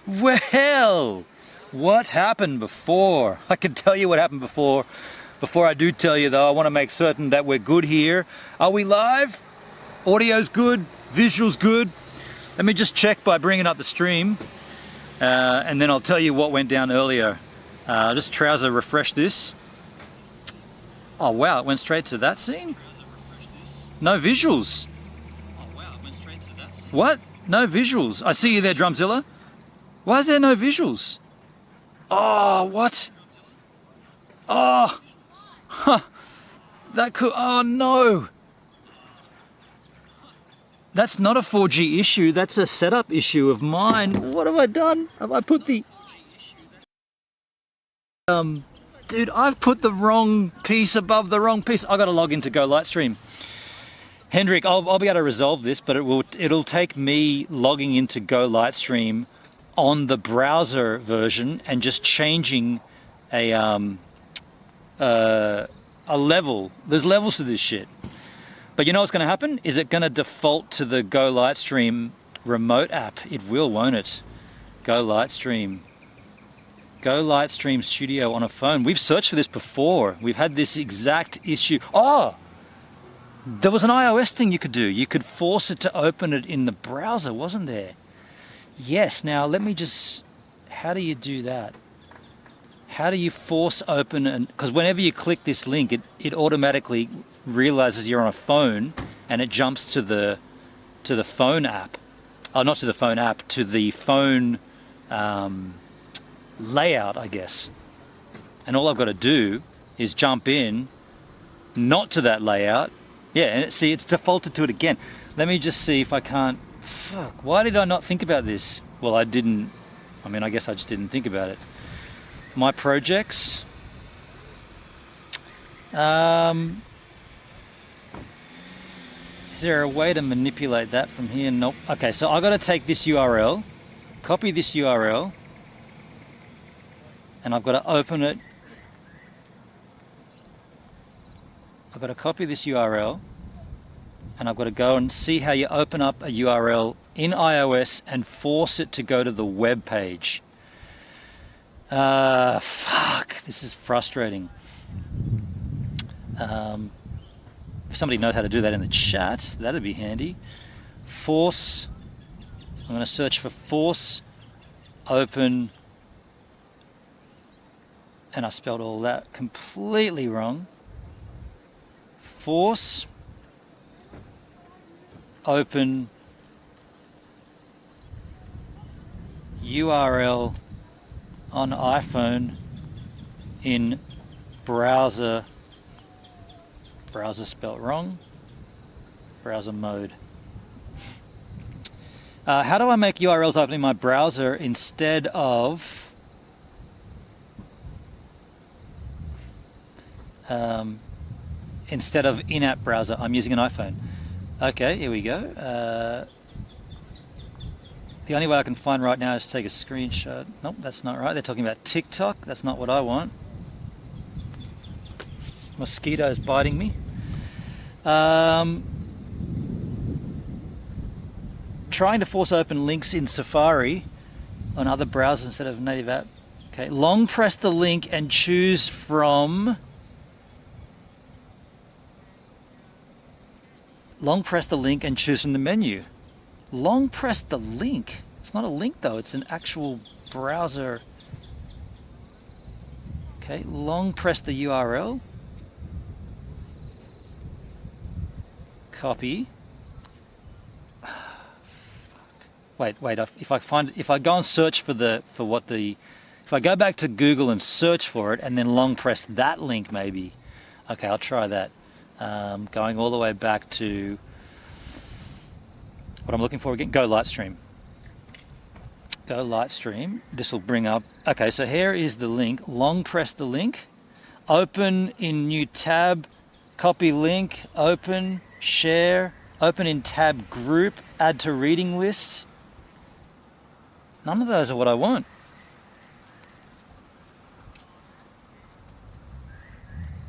Well, what happened before? I can tell you what happened before. Before I do tell you though, I want to make certain that we're good here. Are we live? Audio's good, visual's good. Let me just check by bringing up the stream and then I'll tell you what went down earlier. Just trouser refresh this. Oh wow, it went straight to that scene? No visuals. Oh wow, it went straight to that scene. What? No visuals. I see you there, Drumzilla. Why is there no visuals? Oh, what? Oh, huh. That could, oh no. That's not a 4G issue, that's a setup issue of mine. What have I done? Have I put the... Dude, I've put the wrong piece above the wrong piece. I gotta log into Go Lightstream. Hendrik, I'll be able to resolve this, but it'll take me logging into Go Lightstream on the browser version and just changing a level. There's levels to this shit. But you know what's going to happen? Is it going to default to the Go Lightstream remote app? It will, won't it? Go Lightstream. Go Lightstream Studio on a phone. We've searched for this before. We've had this exact issue. Oh! There was an iOS thing you could do. You could force it to open it in the browser, wasn't there? Yes, now let me just... How do you do that? How do you force open... Because whenever you click this link, it automatically realizes you're on a phone and it jumps to the phone app. Oh, not to the phone app, to the phone layout, I guess. And all I've got to do is jump in, not to that layout. Yeah, and see, it's defaulted to it again. Let me just see if I can't... Fuck, why did I not think about this? Well, I didn't... I mean, I guess I just didn't think about it. My projects... Is there a way to manipulate that from here? Nope. Okay, so I got to take this URL, copy this URL, and I've got to open it. I've got to copy this URL, and I've got to go and see how you open up a URL in iOS and force it to go to the web page. Fuck, this is frustrating. If somebody knows how to do that in the chat, that'd be handy. Force, I'm going to search for force open, and I spelled all that completely wrong. Force open URL on iPhone in browser spelt wrong, browser mode. How do I make URLs open in my browser instead of in-app browser? I'm using an iPhone. Okay, here we go. The only way I can find right now is to take a screenshot. Nope, that's not right. They're talking about TikTok. That's not what I want. Mosquitoes biting me. Trying to force open links in Safari on other browsers instead of native app. Okay, long press the link and choose from. Long press the link and choose from the menu. Long press the link. It's not a link though, it's an actual browser. Okay, long press the URL. Copy. Wait. If I go and search if I go back to Google and search for it and then long press that link, maybe. Okay, I'll try that. Going all the way back to what I'm looking for again. Go Lightstream. Go Lightstream. This will bring up. Okay, so here is the link. Long press the link. Open in new tab. Copy link. Open. Share, open in tab group, add to reading list. None of those are what I want.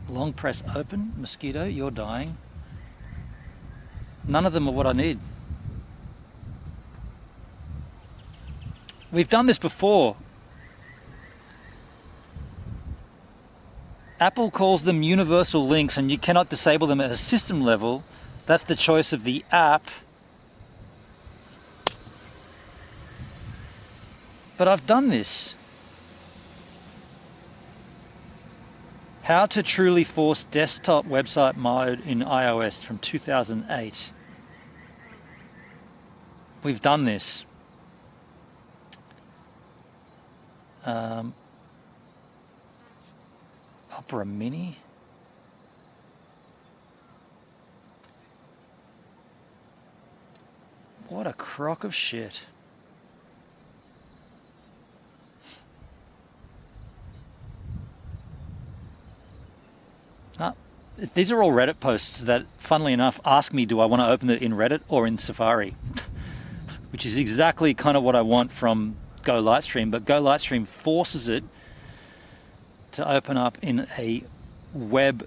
Long press open, mosquito, you're dying. None of them are what I need. We've done this before. Apple calls them universal links and you cannot disable them at a system level. That's the choice of the app. But I've done this. How to truly force desktop website mode in iOS from 2008. We've done this. Opera Mini. What a crock of shit. These are all Reddit posts that, funnily enough, ask me, do I want to open it in Reddit or in Safari? Which is exactly kind of what I want from Go Lightstream, but Go Lightstream forces it to open up in a web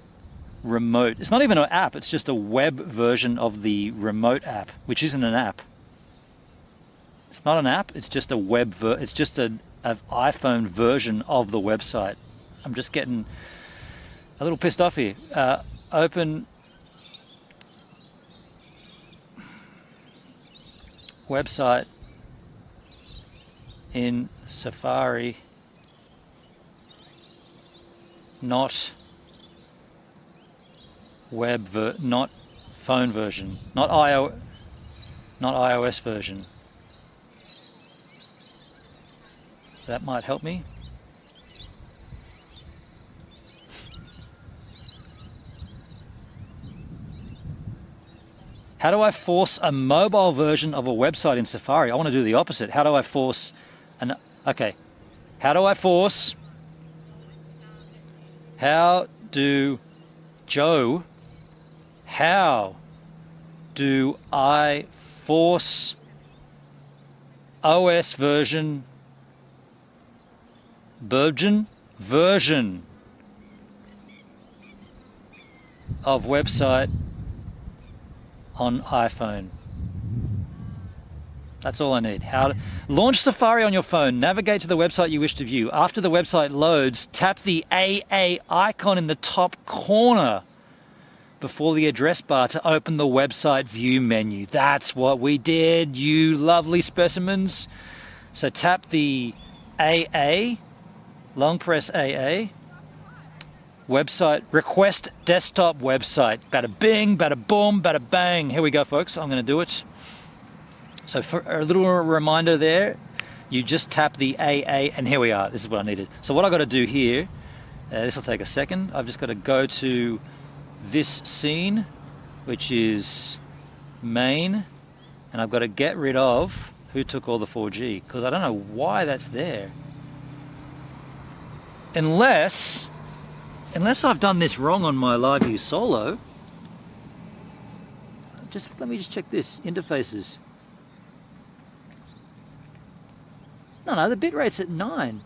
remote. It's not even an app, it's just a web version of the remote app, which isn't an app. It's not an app, it's just a it's just an iPhone version of the website. I'm just getting a little pissed off here. Open website in Safari, not not phone version, not iOS version. That might help me. How do I force a mobile version of a website in Safari? I want to do the opposite. How do I force okay. How do I force OS version version of website on iPhone. That's all I need. How to launch Safari on your phone, navigate to the website you wish to view. After the website loads, tap the AA icon in the top corner before the address bar to open the website view menu. That's what we did, you lovely specimens. So tap the AA, long press AA, website, request desktop website. Bada bing, bada boom, bada bang. Here we go, folks. I'm going to do it. So for a little reminder there, you just tap the AA, and here we are. This is what I needed. So what I've got to do here, this will take a second. I've just got to go to this scene, which is main, and I've got to get rid of who took all the 4G, because I don't know why that's there. Unless I've done this wrong on my live view solo. Let me just check this, interfaces. No, the bitrate's at 9.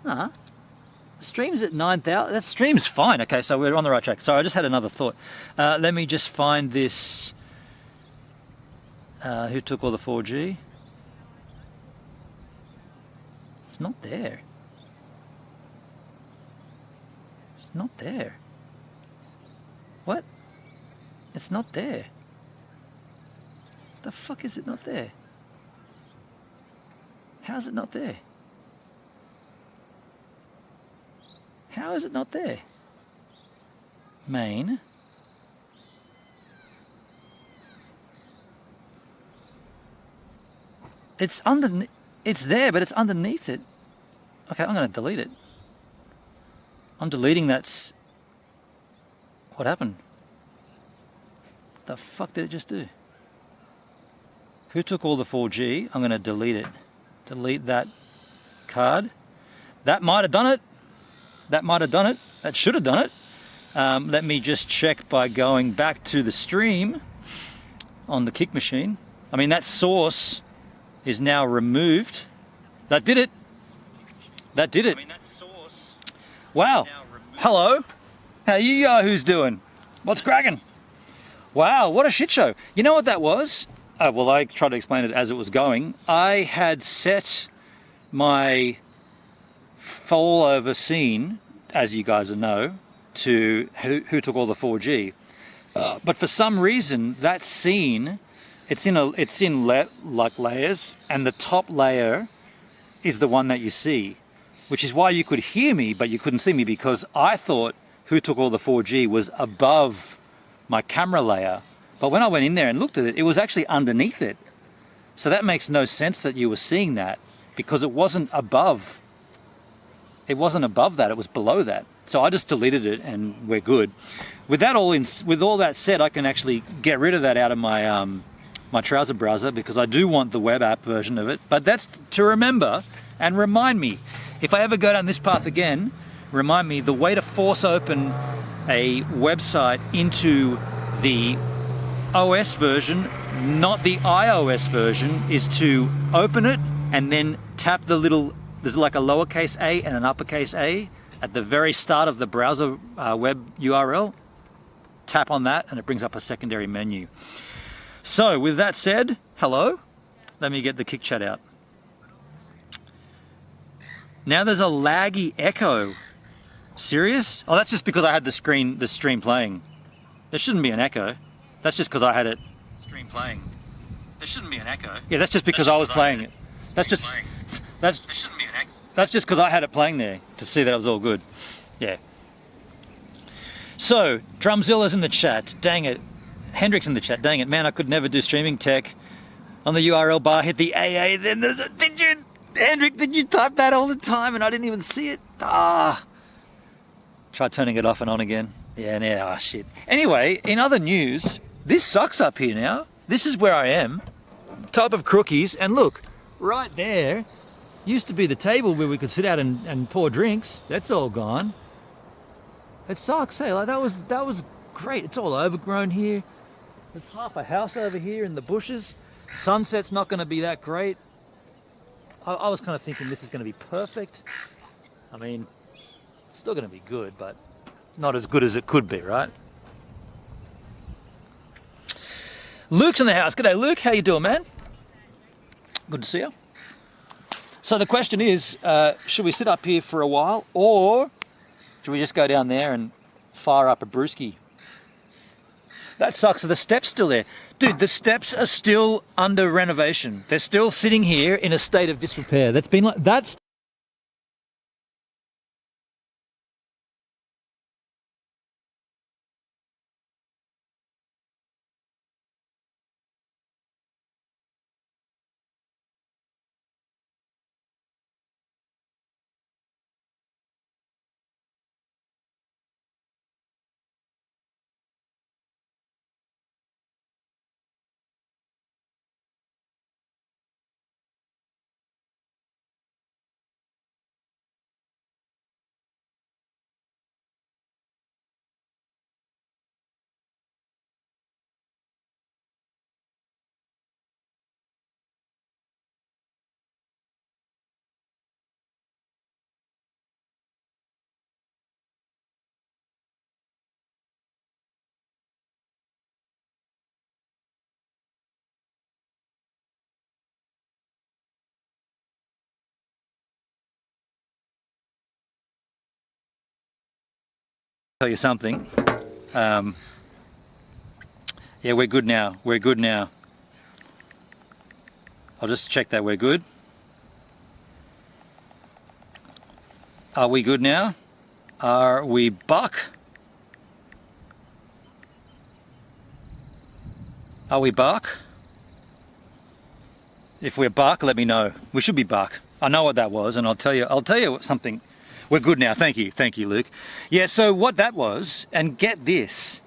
Nah, the stream's at 9,000. That stream's fine. Okay, so we're on the right track. Sorry, I just had another thought. Let me just find this. Who took all the 4G? It's not there. It's not there. What? It's not there. The fuck is it not there? How's it not there? How is it not there? Main. It's under. It's there, but it's underneath it. Okay, I'm going to delete it. I'm deleting that. What happened? The fuck did it just do? Who took all the 4G? I'm going to delete it. Delete that card. That might have done it. That might have done it. That should have done it. Let me just check by going back to the stream on the Kick machine. I mean, that source is now removed. That did it. That did it. Wow. Hello. How you yahoos doing? What's cracking? Wow, what a shit show. You know what that was? Well, I tried to explain it as it was going. I had set my fall over scene, as you guys know, to who took all the 4G. But for some reason, that scene, it's in like layers, and the top layer is the one that you see, which is why you could hear me, but you couldn't see me, because I thought who took all the 4G was above my camera layer. But when I went in there and looked at it, it was actually underneath it. So that makes no sense that you were seeing that, because it wasn't above. It wasn't above that, it was below that. So I just deleted it and we're good. With all that said, I can actually get rid of that out of my my trouser browser, because I do want the web app version of it. But that's to remember and remind me. If I ever go down this path again, remind me the way to force open a website into the OS version, not the iOS version, is to open it and then tap the little, there's like a lowercase a and an uppercase A at the very start of the browser web URL. Tap on that and it brings up a secondary menu. So with that said, hello. Let me get the Kick Chat out. Now there's a laggy echo. Serious? Oh, that's just because I had the stream playing. There shouldn't be an echo. That's just because I had it stream playing. There shouldn't be an echo. Yeah, that's just because I was playing it. That's just there shouldn't be an echo. That's just because I had it playing there to see that it was all good. Yeah. So Drumzilla's in the chat. Dang it. Hendrick's in the chat. Dang it, man! I could never do streaming tech. On the URL bar, hit the AA. Then there's a. Hendrick? Did you type that all the time and I didn't even see it? Ah. Try turning it off and on again. Yeah, shit. Anyway, in other news, this sucks up here now. This is where I am. Type of Crookys, and look, right there used to be the table where we could sit out and pour drinks. That's all gone. It sucks, hey, like that was great. It's all overgrown here. There's half a house over here in the bushes. Sunset's not gonna be that great. I was kind of thinking this is gonna be perfect. I mean, it's still going to be good, but not as good as it could be, right? Luke's in the house. G'day, Luke. How you doing, man? Good to see you. So the question is, should we sit up here for a while, or should we just go down there and fire up a brewski? That sucks. So the steps still there. Dude, the steps are still under renovation. They're still sitting here in a state of disrepair. That's been like, that's... Tell you something. Yeah, we're good now. We're good now. I'll just check that we're good. Are we good now? Are we buck? Are we buck? If we're buck, let me know. We should be buck. I know what that was, and I'll tell you something. We're good now. Thank you, Luke. Yeah, so what that was, and get this,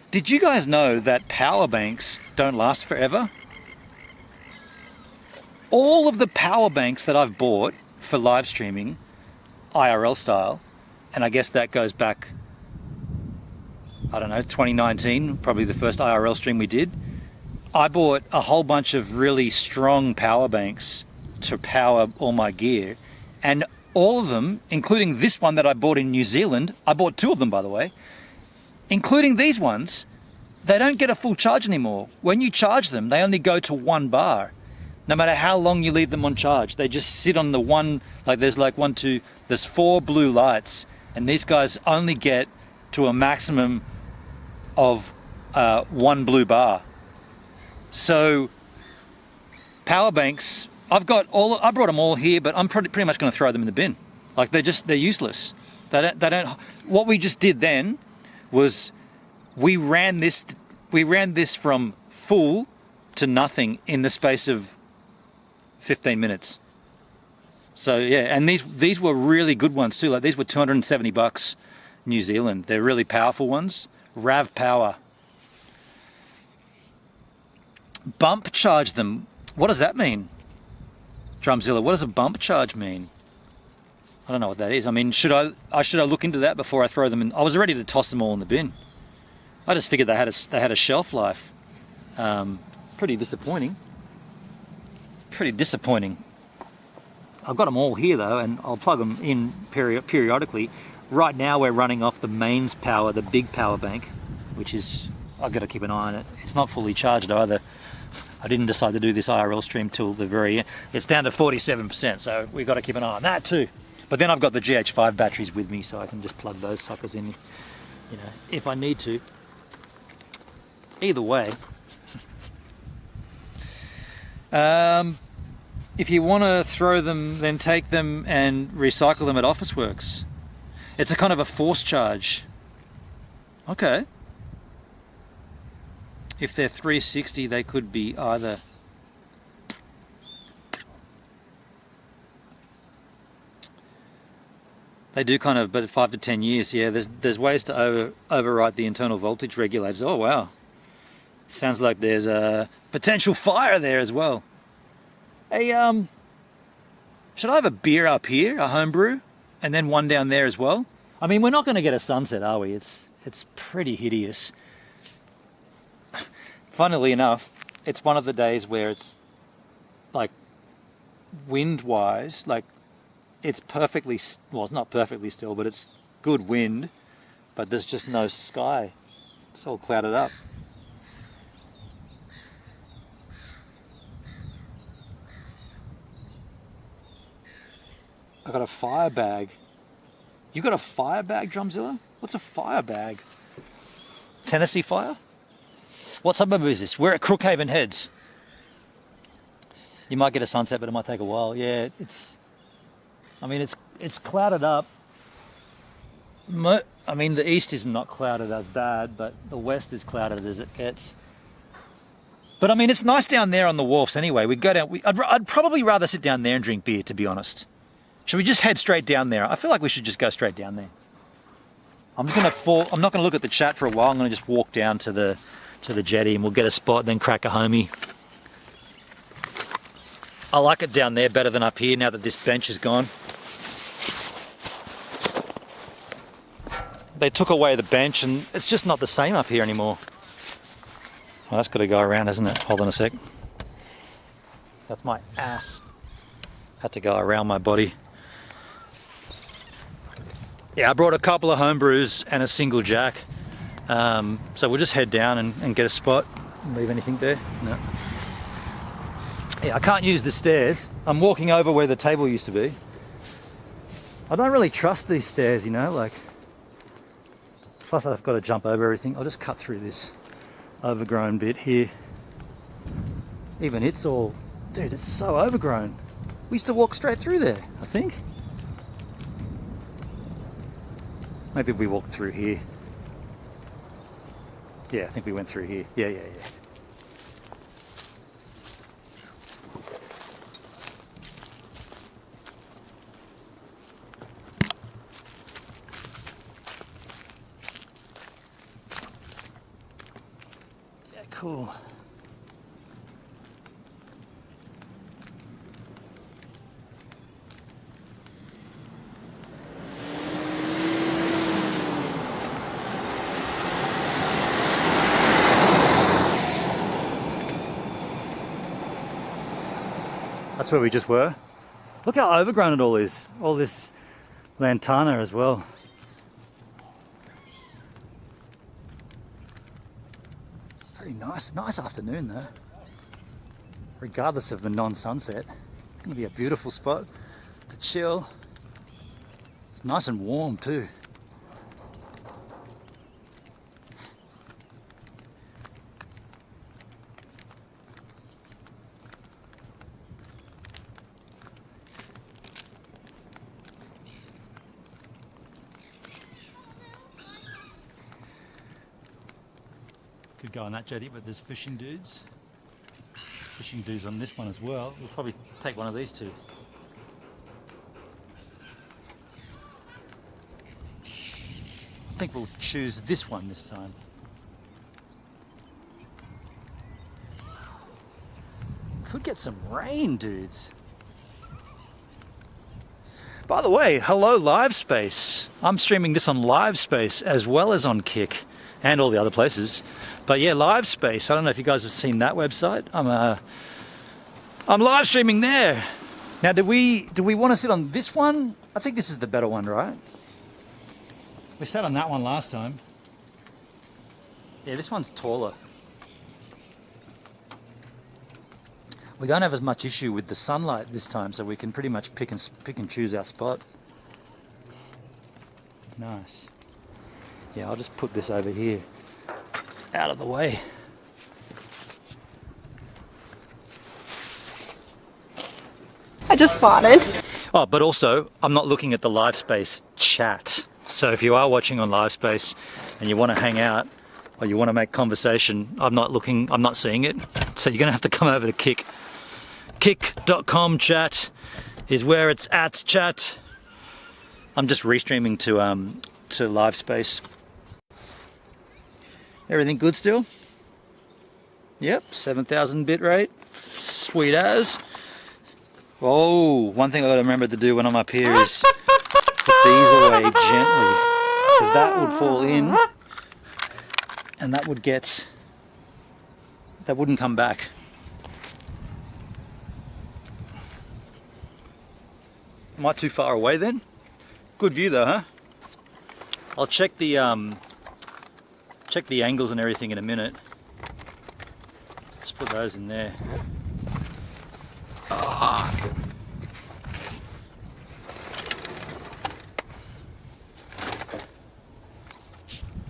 did you guys know that power banks don't last forever? All of the power banks that I've bought for live streaming, IRL style, and I guess that goes back, I don't know, 2019, probably the first IRL stream we did. I bought a whole bunch of really strong power banks to power all my gear, and all of them, including this one that I bought in New Zealand, I bought 2 of them, by the way, including these ones, they don't get a full charge anymore. When you charge them, they only go to 1 bar. No matter how long you leave them on charge, they just sit on the one, like there's 4 blue lights, and these guys only get to a maximum of 1 blue bar. So power banks, I brought them all here, but I'm pretty much going to throw them in the bin. Like they're useless. They don't. What we just did then was we ran this from full to nothing in the space of 15 minutes. So yeah, and these were really good ones too. Like these were $270 New Zealand. They're really powerful ones. Rav power. Bump charge them. What does that mean? Drumzilla, what does a bump charge mean? I don't know what that is. I mean, should I look into that before I throw them in? I was ready to toss them all in the bin. I just figured they had a shelf life. Pretty disappointing. Pretty disappointing. I've got them all here though, and I'll plug them in periodically. Right now we're running off the mains power, the big power bank, which is, I've got to keep an eye on it. It's not fully charged either. I didn't decide to do this IRL stream till the very end. It's down to 47%, so we've got to keep an eye on that too. But then I've got the GH5 batteries with me, so I can just plug those suckers in, you know, if I need to. Either way. If you want to throw them, then take them and recycle them at Officeworks. It's a kind of a force charge. Okay. If they're 360, they could be either. They do kind of, but 5 to 10 years, yeah. There's ways to override the internal voltage regulators. Oh wow, sounds like there's a potential fire there as well. Hey, should I have a beer up here, a homebrew, and then one down there as well? I mean, we're not going to get a sunset, are we? It's pretty hideous. Funnily enough, it's one of the days where it's like wind-wise, like it's perfectly, well, it's not perfectly still, but it's good wind, but there's just no sky. It's all clouded up. I got a fire bag. You got a fire bag, Drumzilla? What's a fire bag? Tennessee Fire? What suburb is this? We're at Crookhaven Heads. You might get a sunset, but it might take a while. Yeah, I mean, it's clouded up. I mean, the east is not clouded as bad, but the west is clouded as it gets. But I mean, it's nice down there on the wharfs anyway. We go down. I'd probably rather sit down there and drink beer, to be honest. Should we just head straight down there? I feel like we should just go straight down there. I'm not going to look at the chat for a while. I'm going to just walk down to the jetty and we'll get a spot, then crack a homie. I like it down there better than up here now that this bench is gone. They took away the bench and it's just not the same up here anymore. Well, that's got to go around, hasn't it? Hold on a sec. That's my ass. Had to go around my body. Yeah, I brought a couple of homebrews and a single jack. So we'll just head down and get a spot. Leave anything there? No. Yeah, I can't use the stairs. I'm walking over where the table used to be. I don't really trust these stairs, you know, like... Plus I've got to jump over everything. I'll just cut through this overgrown bit here. Even it's all... Dude, it's so overgrown. We used to walk straight through there, I think. Maybe we walked through here. Yeah, I think we went through here. Yeah. Yeah, cool. That's where we just were. Look how overgrown it all is. All this lantana as well. Pretty nice afternoon though. Regardless of the non-sunset. It's gonna be a beautiful spot to chill. It's nice and warm too. Could go on that jetty, but there's fishing dudes. There's fishing dudes on this one as well. We'll probably take one of these two. I think we'll choose this one this time. Could get some rain, dudes. By the way, hello Livespace. I'm streaming this on Livespace as well as on Kick and all the other places. But yeah, Livespace. I don't know if you guys have seen that website. I'm live streaming there. Now, do we want to sit on this one? I think this is the better one, right? We sat on that one last time. Yeah, this one's taller. We don't have as much issue with the sunlight this time, so we can pretty much pick and choose our spot. Nice. Yeah, I'll just put this over here, out of the way. I just farted. Oh, but also, I'm not looking at the Livespace chat. So if you are watching on Livespace and you want to hang out or you want to make conversation, I'm not seeing it. So you're going to have to come over to Kick. Kick.com chat is where it's at, chat. I'm just restreaming to Livespace. Everything good still? Yep, 7,000 bit rate. Sweet as. Oh, one thing I gotta remember to do when I'm up here is put these away gently, because that would fall in and that wouldn't come back. Am I too far away then? Good view though, huh? I'll check the angles and everything in a minute. Just put those in there.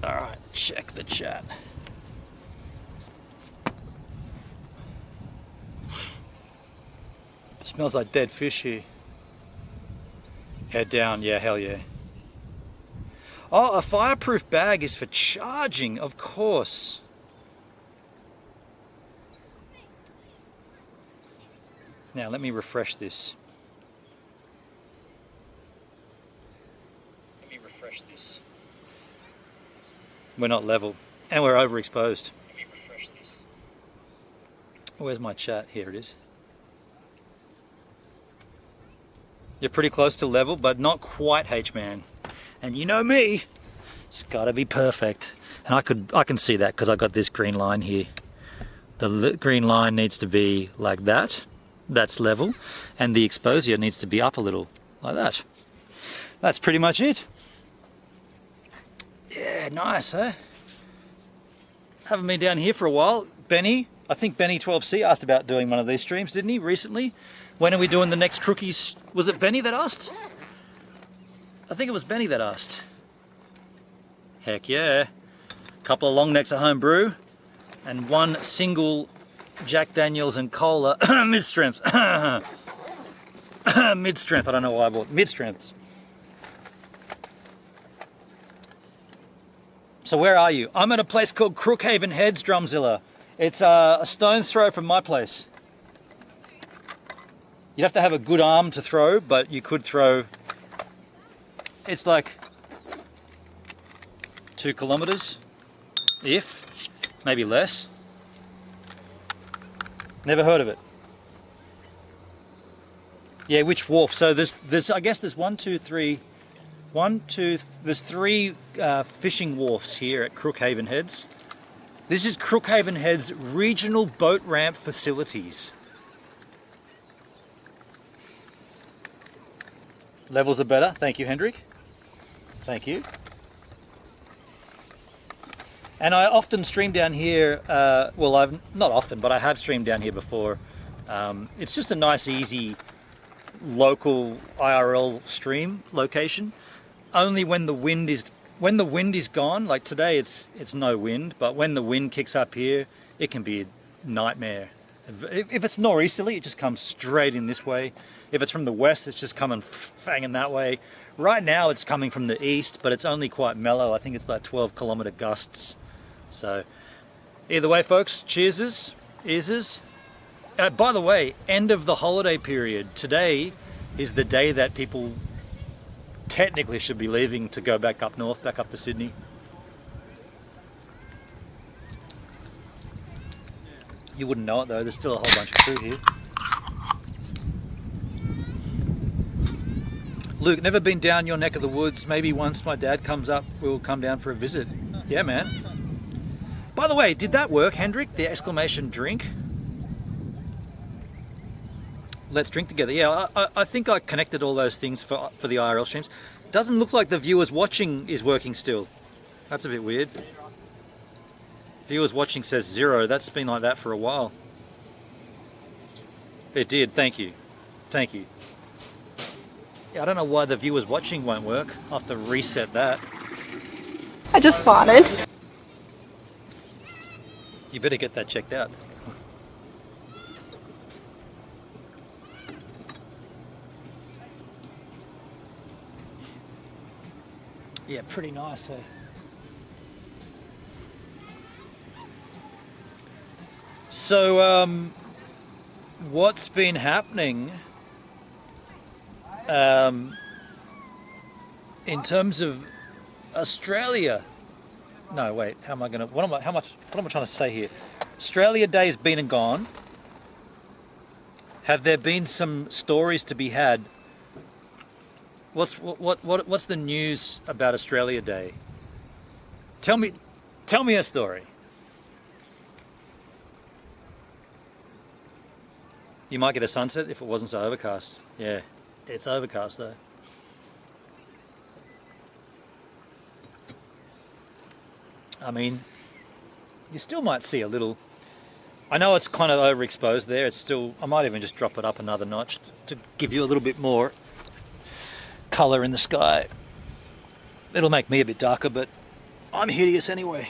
Alright, check the chat. It smells like dead fish here. Head down, yeah, hell yeah. Oh, a fireproof bag is for charging, of course. Now let me refresh this. We're not level, and we're overexposed. Where's my chat? Here it is. You're pretty close to level, but not quite, H-Man. And you know me, it's gotta be perfect. And I can see that because I got this green line here. The green line needs to be like that. That's level. And the exposure needs to be up a little, like that. That's pretty much it. Yeah, nice, huh? Haven't been down here for a while. Benny, I think Benny 12C asked about doing one of these streams, didn't he, recently? When are we doing the next Crookys? Was it Benny that asked? I think it was Benny that asked. Heck yeah. Couple of long necks of homebrew and one single Jack Daniels and cola mid-strength. Mid-strength, I don't know why I bought mid-strengths. So where are you? I'm at a place called Crookhaven Heads, Drumzilla. It's a stone's throw from my place. You'd have to have a good arm to throw, but you could throw. It's like 2 kilometers, if, maybe less. Never heard of it. Yeah, which wharf? So there's I guess there's there's 3 fishing wharfs here at Crookhaven Heads. This is Crookhaven Heads Regional Boat Ramp Facilities. Levels are better. Thank you, Hendrik. Thank you. And I often stream down here, well, I've not often, but I have streamed down here before. It's just a nice, easy, local IRL stream location. Only when the wind is gone, like today it's no wind, but when the wind kicks up here, it can be a nightmare. If it's nor'easterly, it just comes straight in this way. If it's from the west, it's just coming fanging that way. Right now it's coming from the east, but it's only quite mellow. I think it's like 12-kilometer gusts. So either way, folks, cheerses, eases. By the way, end of the holiday period. Today is the day that people technically should be leaving to go back up north, back up to Sydney. You wouldn't know it though, there's still a whole bunch of crew here. Luke, never been down your neck of the woods. Maybe once my dad comes up, we'll come down for a visit. Yeah, man. By the way, did that work, Hendrik? The exclamation drink? Let's drink together. Yeah, I think I connected all those things for the IRL streams. Doesn't look like the viewers watching is working still. That's a bit weird. Viewers watching says 0. That's been like that for a while. It did, thank you. Thank you. Yeah, I don't know why the viewers watching won't work. I'll have to reset that. I just farted. You better get that checked out. Yeah, pretty nice, eh? So, what's been happening in terms of Australia? No, wait. How am I gonna? What am I trying to say here? Australia Day's been and gone. Have there been some stories to be had? What's the news about Australia Day? Tell me a story. You might get a sunset if it wasn't so overcast. Yeah. It's overcast though. I mean, you still might see a little. I know it's kind of overexposed there. It's still, I might even just drop it up another notch to give you a little bit more colour in the sky. It'll make me a bit darker, but I'm hideous anyway.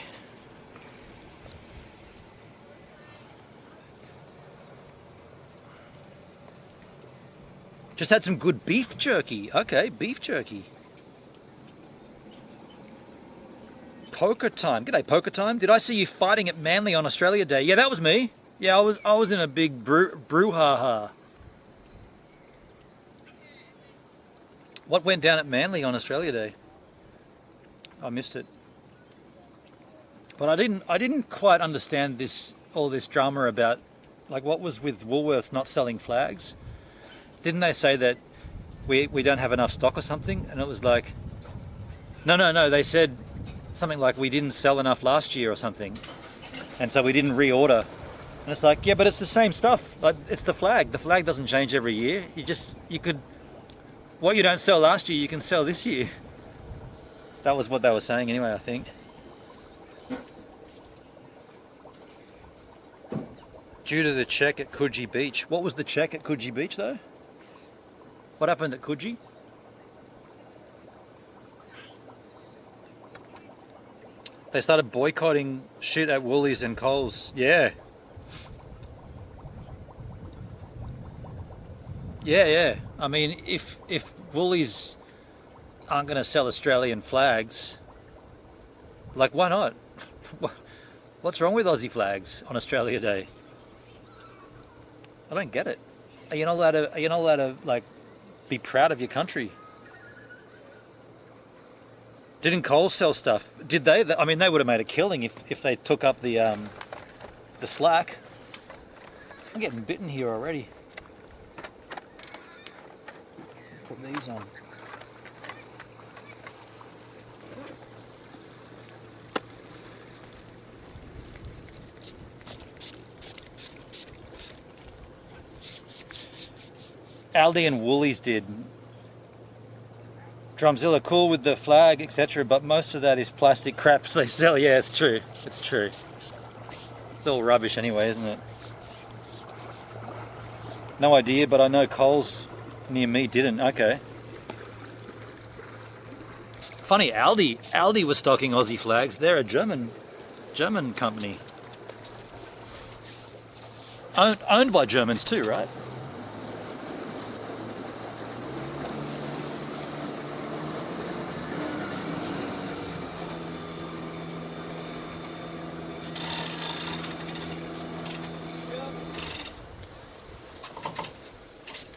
Just had some good beef jerky. Okay, beef jerky. Poker time. G'day, poker time. Did I see you fighting at Manly on Australia Day? Yeah, that was me. Yeah, I was in a big brouhaha. What went down at Manly on Australia Day? I missed it. But I didn't quite understand all this drama about, like, what was with Woolworths not selling flags. Didn't they say that we don't have enough stock or something? And it was like, no, they said something like we didn't sell enough last year or something, and so we didn't reorder. And it's like, yeah, but it's the same stuff. Like, it's the flag. The flag doesn't change every year. What you don't sell last year, you can sell this year. That was what they were saying anyway, I think. Due to the check at Coogee Beach. What was the check at Coogee Beach though? What happened at Coogee? They started boycotting shit at Woolies and Coles. Yeah. Yeah. I mean, if Woolies aren't going to sell Australian flags, like, why not? What's wrong with Aussie flags on Australia Day? I don't get it. Are you not allowed to like be proud of your country? Didn't Coles sell stuff? Did they? I mean, they would have made a killing if they took up the slack. I'm getting bitten here already. Put these on. Aldi and Woolies did. Drumzilla cool with the flag, etc., but most of that is plastic craps they sell. Yeah, it's true. It's true. It's all rubbish anyway, isn't it? No idea, but I know Coles near me didn't. Okay. Funny, Aldi was stocking Aussie flags. They're a German company. Owned by Germans too, right?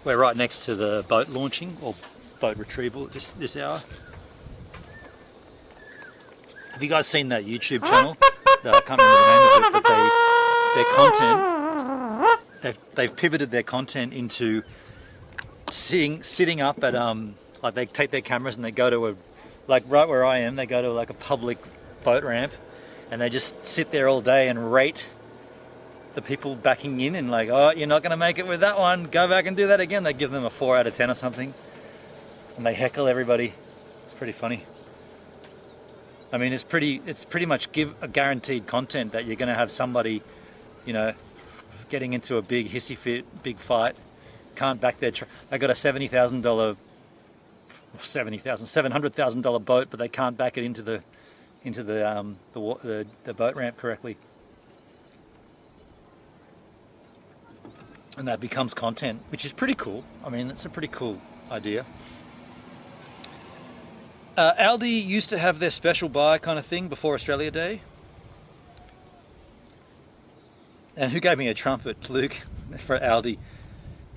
We're right next to the boat launching or boat retrieval this hour. Have you guys seen that YouTube channel? I can't remember the name of it, but their content, they've pivoted their content into sitting up at like, they take their cameras and they go to like right where I am, they go to like a public boat ramp and they just sit there all day and rate the people backing in and like, oh, you're not going to make it with that one, go back and do that again. They give them a 4 out of 10 or something and they heckle everybody. It's pretty funny. I mean, it's pretty much a guaranteed content that you're going to have somebody, you know, getting into a big hissy fit, big fight, can't back their they got a $700,000 boat, but they can't back it into the boat ramp correctly. And that becomes content, which is pretty cool. I mean, it's a pretty cool idea. Aldi used to have their special buy kind of thing before Australia Day. And who gave me a trumpet? Luke, for Aldi.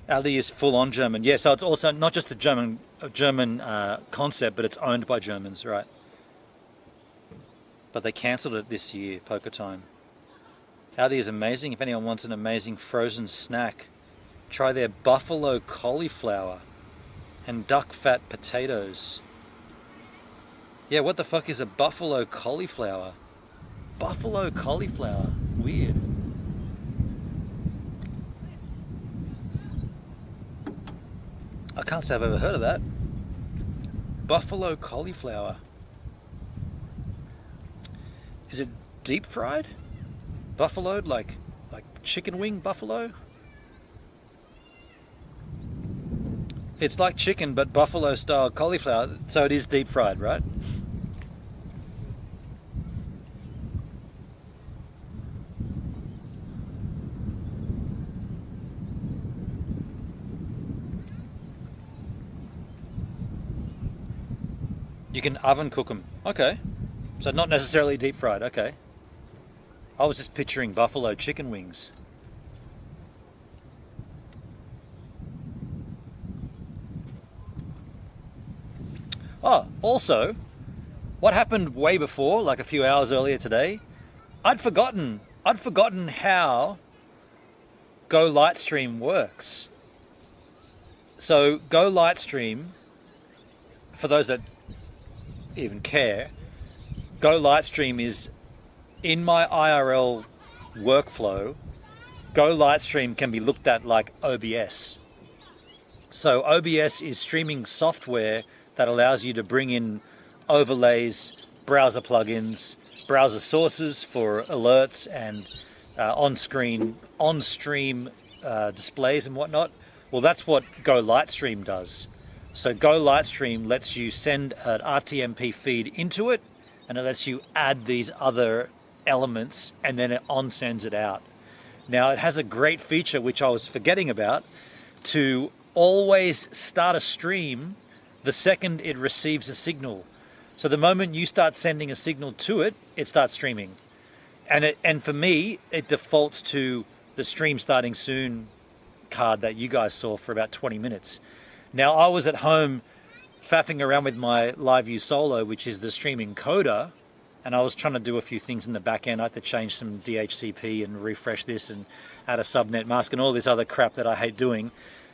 Aldi is full on German. Yeah, so it's also not just a German concept, but it's owned by Germans, right? But they cancelled it this year, poker time. Aldi is amazing. If anyone wants an amazing frozen snack, try their buffalo cauliflower and duck fat potatoes. Yeah, what the fuck is a buffalo cauliflower? Buffalo cauliflower. Weird. I can't say I've ever heard of that. Buffalo cauliflower. Is it deep fried? Buffaloed, like chicken wing buffalo? It's like chicken, but buffalo style cauliflower, so it is deep fried, right? You can oven cook them. Okay. So not necessarily deep fried. Okay. I was just picturing buffalo chicken wings. Oh, also, what happened way before, like a few hours earlier today, I'd forgotten how Go Lightstream works. So Go Lightstream, for those that even care, Go Lightstream is in my IRL workflow. Go Lightstream can be looked at like OBS. So OBS is streaming software that allows you to bring in overlays, browser plugins, browser sources for alerts and on-stream displays and whatnot. Well, that's what Go Lightstream does. So Go Lightstream lets you send an RTMP feed into it, and it lets you add these other elements, and then it on-sends it out. Now, it has a great feature, which I was forgetting about, to always start a stream the second it receives a signal. So the moment you start sending a signal to it, it starts streaming. And for me, it defaults to the stream starting soon card that you guys saw for about 20 minutes. Now, I was at home faffing around with my LiveView Solo, which is the stream encoder, and I was trying to do a few things in the back end. I had to change some DHCP and refresh this and add a subnet mask and all this other crap that I hate doing.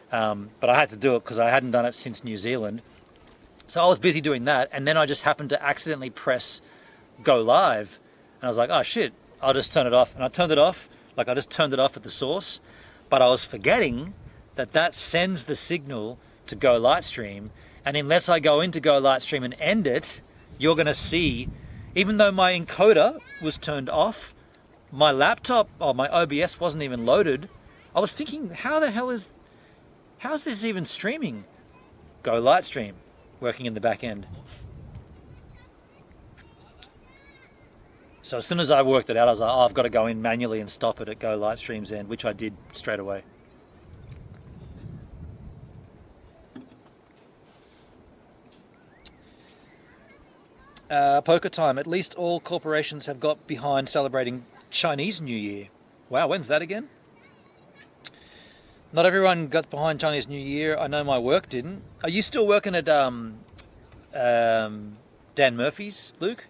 But I had to do it because I hadn't done it since New Zealand. So I was busy doing that, and then I just happened to accidentally press go live, and I was like, oh shit, I'll just turn it off. And I turned it off, like I just turned it off at the source, but I was forgetting that that sends the signal to Go Lightstream, and unless I go into Go Lightstream and end it, you're gonna see, even though my encoder was turned off, my laptop, or my OBS wasn't even loaded. I was thinking, how's this even streaming? Go Lightstream, working in the back end. So as soon as I worked it out, I was like, oh, I've got to go in manually and stop it at Go Lightstream's end, which I did straight away. Poker time. At least all corporations have got behind celebrating Chinese New Year. Wow, when's that again? Not everyone got behind Chinese New Year. I know my work didn't. Are you still working at Dan Murphy's, Luke?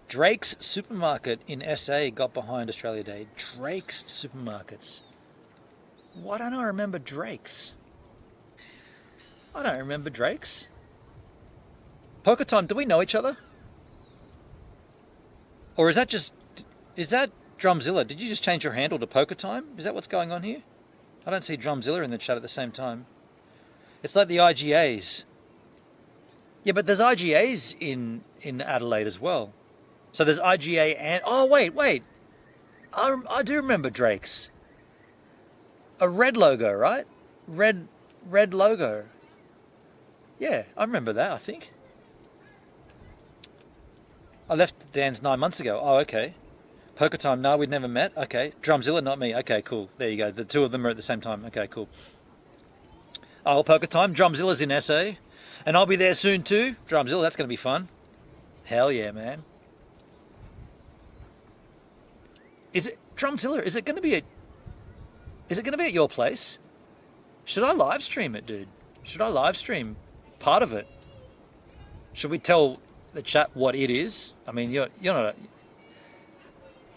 Drake's Supermarket in SA got behind Australia Day. Drake's Supermarkets. Why don't I remember Drake's? I don't remember Drake's. Poker time, do we know each other? Or is that Drumzilla? Did you just change your handle to Poker Time? Is that what's going on here? I don't see Drumzilla in the chat at the same time. It's like the IGAs. Yeah, but there's IGAs in Adelaide as well. So there's IGA and... Oh, wait. I do remember Drake's. A red logo, right? Red logo. Yeah, I remember that, I think. I left Dan's 9 months ago. Oh, okay. Poker Time, no, we'd never met. Okay. Drumzilla, not me. Okay, cool. There you go. The two of them are at the same time. Okay, cool. Oh, Poker Time. Drumzilla's in SA. And I'll be there soon too. Drumzilla, that's going to be fun. Hell yeah, man. Is it Drumzilla? Is it going to be at your place? Should I live stream it, dude? Should I live stream part of it? Should we tell the chat what it is? I mean, you're not.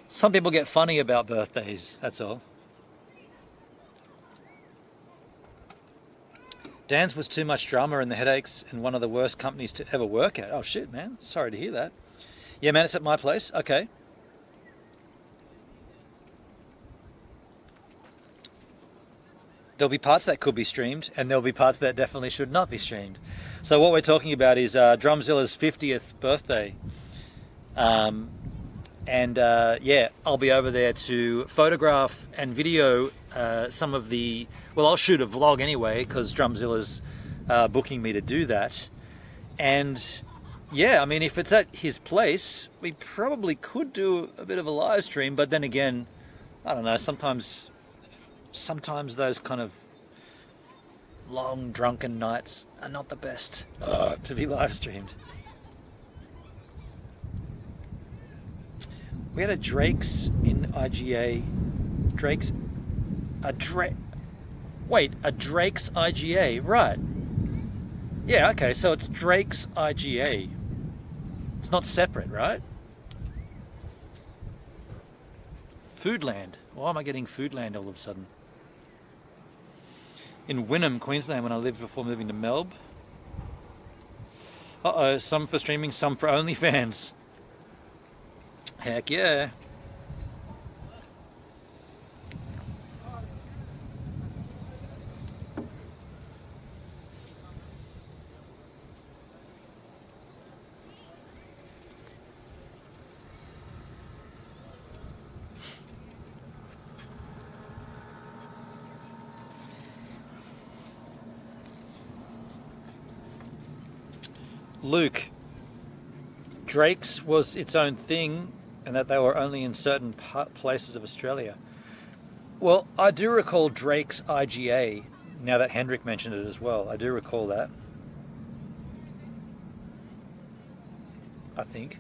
Some people get funny about birthdays. That's all. Dan's was too much drama and the headaches, and one of the worst companies to ever work at. Oh shit, man. Sorry to hear that. Yeah, man, it's at my place. Okay. there'll be parts that could be streamed, and there'll be parts that definitely should not be streamed. So what we're talking about is Drumzilla's 50th birthday. Yeah, I'll be over there to photograph and video some of the... Well, I'll shoot a vlog anyway, because Drumzilla's booking me to do that. And yeah, I mean, if it's at his place, we probably could do a bit of a live stream, but then again, I don't know, sometimes those kind of long drunken nights are not the best to be live streamed. We had a Drake's in IGA. A Drake's IGA, right. Yeah, okay, so it's Drake's IGA. It's not separate, right? Foodland. Why am I getting Foodland all of a sudden? In Wynnum, Queensland, when I lived before moving to Melbourne. Uh-oh, some for streaming, some for OnlyFans. Heck yeah. Luke, Drake's was its own thing and that they were only in certain places of Australia. Well, I do recall Drake's IGA, now that Hendrik mentioned it as well. I do recall that. I think.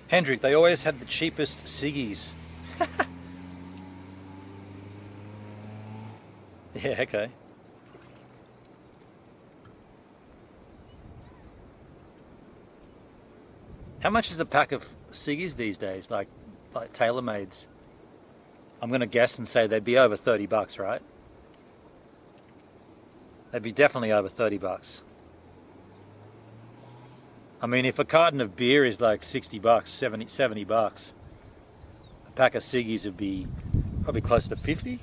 Hendrik, they always had the cheapest ciggies. Yeah, okay. How much is a pack of ciggies these days, like tailor-mades? I'm going to guess and say they'd be over 30 bucks, right? They'd be definitely over 30 bucks. I mean, if a carton of beer is like 60 bucks, 70 bucks, a pack of ciggies would be probably close to 50.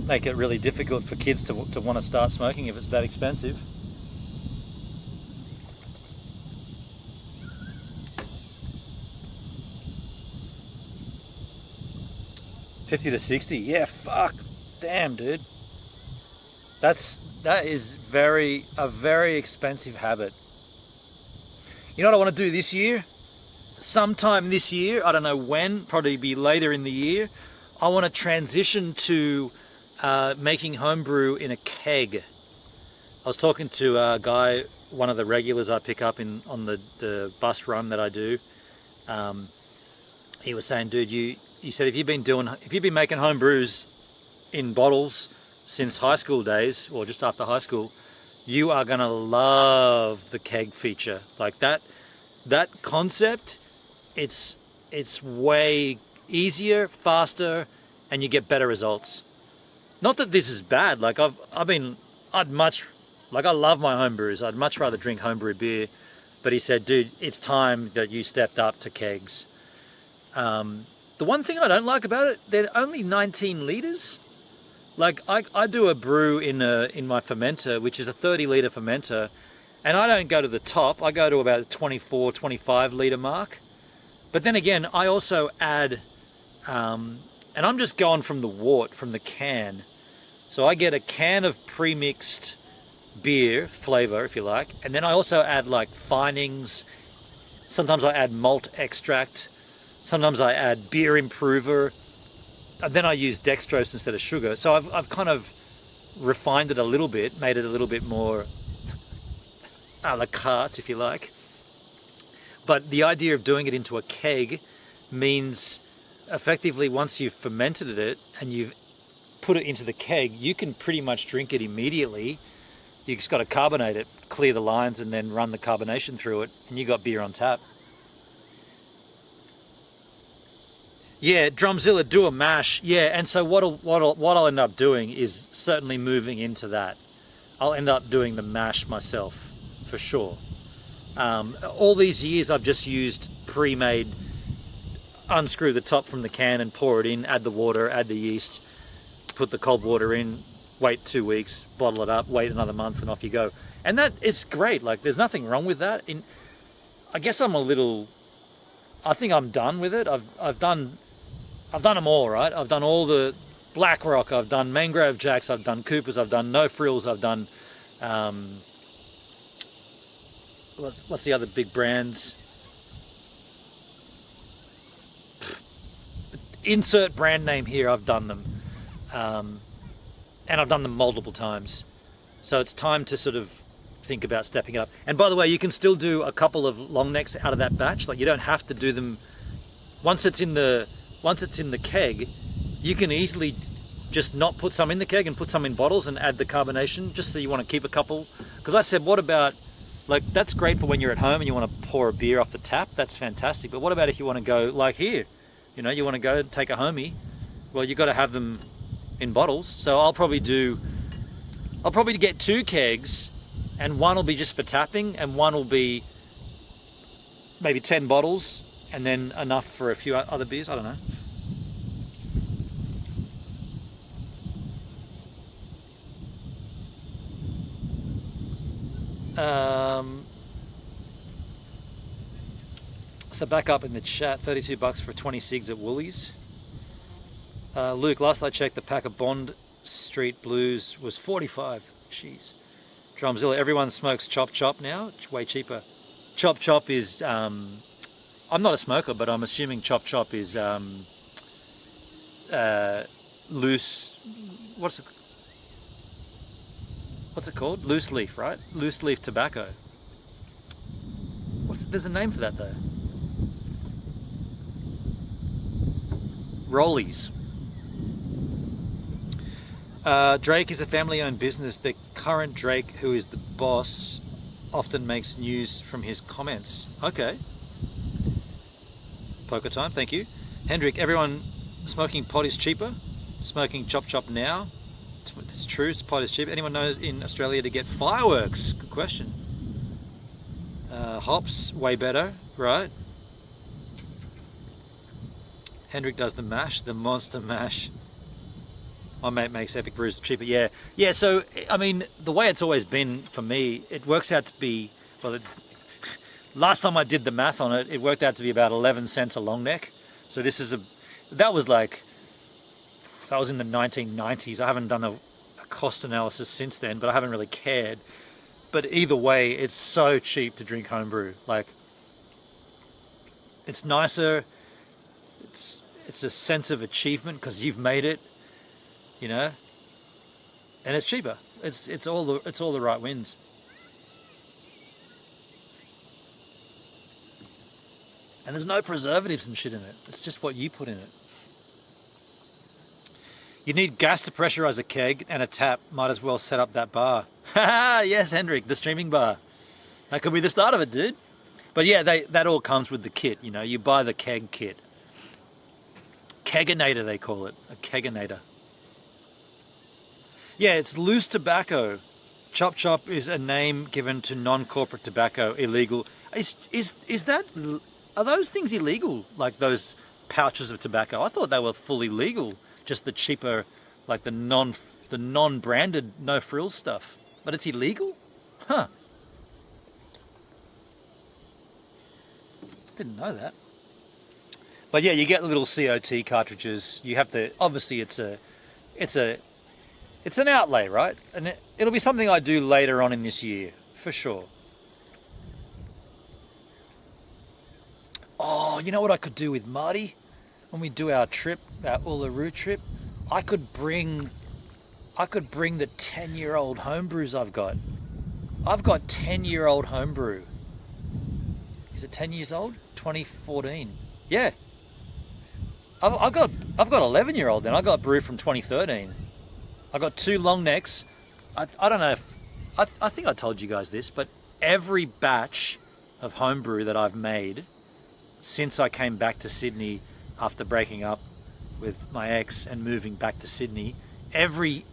Make it really difficult for kids to want to start smoking if it's that expensive. $50 to $60, yeah, fuck, damn, dude. That is a very expensive habit. You know what I want to do this year? Sometime this year, I don't know when, probably be later in the year, I want to transition to making homebrew in a keg. I was talking to a guy, one of the regulars I pick up on the bus run that I do. He was saying, dude, you said if you've been making homebrews in bottles since high school days, or just after high school, you are gonna love the keg feature. Like that concept, it's way easier, faster, and you get better results. Not that this is bad. Like I love my homebrews. I'd much rather drink homebrew beer. But he said, dude, it's time that you stepped up to kegs. The one thing I don't like about it, they're only 19 liters. Like I do a brew in my fermenter, which is a 30-liter fermenter, and I don't go to the top. I go to about a 24, 25-liter mark. But then again, I also add, and I'm just going from the wort, from the can. So I get a can of pre-mixed beer flavor, if you like, and then I also add like finings. Sometimes I add malt extract. Sometimes I add beer improver. then I use dextrose instead of sugar. So I've kind of refined it a little bit, made it a little bit more a la carte, if you like. But the idea of doing it into a keg means effectively once you've fermented it and you've put it into the keg, you can pretty much drink it immediately. You just got to carbonate it, clear the lines, and then run the carbonation through it, and you got beer on tap. Yeah, Drumzilla, do a mash. Yeah, and so what I'll end up doing is certainly moving into that. I'll end up doing the mash myself, for sure. All these years I've just used pre-made, unscrew the top from the can and pour it in, add the water, add the yeast, put the cold water in, wait 2 weeks, bottle it up, wait another month, and off you go. And that, it's great. Like, there's nothing wrong with that. I guess I think I'm done with it. I've done them all, right? I've done all the Black Rock, I've done Mangrove Jacks, I've done Coopers, I've done No Frills, I've done what's the other big brands? Insert brand name here. I've done them, and I've done them multiple times. So it's time to sort of think about stepping it up. And by the way, you can still do a couple of long necks out of that batch. Like, you don't have to do them once it's in the keg. You can easily just not put some in the keg and put some in bottles and add the carbonation, just so you want to keep a couple. Because I said, what about, like, that's great for when you're at home and you want to pour a beer off the tap. That's fantastic. But what about if you want to go like here? You know, you want to go take a homie. Well, you got to have them in bottles. So I'll probably get 2 kegs, and one will be just for tapping, and one will be maybe 10 bottles, and then enough for a few other beers. I don't know. So back up in the chat, $32 for 20 cigs at Woolies. Luke, last I checked, the pack of Bond Street Blues was 45. Jeez. Drumzilla, everyone smokes Chop Chop now. It's way cheaper. Chop Chop is, I'm not a smoker, but I'm assuming Chop Chop is loose, what's it called? Loose leaf, right? Loose leaf tobacco. There's a name for that though. Rollies. Drake is a family-owned business. The current Drake, who is the boss, often makes news from his comments. Okay. Poker time, thank you. Hendrik, everyone smoking pot is cheaper. Smoking Chop Chop now. It's true, pot is cheaper. Anyone knows in Australia to get fireworks? Good question. Hops, way better, right? Hendrik does the mash, the monster mash. My mate makes epic brews cheaper. Yeah. So I mean, the way it's always been for me, it works out to be, well, last time I did the math on it, it worked out to be about 11 cents a long neck. So that was in the 1990s. I haven't done a cost analysis since then, but I haven't really cared. But either way, it's so cheap to drink homebrew. Like, it's nicer. It's a sense of achievement because you've made it, you know, and it's cheaper. It's all the right wins. And there's no preservatives and shit in it. It's just what you put in it. You need gas to pressurize a keg and a tap. Might as well set up that bar. Haha, yes, Hendrik, the streaming bar. That could be the start of it, dude. But yeah, that all comes with the kit, you know. You buy the keg kit. Keginator, they call it. A keginator. Yeah, it's loose tobacco. Chop Chop is a name given to non-corporate tobacco, illegal. Are those things illegal? Like those pouches of tobacco? I thought they were fully legal. Just the cheaper, like the non-branded, no frills stuff. But it's illegal? Huh. Didn't know that. But yeah, you get little COT cartridges. You have to, obviously it's an outlay, right? And it'll be something I do later on in this year, for sure. Oh, you know what I could do with Marty? when we do our trip, our Uluru trip, I could bring the 10-year-old homebrews I've got. I've got 10-year-old homebrew. Is it 10 years old? 2014. Yeah. I've got 11-year-old then. I got brew from 2013. I got 2 long necks. I don't know if I think I told you guys this, but every batch of homebrew that I've made since I came back to Sydney after breaking up with my ex and moving back to Sydney, every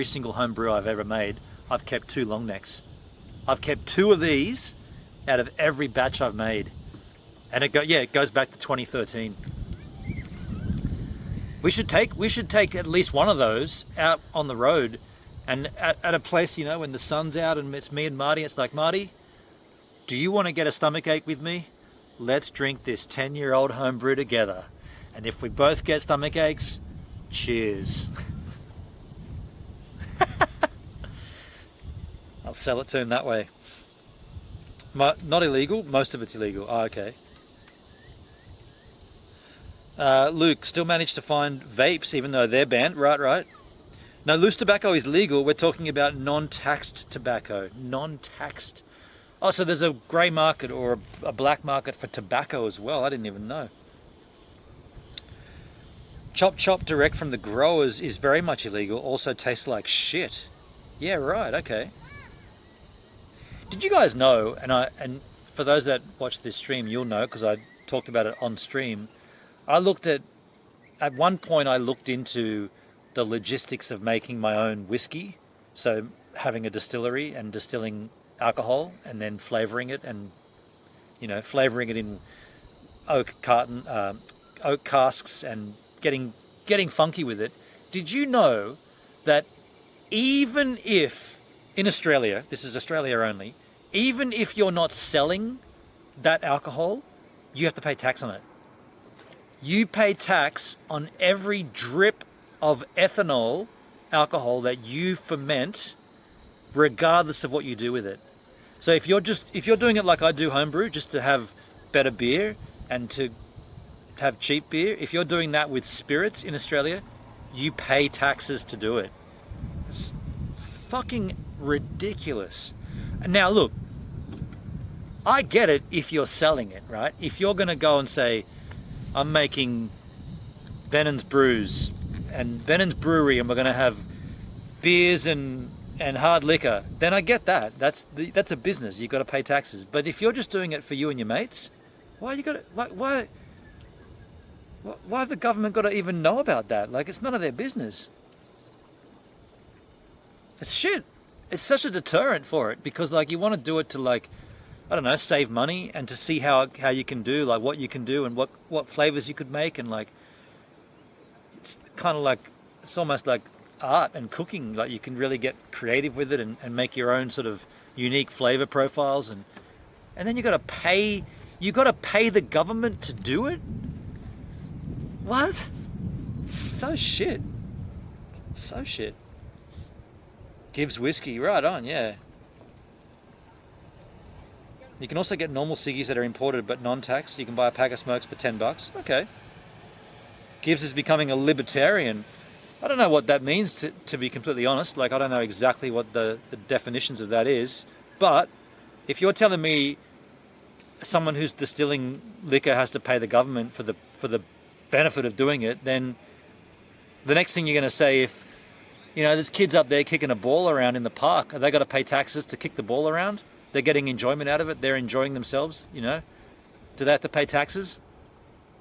single homebrew I've ever made, I've kept 2 long necks. I've kept 2 of these out of every batch I've made, and it goes back to 2013. We should take at least one of those out on the road, and at a place, you know, when the sun's out and it's me and Marty. It's like, Marty, do you want to get a stomachache with me? Let's drink this 10-year-old homebrew together, and if we both get stomach aches, cheers. I'll sell it to him that way. Not illegal, most of it's illegal. Oh, okay. Luke, still managed to find vapes even though they're banned. Right. No, loose tobacco is legal. We're talking about non-taxed tobacco. Non-taxed. Oh, so there's a grey market or a black market for tobacco as well. I didn't even know. Chop direct from the growers is very much illegal. Also tastes like shit. Yeah, right, okay. Did you guys know, and for those that watch this stream, you'll know because I talked about it on stream, at one point I looked into the logistics of making my own whiskey. So having a distillery and distilling alcohol and then flavoring it and, you know, flavoring it in oak casks and getting funky with it. Did you know that even if in Australia, this is Australia only, even if you're not selling that alcohol, you have to pay tax on it. You pay tax on every drip of ethanol alcohol that you ferment, regardless of what you do with it. So if you're doing it like I do homebrew, just to have better beer and to have cheap beer, if you're doing that with spirits in Australia, you pay taxes to do it. It's fucking ridiculous. Now look, I get it if you're selling it, right? If you're gonna go and say, I'm making Bennon's Brews and Bennon's Brewery and we're gonna have beers and hard liquor, then I get that. That's a business. You've got to pay taxes. But if you're just doing it for you and your mates, why have the government got to even know about that? Like, it's none of their business. It's shit. It's such a deterrent for it because, like, you want to do it to, like, I don't know, save money and to see how you can do, like, what you can do and what flavors you could make, and, like, it's kind of like, it's almost like art and cooking. Like, you can really get creative with it and make your own sort of unique flavor profiles, and then you got to pay the government to do it. What? So shit. Gives whiskey, right on, yeah. You can also get normal ciggies that are imported but non-taxed. You can buy a pack of smokes for $10. Okay. Gibbs is becoming a libertarian. I don't know what that means, to be completely honest. Like, I don't know exactly what the definitions of that is. But if you're telling me someone who's distilling liquor has to pay the government for the benefit of doing it, then the next thing you're going to say, if, you know, there's kids up there kicking a ball around in the park, are they got to pay taxes to kick the ball around? They're getting enjoyment out of it. They're enjoying themselves, you know. Do they have to pay taxes?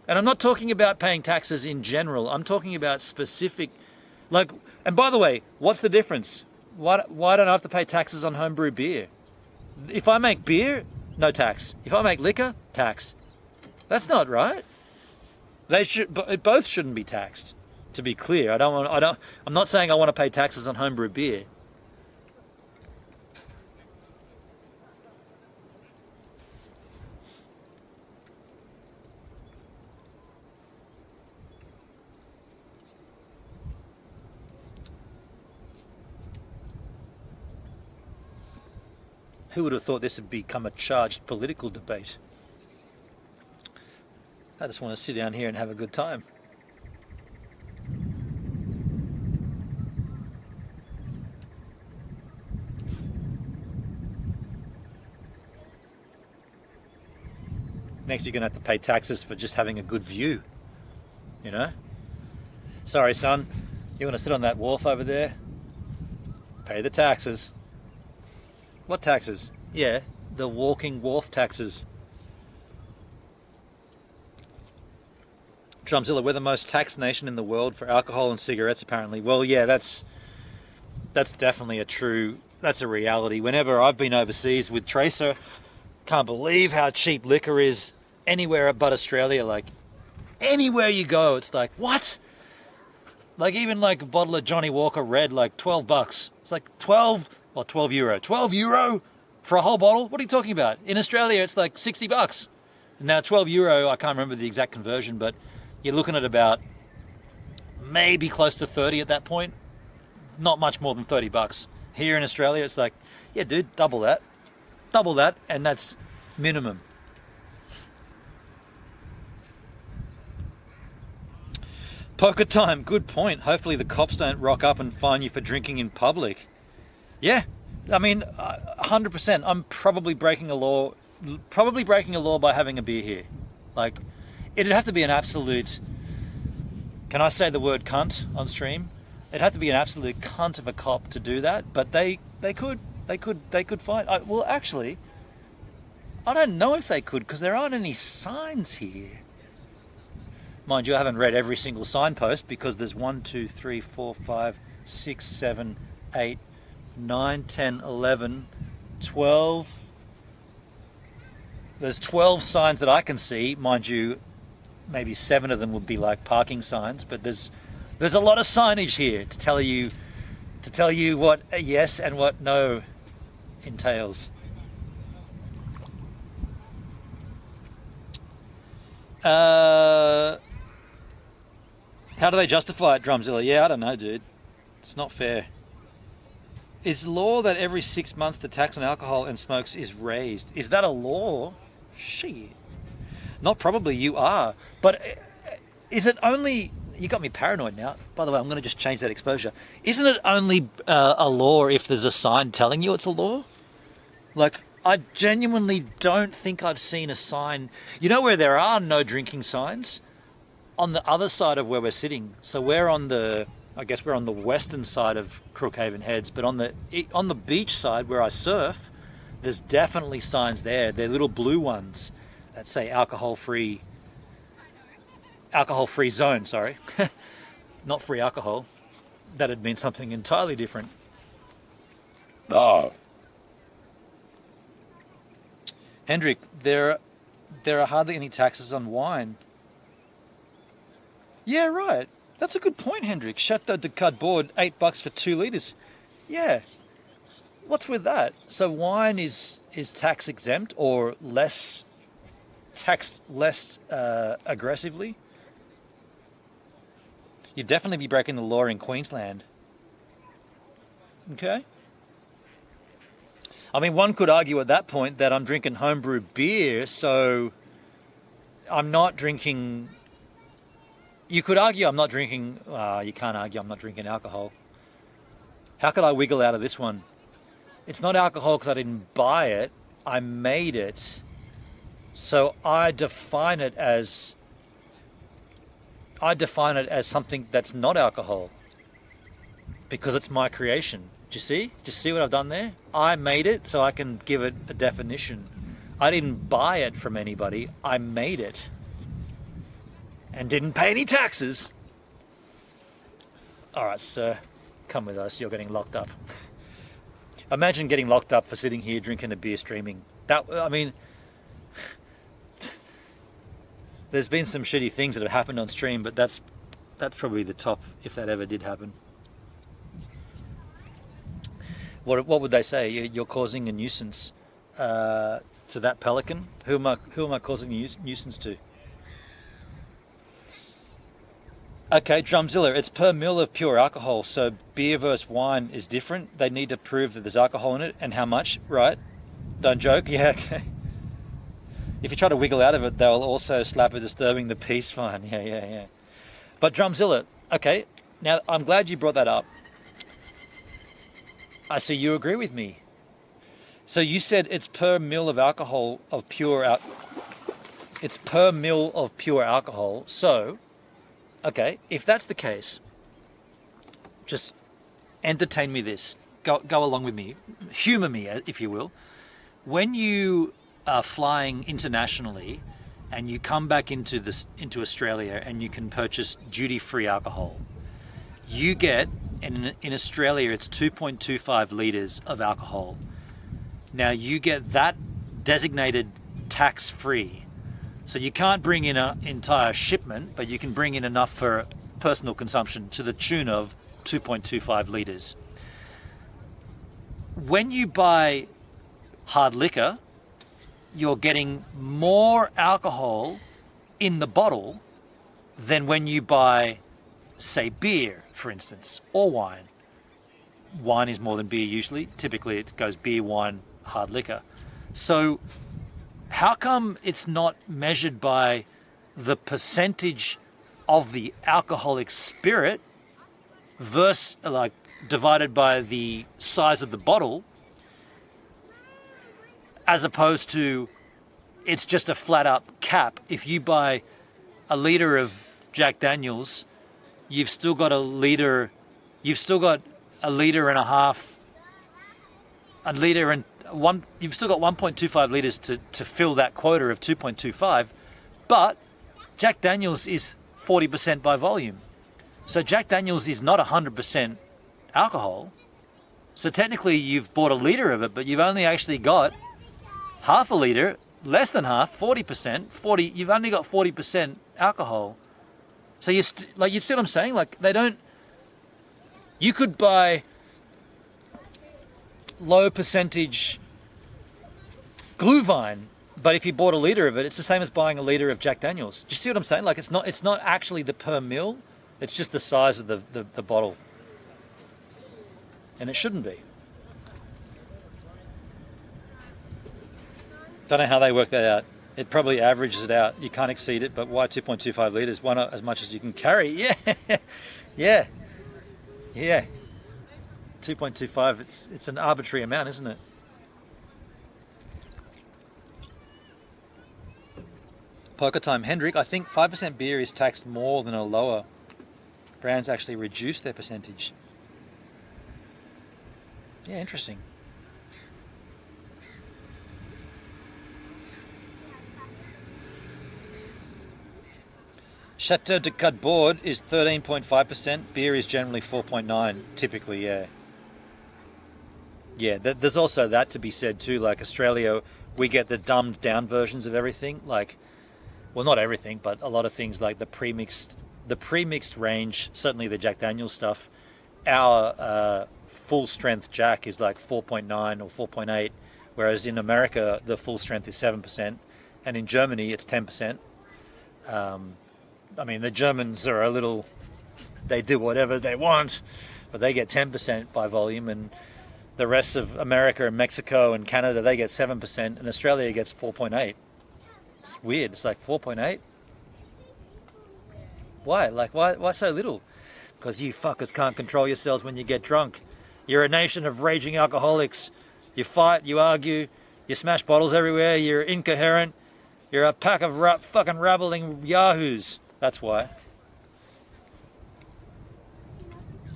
And I'm not talking about paying taxes in general. I'm talking about specific, like, and by the way, what's the difference? Why don't I have to pay taxes on homebrew beer? If I make beer, no tax. If I make liquor, tax. That's not right. Both shouldn't be taxed. To be clear, I'm not saying I want to pay taxes on homebrew beer. Who would have thought this would become a charged political debate? I just want to sit down here and have a good time. Next, you're going to have to pay taxes for just having a good view, you know? Sorry, son, you want to sit on that wharf over there? Pay the taxes. What taxes? Yeah, the walking wharf taxes. Drumzilla, we're the most taxed nation in the world for alcohol and cigarettes, apparently. Well, yeah, that's definitely that's a reality. Whenever I've been overseas with Tracer, can't believe how cheap liquor is anywhere but Australia. Like, anywhere you go, it's like, what? Like, even like a bottle of Johnny Walker Red, like $12. It's like 12 euro. 12 euro for a whole bottle? What are you talking about? In Australia, it's like $60. Now, 12 euro, I can't remember the exact conversion, but you're looking at about maybe close to 30 at that point. Not much more than $30. Here in Australia, it's like, yeah, dude, double that, and that's minimum. Poker time, good point. Hopefully the cops don't rock up and fine you for drinking in public. Yeah, I mean, 100%. I'm probably breaking a law by having a beer here. Like, it'd have to be an absolute, can I say the word cunt on stream? It'd have to be an absolute cunt of a cop to do that, but they could find, well, actually, I don't know if they could, because there aren't any signs here. Mind you, I haven't read every single signpost, because there's 1, 2, 3, 4, 5, 6, 7, 8, 9, 10, 11, 12. There's 12 signs that I can see. Mind you, maybe 7 of them would be like parking signs, but there's a lot of signage here to tell you what a yes and what no entails. How do they justify it, Drumzilla? Yeah, I don't know, dude. It's not fair. Is law that every 6 months the tax on alcohol and smokes is raised? Is that a law? Shit. Not probably, you are. But is it only... You got me paranoid now. By the way, I'm going to just change that exposure. Isn't it only a law if there's a sign telling you it's a law? Like, I genuinely don't think I've seen a sign... You know where there are no drinking signs? On the other side of where we're sitting. So we're on the... I guess we're on the western side of Crookhaven Heads, but on the beach side where I surf, there's definitely signs there. They're little blue ones that say alcohol-free zone, sorry. Not free alcohol. That'd mean something entirely different. Oh. Hendrik, there are hardly any taxes on wine. Yeah, right. That's a good point, Hendrik. Chateau de Cardboard, $8 for 2 litres. Yeah. What's with that? So wine is tax exempt or less taxed less aggressively? You'd definitely be breaking the law in Queensland. Okay. I mean, one could argue at that point that I'm drinking homebrew beer, so I'm not drinking... You could argue I'm not drinking... you can't argue I'm not drinking alcohol. How could I wiggle out of this one? It's not alcohol because I didn't buy it. I made it. So I define it as something that's not alcohol. Because it's my creation. Do you see? Do you see what I've done there? I made it so I can give it a definition. I didn't buy it from anybody. I made it. And didn't pay any taxes. All right, sir, come with us. You're getting locked up. Imagine getting locked up for sitting here drinking a beer streaming. I mean, there's been some shitty things that have happened on stream, but that's probably the top if that ever did happen. What would they say? You're causing a nuisance to that pelican. Who am I causing a nuisance to? Okay, Drumzilla, it's per mil of pure alcohol, so beer versus wine is different. They need to prove that there's alcohol in it and how much, right? Don't joke. Yeah, okay. If you try to wiggle out of it, they'll also slap a disturbing the peace fine. Yeah. But Drumzilla, okay, now I'm glad you brought that up. I see you agree with me. So you said it's per mil of alcohol of pure it's per mil of pure alcohol. So, okay, if that's the case, just entertain me this. Go along with me. Humor me, if you will. When you are flying internationally and you come back into Australia and you can purchase duty-free alcohol, you get, in Australia, it's 2.25 litres of alcohol. Now you get that designated tax-free. So you can't bring in an entire shipment, but you can bring in enough for personal consumption to the tune of 2.25 litres. When you buy hard liquor, you're getting more alcohol in the bottle than when you buy, say, beer, for instance, or wine. Wine is more than beer usually. Typically it goes beer, wine, hard liquor. So how come it's not measured by the percentage of the alcoholic spirit versus, like, divided by the size of the bottle, as opposed to it's just a flat up cap? If you buy a litre of Jack Daniels, you've still got a litre and a half, you've still got 1.25 litres to fill that quota of 2.25, but Jack Daniels is 40% by volume. So Jack Daniels is not 100% alcohol. So technically you've bought a litre of it, but you've only actually got half a litre, less than half, 40%, you've only got 40% alcohol. So you see what I'm saying? Like, you could buy low percentage Glühwein, but if you bought a litre of it, it's the same as buying a litre of Jack Daniels. Do you see what I'm saying? Like, it's not actually the per mil, it's just the size of the bottle. And it shouldn't be. Don't know how they work that out. It probably averages it out. You can't exceed it, but why 2.25 litres? Why not as much as you can carry? Yeah. 2.25, it's an arbitrary amount, isn't it? Poker time. Hendrik, I think 5% beer is taxed more than a lower. Brands actually reduce their percentage. Yeah, interesting. Chateau de Cardboard is 13.5%. Beer is generally 4.9%, typically, yeah. Yeah, there's also that to be said too. Like Australia, we get the dumbed down versions of everything. Like, well, not everything, but a lot of things, like the premixed range, certainly the Jack Daniel's stuff. Our full strength Jack is like 4.9 or 4.8, whereas in America the full strength is 7%, and in Germany it's 10%. I mean, the Germans are they do whatever they want, but they get 10% by volume, and the rest of America and Mexico and Canada, they get 7%, and Australia gets 4.8. It's weird. It's like 4.8. Why? Like, why so little? Because you fuckers can't control yourselves when you get drunk. You're a nation of raging alcoholics. You fight, you argue, you smash bottles everywhere, you're incoherent, you're a pack of fucking rabbling yahoos. That's why.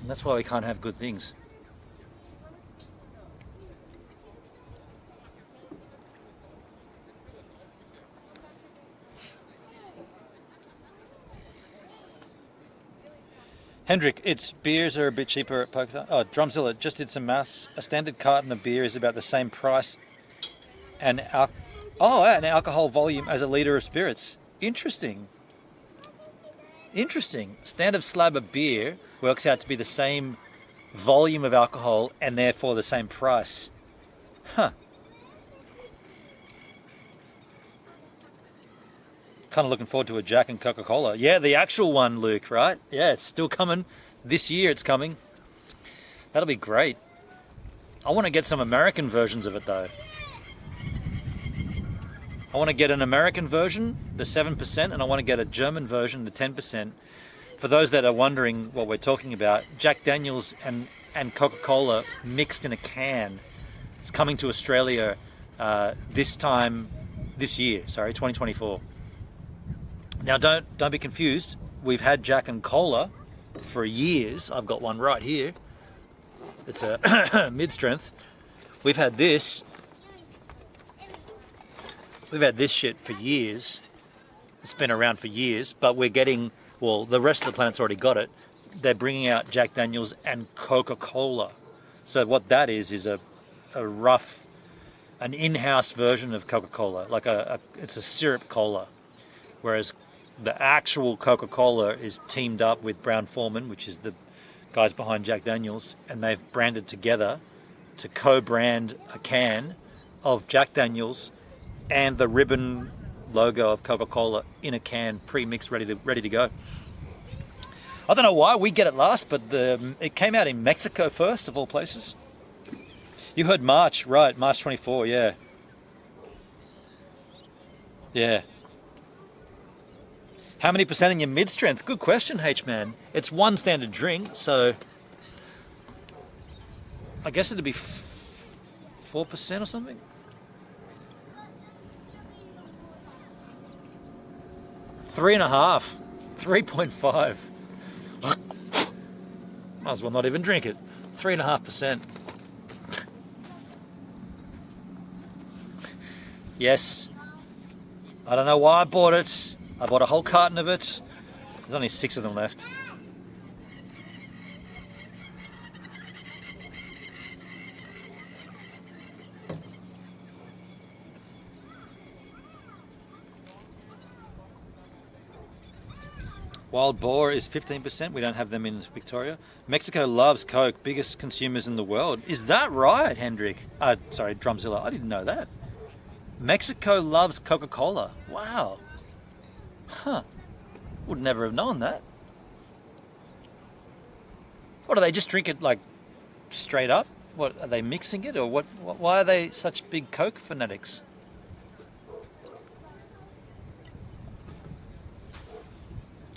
And that's why we can't have good things. Hendrik, beers are a bit cheaper at Poker. Oh, Drumzilla just did some maths. A standard carton of beer is about the same price and an alcohol volume as a litre of spirits. Interesting. Standard slab of beer works out to be the same volume of alcohol and therefore the same price. Huh. Kind of looking forward to a Jack and Coca-Cola. Yeah, the actual one, Luke, right? Yeah, it's still coming. This year it's coming. That'll be great. I want to get some American versions of it though. I want to get an American version, the 7%, and I want to get a German version, the 10%. For those that are wondering what we're talking about, Jack Daniels and Coca-Cola mixed in a can. It's coming to Australia this year, 2024. Now don't be confused. We've had Jack and Cola for years. I've got one right here. It's a mid-strength. We've had this shit for years. It's been around for years, but we're getting, well, the rest of the planet's already got it. They're bringing out Jack Daniels and Coca-Cola. So what that is an in-house version of Coca-Cola. Like it's a syrup cola. Whereas the actual Coca-Cola is teamed up with Brown-Forman, which is the guys behind Jack Daniels, and they've branded together to co-brand a can of Jack Daniels and the ribbon logo of Coca-Cola in a can, pre-mixed, ready to go. I don't know why we get it last, but it came out in Mexico first, of all places. You heard March, right? March 24, yeah. Yeah. How many percent in your mid-strength? Good question, H-Man. It's one standard drink, so I guess it'd be 4% or something. 3.5, 3.5. Might as well not even drink it. 3.5%. Yes. I don't know why I bought it. I bought a whole carton of it. There's only 6 of them left. Wild boar is 15%. We don't have them in Victoria. Mexico loves Coke, biggest consumers in the world. Is that right, Hendrik? Sorry, Drumzilla. I didn't know that. Mexico loves Coca-Cola. Wow. Huh. Would never have known that. What, do they just drink it like straight up? What, are they mixing it, or what? Why are they such big Coke fanatics?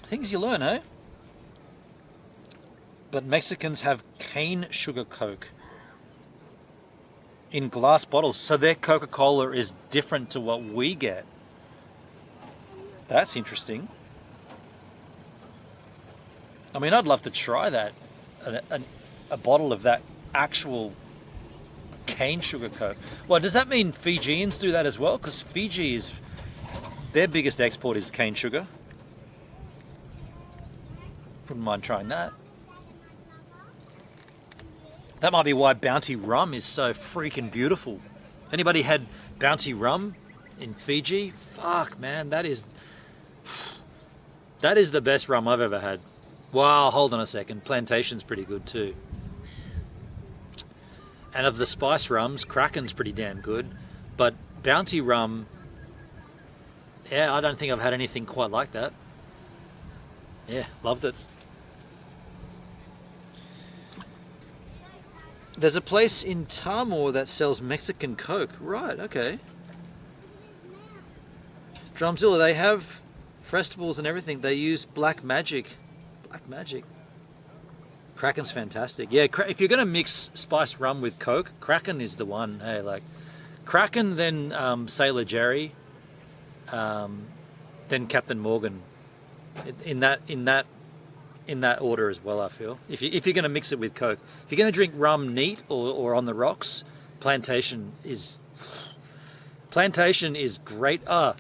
Things you learn, eh? But Mexicans have cane sugar Coke in glass bottles, so their Coca-Cola is different to what we get. That's interesting. I mean, I'd love to try that. A bottle of that actual cane sugar Coke. Well, does that mean Fijians do that as well? Because Fiji is, their biggest export is cane sugar. Wouldn't mind trying that. That might be why Bounty rum is so freaking beautiful. Anybody had Bounty rum in Fiji? Fuck, man, that is the best rum I've ever had. Wow, hold on a second. Plantation's pretty good too. And of the spice rums, Kraken's pretty damn good. But Bounty rum, yeah, I don't think I've had anything quite like that. Yeah, loved it. There's a place in Tamor that sells Mexican Coke. Right, okay. Drumzilla, they have festivals and everything. They use Black Magic. Black Magic. Kraken's fantastic. Yeah, if you're going to mix spiced rum with Coke, Kraken is the one. Hey, like Kraken, then Sailor Jerry, then Captain Morgan. In that order as well, I feel. If you're going to mix it with Coke, if you're going to drink rum neat or on the rocks, Plantation is great. A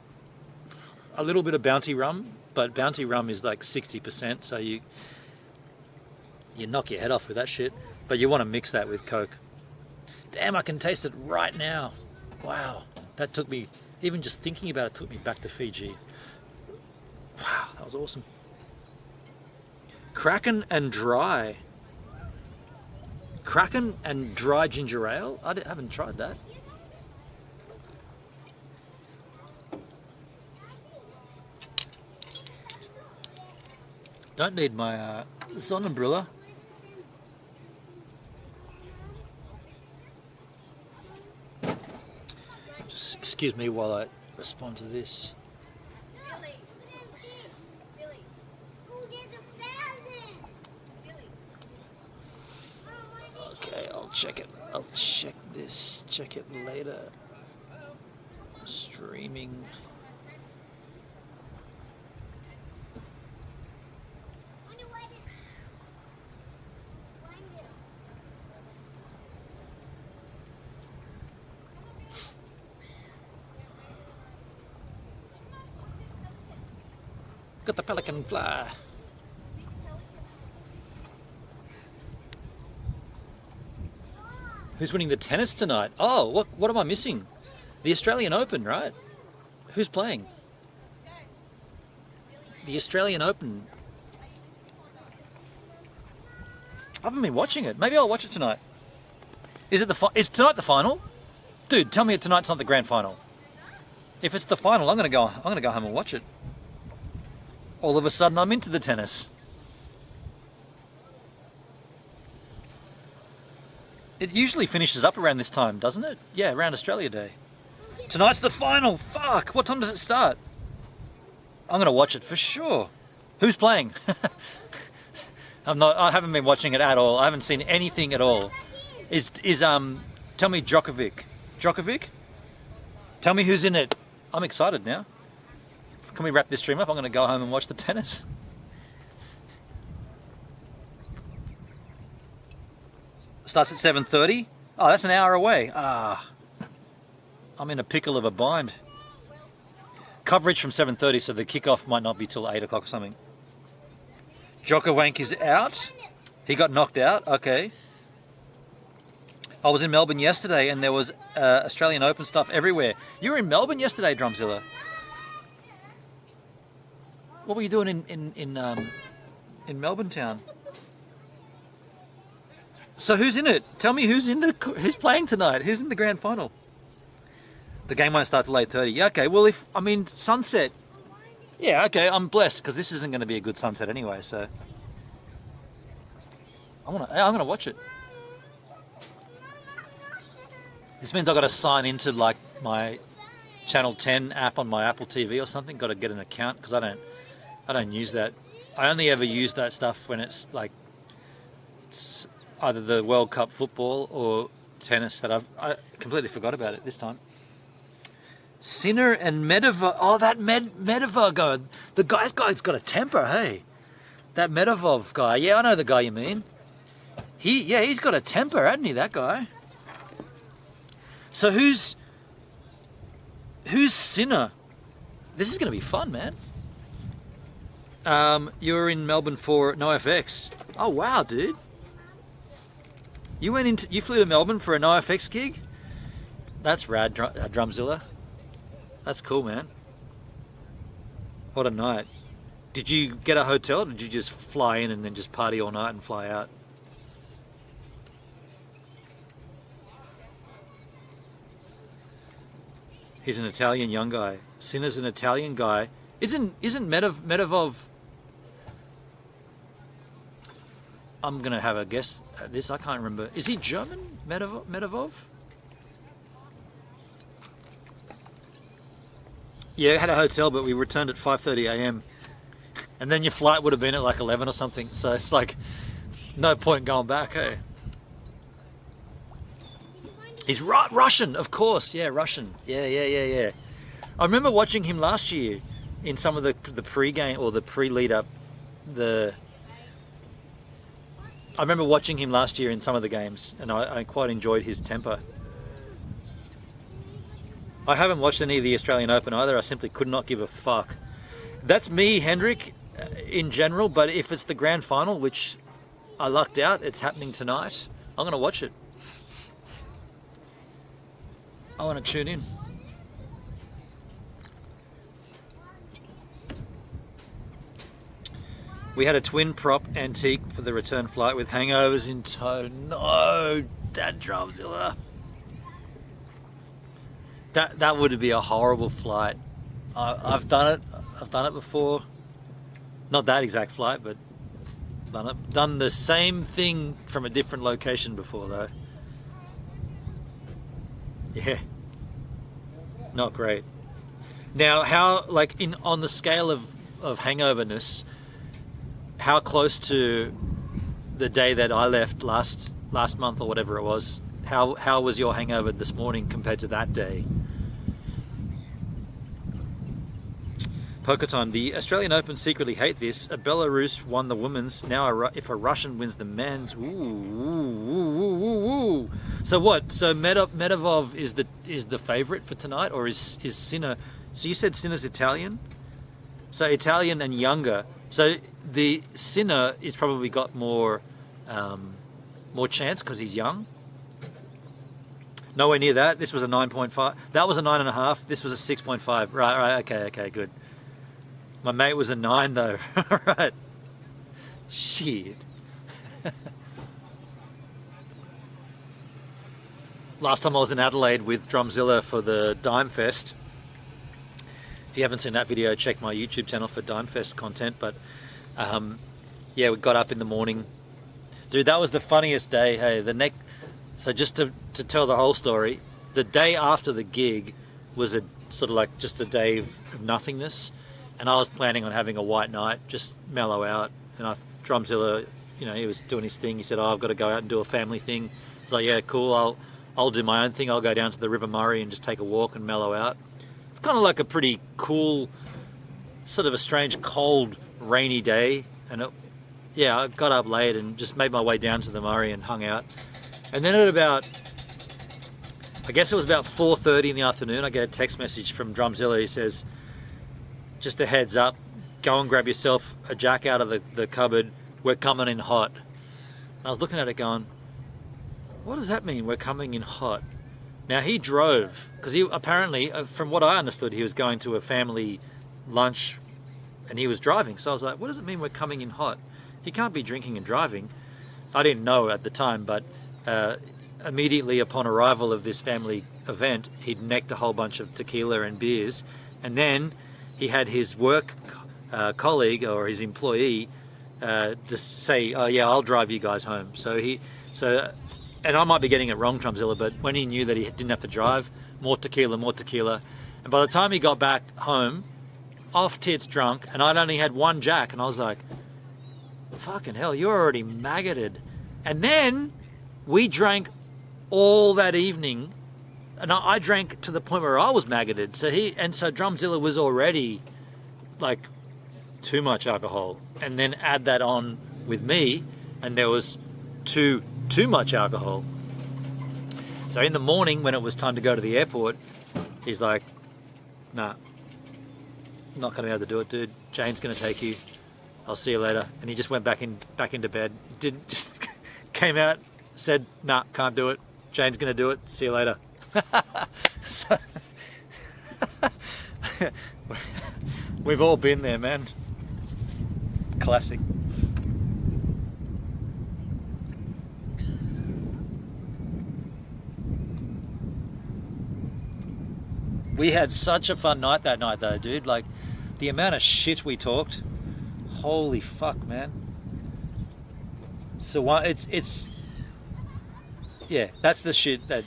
little bit of Bounty rum, but Bounty rum is like 60%, so you knock your head off with that shit. But you want to mix that with Coke. Damn, I can taste it right now. Wow, that took me, even just thinking about it took me back to Fiji. Wow, that was awesome. Kraken and dry ginger ale? I haven't tried that. Don't need my Sonnenbrille. Just excuse me while I respond to this. Okay, I'll check it. I'll check this. Check it later. Streaming. Got the pelican fly. Who's winning the tennis tonight? Oh, what am I missing? The Australian Open, right? Who's playing? The Australian Open. I haven't been watching it. Maybe I'll watch it tonight. Is tonight the final? Dude, tell me tonight's not the grand final. If it's the final, I'm gonna go home and watch it. All of a sudden I'm into the tennis. It usually finishes up around this time, doesn't it? Yeah, around Australia Day. Tonight's the final. Fuck. What time does it start? I'm gonna watch it for sure. Who's playing? I haven't been watching it at all. I haven't seen anything at all. Tell me Djokovic? Tell me who's in it. I'm excited now. Can we wrap this stream up? I'm gonna go home and watch the tennis. Starts at 7:30. Oh, that's an hour away. I'm in a pickle of a bind. Coverage from 7:30, so the kickoff might not be till 8 o'clock or something. Djokovic is out. He got knocked out. Okay. I was in Melbourne yesterday, and there was Australian Open stuff everywhere. You were in Melbourne yesterday, Drumzilla. What were you doing in Melbourne town? So who's in it? Tell me who's who's playing tonight? Who's in the grand final? The game won't start till 8:30. Yeah, okay. Well, sunset. Yeah, okay. I'm blessed because this isn't going to be a good sunset anyway. So I'm gonna watch it. This means I've got to sign into like my Channel 10 app on my Apple TV or something. Got to get an account because I don't use that. I only ever use that stuff when it's like either the World Cup football or tennis that I completely forgot about it this time. Sinner and Medvedev. Oh, that Medvedev guy. The guy's got a temper, hey. That Medvedev guy. Yeah, I know the guy you mean. He's got a temper, hasn't he, that guy? So who's Sinner? This is going to be fun, man. You were in Melbourne for NoFX. Oh wow, dude. You flew to Melbourne for a NoFX gig? That's rad, Drumzilla. That's cool, man. What a night. Did you get a hotel or did you just fly in and then just party all night and fly out? He's an Italian young guy. Sinner's an Italian guy. Isn't Medvedev? I'm gonna have a guess at this. I can't remember. Is he German? Medvedev? Yeah, had a hotel, but we returned at 5:30 a.m. And then your flight would have been at like 11 or something. So it's like no point going back, hey? He's Russian, of course. Yeah, Russian. Yeah. I remember watching him last year in some of the pre-game or the pre-lead up. I remember watching him last year in some of the games, and I quite enjoyed his temper. I haven't watched any of the Australian Open either. I simply could not give a fuck. That's me, Hendrik, in general, but if it's the grand final, which I lucked out, it's happening tonight, I'm going to watch it. I want to tune in. We had a twin prop antique for the return flight with hangovers in tow. No, that Drumzilla. That would be a horrible flight. I've done it. I've done it before. Not that exact flight, but done the same thing from a different location before though. Yeah. Not great. Now, how, like, on the scale of hangoverness, how close to the day that I left last month or whatever it was, how was your hangover this morning compared to that day? Poker time. The Australian Open secretly hate this. A Belarus won the women's. Now, if a Russian wins the men's, ooh, ooh, ooh, ooh, ooh, ooh. So what? So Medvedev is the favorite for tonight, or is Sinner? So you said Sinner's Italian. So Italian and younger. So the Sinner is probably got more chance because he's young. Nowhere near that. This was a 9.5. That was a 9.5. This was a 6.5. Right. Okay. Good. My mate was a 9 though. Right. Shit. Last time I was in Adelaide with Drumzilla for the Dime Fest. If you haven't seen that video, check my YouTube channel for Dime Fest content. But yeah, we got up in the morning. Dude, that was the funniest day. Hey, so just to tell the whole story, the day after the gig was a sort of like just a day of nothingness. And I was planning on having a white night, just mellow out. And Drumzilla, you know, he was doing his thing. He said, "Oh, I've got to go out and do a family thing." I was like, "Yeah, cool. I'll do my own thing. I'll go down to the River Murray and just take a walk and mellow out." It's kind of like a pretty cool, sort of a strange, cold, rainy day. And yeah, I got up late and just made my way down to the Murray and hung out. And then at about, I guess it was about 4:30 in the afternoon, I get a text message from Drumzilla. He says, "Just a heads up, go and grab yourself a jack out of the cupboard. We're coming in hot." And I was looking at it going, what does that mean, we're coming in hot? Now he drove, because he apparently, from what I understood, he was going to a family lunch and he was driving. So I was like, what does it mean we're coming in hot? He can't be drinking and driving. I didn't know at the time, but immediately upon arrival of this family event, he'd necked a whole bunch of tequila and beers. And then he had his work colleague or his employee just say, "Oh yeah, I'll drive you guys home." And I might be getting it wrong, Drumzilla, but when he knew that he didn't have to drive, more tequila. And by the time he got back home, off tits drunk, and I'd only had one jack, and I was like, fucking hell, you're already maggoted. And then we drank all that evening. And I drank to the point where I was maggoted. So Drumzilla was already like too much alcohol. And then add that on with me, and there was too much alcohol. So in the morning when it was time to go to the airport, he's like, "Nah, not gonna be able to do it, dude. Jane's gonna take you. I'll see you later." And he just went back into bed. Just came out, said, "Nah, can't do it. Jane's gonna do it. See you later." So, we've all been there, man. Classic. We had such a fun night that night though, dude. Like, the amount of shit we talked, holy fuck, man. So it's yeah, that's the shit that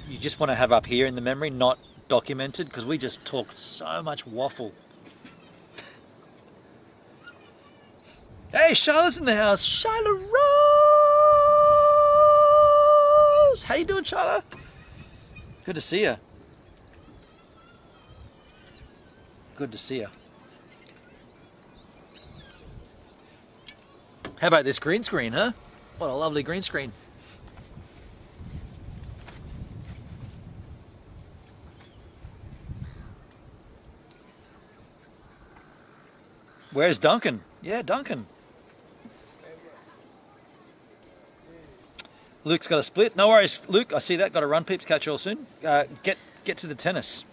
you just want to have up here in the memory, not documented, because we just talked so much waffle. Hey, Charlotte's in the house. Charlotte Rose! How you doing, Charlotte? Good to see you. Good to see you. How about this green screen, huh? What a lovely green screen. Where's Duncan? Yeah, Duncan. Luke's got a split. No worries, Luke. I see that. Got to run, peeps. Catch you all soon. Get to the tennis.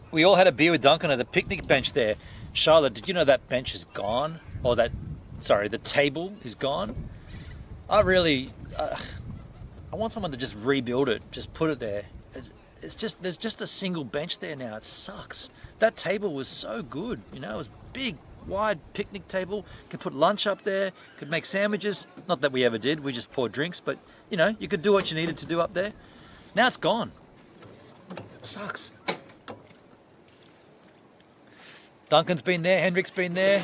We all had a beer with Duncan at the picnic bench there. Charlotte, did you know that bench is gone? Or the table is gone? I really, I want someone to just rebuild it, just put it there. It's just, there's just a single bench there now. It sucks. That table was so good, you know, it was big, wide picnic table. Could put lunch up there, could make sandwiches. Not that we ever did, we just poured drinks, but you know, you could do what you needed to do up there. Now it's gone. Sucks. Duncan's been there, Hendrick's been there.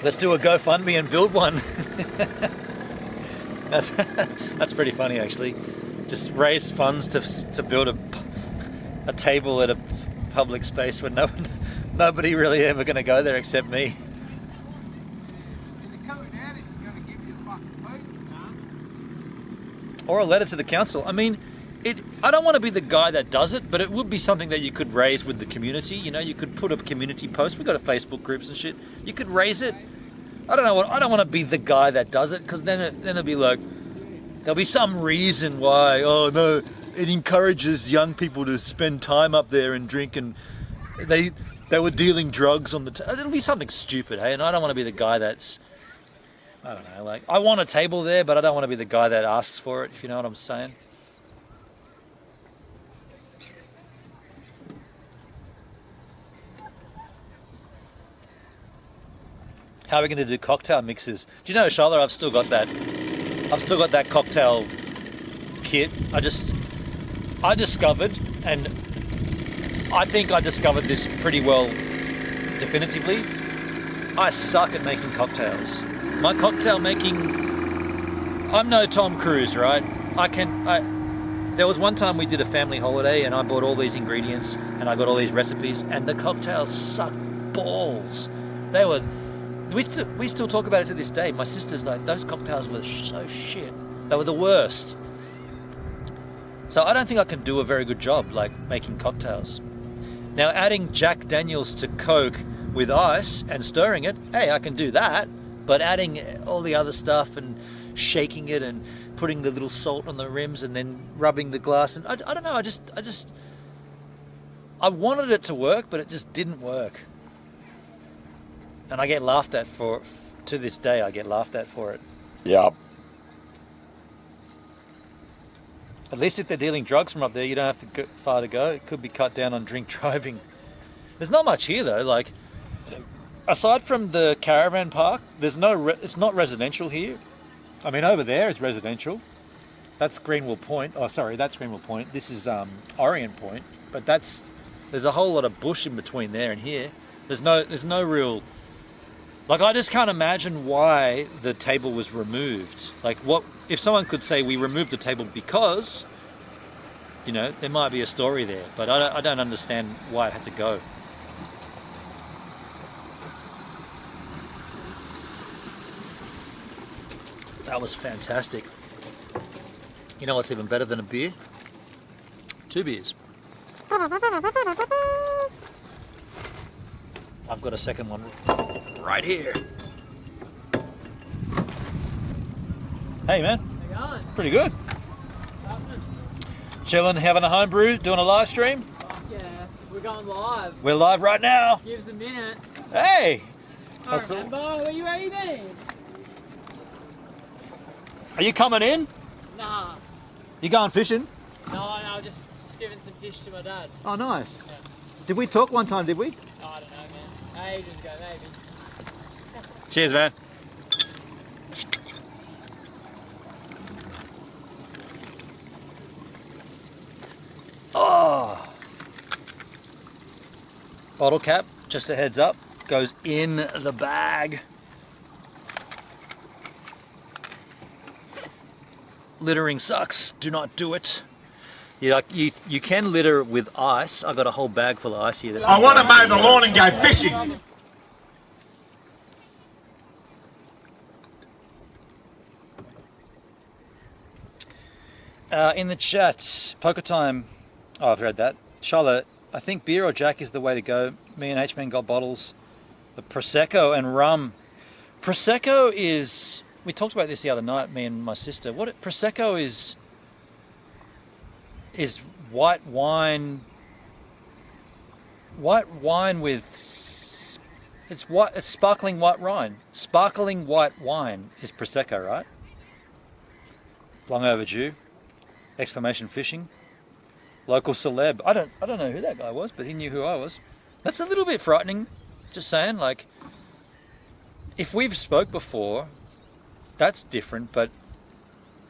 Let's do a GoFundMe and build one. That's pretty funny, actually. Just raise funds to build a table at a public space where nobody really ever going to go there except me. Or a letter to the council. I mean, I don't want to be the guy that does it, but it would be something that you could raise with the community. You know, you could put a community post. We've got a Facebook groups and shit. You could raise it. I don't know what. I don't want to be the guy that does it, because then it'll be like, there'll be some reason why. Oh no, it encourages young people to spend time up there and drink, and they were dealing drugs on the. It'll be something stupid, hey. And I don't want to be the guy that's. I don't know. Like, I want a table there, but I don't want to be the guy that asks for it. If you know what I'm saying. How are we going to do cocktail mixes? Do you know, Charlotte, I've still got that cocktail kit. I discovered, and I think I discovered this pretty well definitively. I suck at making cocktails. My cocktail making, I'm no Tom Cruise, right? There was one time we did a family holiday and I bought all these ingredients and I got all these recipes, and the cocktails suck balls. We still talk about it to this day. My sister's like, those cocktails were so shit. They were the worst. So I don't think I can do a very good job like making cocktails. Now, adding Jack Daniels to Coke with ice and stirring it, hey, I can do that. But adding all the other stuff and shaking it and putting the little salt on the rims and then rubbing the glass, and I don't know, I wanted it to work, but it just didn't work. And I get laughed at to this day, I get laughed at for it. Yep. At least if they're dealing drugs from up there, you don't have to go far to go. It could be cut down on drink driving. There's not much here though, like, aside from the caravan park, there's it's not residential here. I mean, over there is residential. That's Greenwell Point. Oh, sorry, that's Greenwell Point. This is Orient Point. But there's a whole lot of bush in between there and here. There's no real. Like, I just can't imagine why the table was removed. Like, what if someone could say we removed the table because, you know, there might be a story there. But I don't understand why it had to go. That was fantastic. You know what's even better than a beer? 2 beers. I've got a second one right here. Hey man. How you going? Pretty good. What's happening? Chilling, having a homebrew, doing a live stream. Fuck yeah, we're going live. We're live right now. Give us a minute. Hey! I remember. Where you been? Are you coming in? Nah. You going fishing? No, just giving some fish to my dad. Oh, nice. Yeah. Did we talk one time, did we? Oh, I don't know, man. Ages ago, maybe. Cheers, man. Oh. Bottle cap, just a heads up, goes in the bag. Littering sucks. Do not do it. You can litter with ice. I got a whole bag full of ice here. I want to mow the lawn and go fishing. In the chat, poker time. Oh, I've read that. Charlotte, I think beer or Jack is the way to go. Me and H-Man got bottles of Prosecco and rum. Prosecco is... We talked about this the other night, me and my sister. Prosecco is white wine white wine with, it's sparkling white wine. Sparkling white wine is Prosecco, right? Long overdue. Exclamation fishing. Local celeb. I don't know who that guy was, but he knew who I was. That's a little bit frightening. Just saying, like, if we've spoke before, that's different, but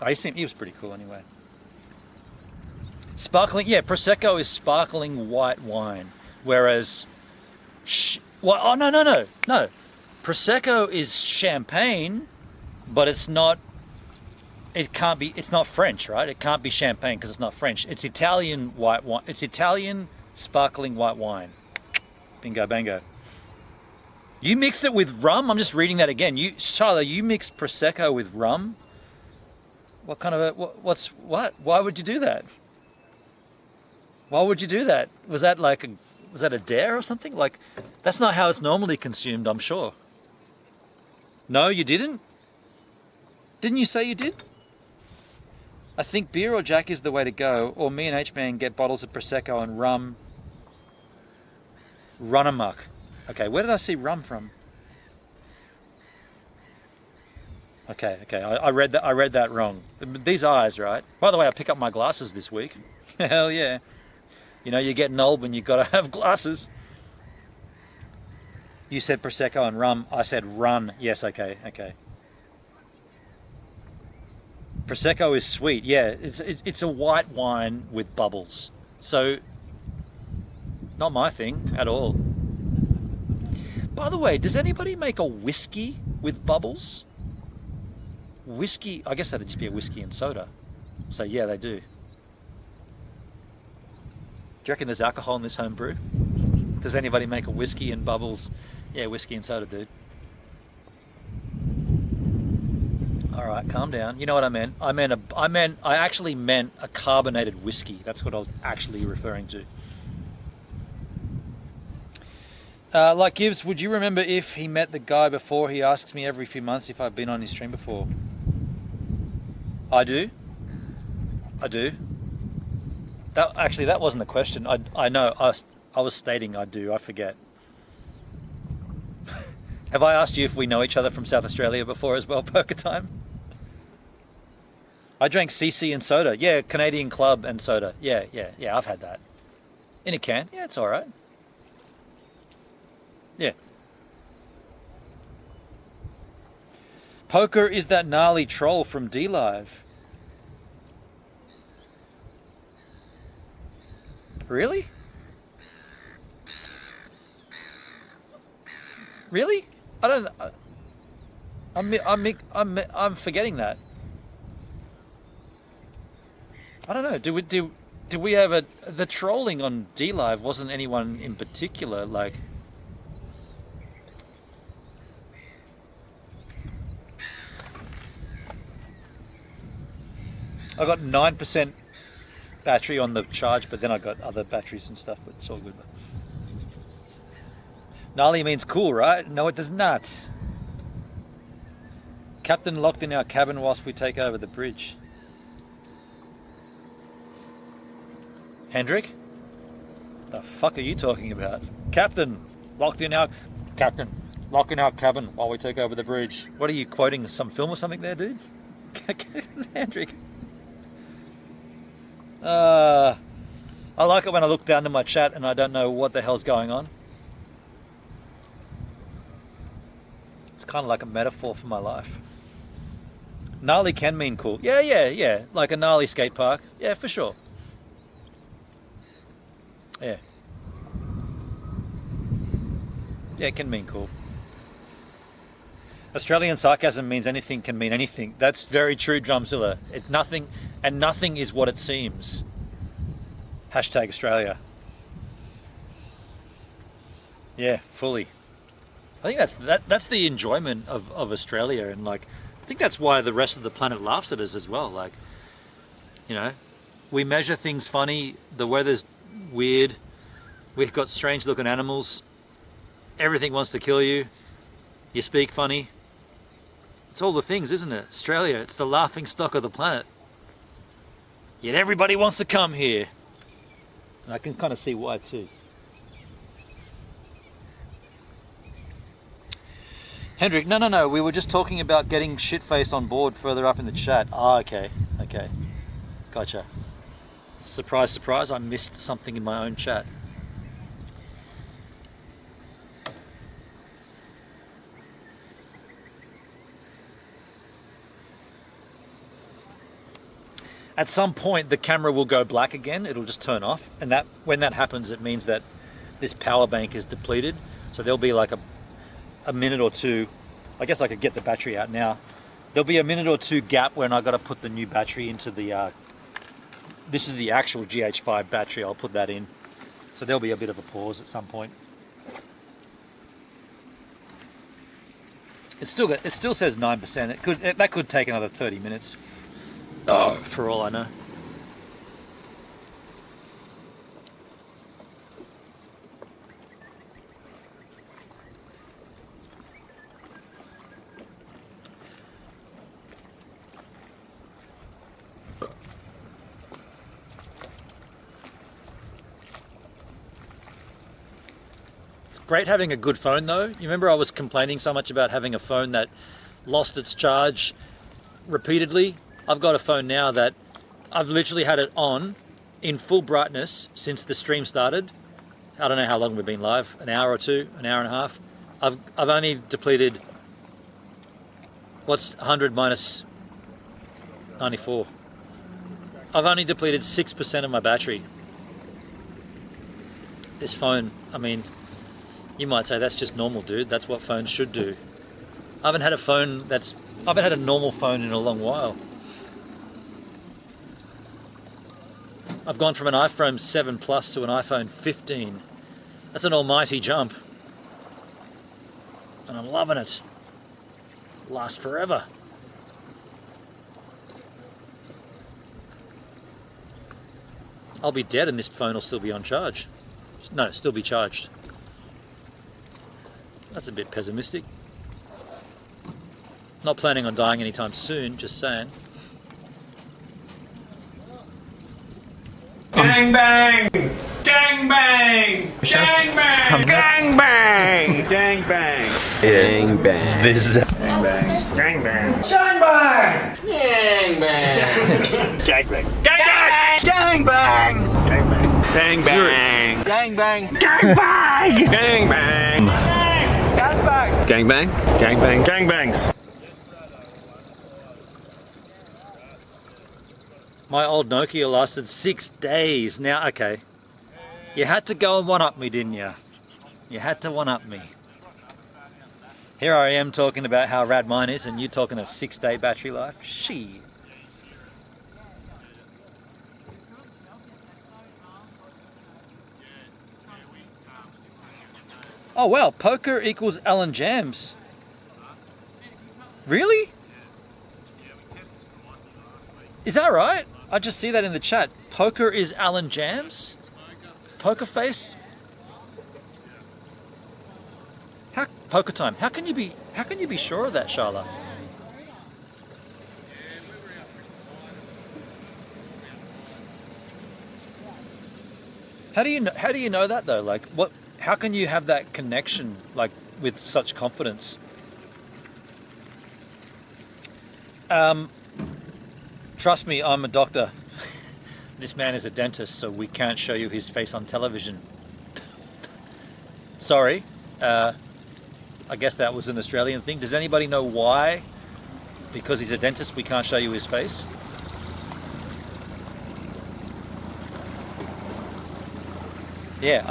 he was pretty cool anyway. Sparkling, yeah, Prosecco is sparkling white wine, whereas, no. Prosecco is champagne, but it's not French, right? It can't be champagne because it's not French. It's Italian white wine. It's Italian sparkling white wine. Bingo, bango. You mixed it with rum? I'm just reading that again. Charlotte, you mixed Prosecco with rum? What kind of what? Why would you do that? Why would you do that? Was that a dare or something? Like, that's not how it's normally consumed, I'm sure. No, you didn't? Didn't you say you did? I think beer or Jack is the way to go, or me and H-Man get bottles of Prosecco and rum. Run amok. Okay, where did I see rum from? Okay, I read that wrong. These eyes, right? By the way, I pick up my glasses this week. Hell yeah. You know, you're getting old when you've got to have glasses. You said Prosecco and rum. I said run. Yes, okay. Prosecco is sweet. Yeah, it's a white wine with bubbles. So, not my thing at all. By the way, does anybody make a whiskey with bubbles? Whiskey, I guess that'd just be a whiskey and soda. So yeah, they do. Do you reckon there's alcohol in this home brew? Does anybody make a whiskey and bubbles? Yeah, whiskey and soda, dude. All right, calm down. You know what I meant? I actually meant a carbonated whiskey. That's what I was actually referring to. Like Gibbs, would you remember if he met the guy before? He asks me every few months if I've been on his stream before. I do. That wasn't a question. I know. I was stating I do. I forget. Have I asked you if we know each other from South Australia before as well, Poker Time? I drank CC and soda. Yeah, Canadian Club and soda. Yeah, I've had that. In a can. Yeah, it's all right. Yeah. Poker is that gnarly troll from D-Live. Really? Really? I don't. I'm forgetting that. I don't know. Do we have the trolling on D-Live? Wasn't anyone in particular like? I got 9% battery on the charge, but then I got other batteries and stuff, but it's all good. Gnarly means cool, right? No, it does not. Captain locked in our cabin whilst we take over the bridge. Hendrik? The fuck are you talking about? Captain, locked in our cabin while we take over the bridge. What are you quoting? Some film or something there, dude? Hendrik. I like it when I look down to my chat and I don't know what the hell's going on. It's kind of like a metaphor for my life. Gnarly can mean cool. Yeah. Like a gnarly skate park. Yeah, for sure. Yeah. Yeah, it can mean cool. Australian sarcasm means anything can mean anything. That's very true, Drumzilla. Nothing is what it seems. Hashtag Australia. Yeah, fully. I think that's the enjoyment of Australia, and like I think that's why the rest of the planet laughs at us as well. Like, you know, we measure things funny, the weather's weird, we've got strange looking animals, everything wants to kill you, you speak funny. It's all the things, isn't it? Australia, it's the laughing stock of the planet. Yet everybody wants to come here. And I can kind of see why too. Hendrik, no. We were just talking about getting shitface on board further up in the chat. Ah, okay. Gotcha. Surprise, surprise, I missed something in my own chat. At some point, the camera will go black again. It'll just turn off. And that when that happens, it means that this power bank is depleted. So there'll be like a minute or two. I guess I could get the battery out now. There'll be a minute or two gap when I got to put the new battery into the, this is the actual GH5 battery. I'll put that in. So there'll be a bit of a pause at some point. It still says 9%. That could take another 30 minutes. Oh, for all I know. It's great having a good phone though. You remember I was complaining so much about having a phone that lost its charge repeatedly? I've got a phone now that I've literally had it on in full brightness since the stream started. I don't know how long we've been live, an hour or two, an hour and a half. I've only depleted, what's 100 minus 94? I've only depleted 6% of my battery. This phone, I mean, you might say that's just normal, dude. That's what phones should do. I haven't had a normal phone in a long while. I've gone from an iPhone 7 Plus to an iPhone 15. That's an almighty jump. And I'm loving it. Lasts forever. I'll be dead and this phone will still be on charge. No, still be charged. That's a bit pessimistic. Not planning on dying anytime soon, just saying. Gang bang! Gang bang! Gang bang! Gang bang! Gang bang! Gang bang. This is Gang bang! Gang bang! gang bang. Gang bang! Gang bang! Gang Gang bang! bang. Gang bang! Gang bang! Gang bang. Gang bang! Gang bang! Gang bang! Gang bang! Gang bang! Gang bangs! My old Nokia lasted 6 days. Now, okay. You had to go and one-up me, didn't you? You had to one-up me. Here I am talking about how rad mine is and you talking a 6-day battery life. Shit. Oh wow, poker equals Alan Jams. Really? Is that right? I just see that in the chat. Poker is Alan Jams? Poker face? Poker time. How can you be sure of that, Sharla? How do you know that though? Like how can you have that connection like with such confidence? Trust me, I'm a doctor. This man is a dentist, so we can't show you his face on television. Sorry. I guess that was an Australian thing. Does anybody know why? Because he's a dentist, we can't show you his face? Yeah,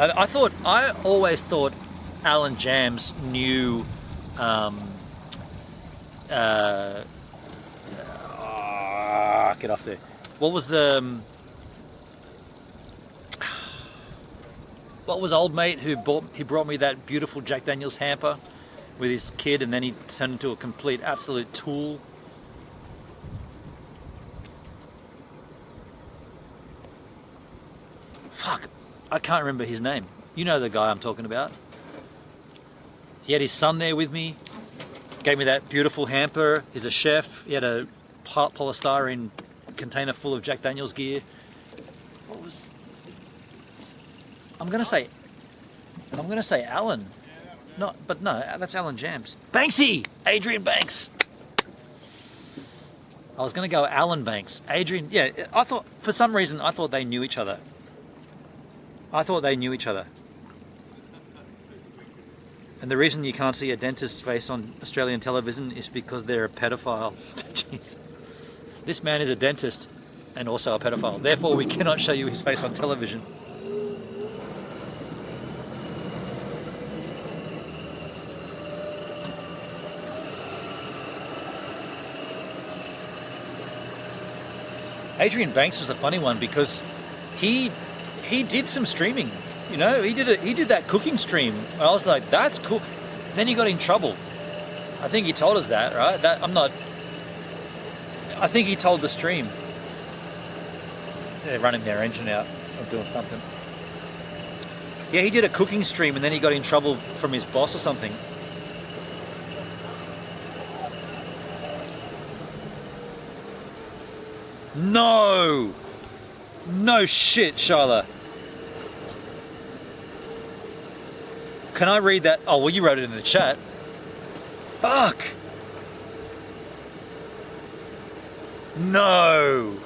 I always thought Alan Jams knew get off there. What was old mate who brought me that beautiful Jack Daniels hamper with his kid and then he turned into a complete absolute tool? Fuck, I can't remember his name. You know the guy I'm talking about. He had his son there with me, gave me that beautiful hamper. He's a chef. He had a polystyrene container full of Jack Daniels gear. I'm gonna say Alan. But no, that's Alan Jams. Banksy! Adrian Banks! I was going to go Alan Banks. Adrian, yeah, I thought, for some reason, I thought they knew each other. And the reason you can't see a dentist's face on Australian television is because they're a pedophile. Jeez. This man is a dentist and also a pedophile. Therefore, we cannot show you his face on television. Adrian Banks was a funny one because he did some streaming, you know. He did that cooking stream. I was like, that's cool. Then he got in trouble. I think he told us that, right? I think he told the stream. They're running their engine out or doing something. Yeah, he did a cooking stream and then he got in trouble from his boss or something. No shit, Shyla. Can I read that? Oh, well, you wrote it in the chat. Fuck. No.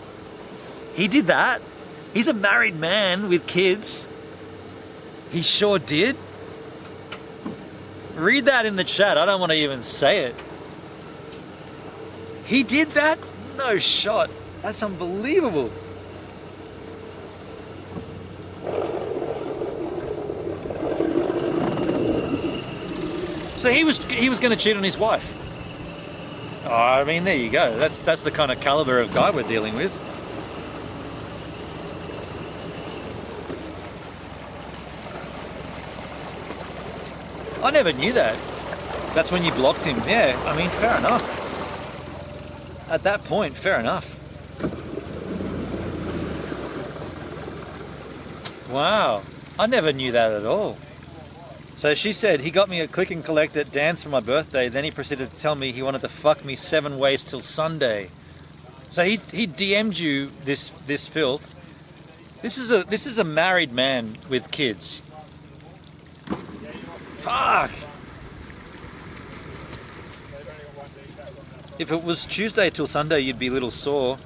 He did that? He's a married man with kids. He sure did. Read that in the chat. I don't want to even say it. He did that? No shot. That's unbelievable. So he was going to cheat on his wife. Oh, I mean, there you go. That's the kind of caliber of guy we're dealing with. I never knew that. That's when you blocked him. Yeah, I mean, fair enough. At that point, fair enough. Wow, I never knew that at all. So she said, he got me a click and collect at Dan's for my birthday, then he proceeded to tell me he wanted to fuck me 7 ways till Sunday. So he DM'd you this filth. This is a married man with kids. Fuck! If it was Tuesday till Sunday, you'd be a little sore.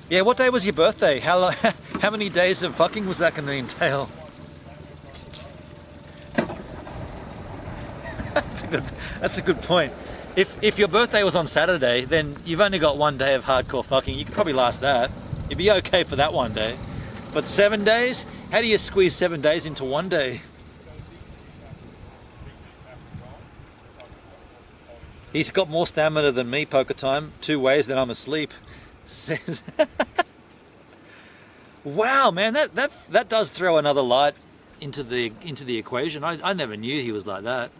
Yeah, what day was your birthday? How many days of fucking was that going to entail? That's a good point. If your birthday was on Saturday, then you've only got 1 day of hardcore fucking. You could probably last that. You'd be okay for that 1 day. But 7 days? How do you squeeze 7 days into 1 day? He's got more stamina than me, Poker Time. 2 ways that I'm asleep. Says wow, man, that does throw another light into the equation. I never knew he was like that.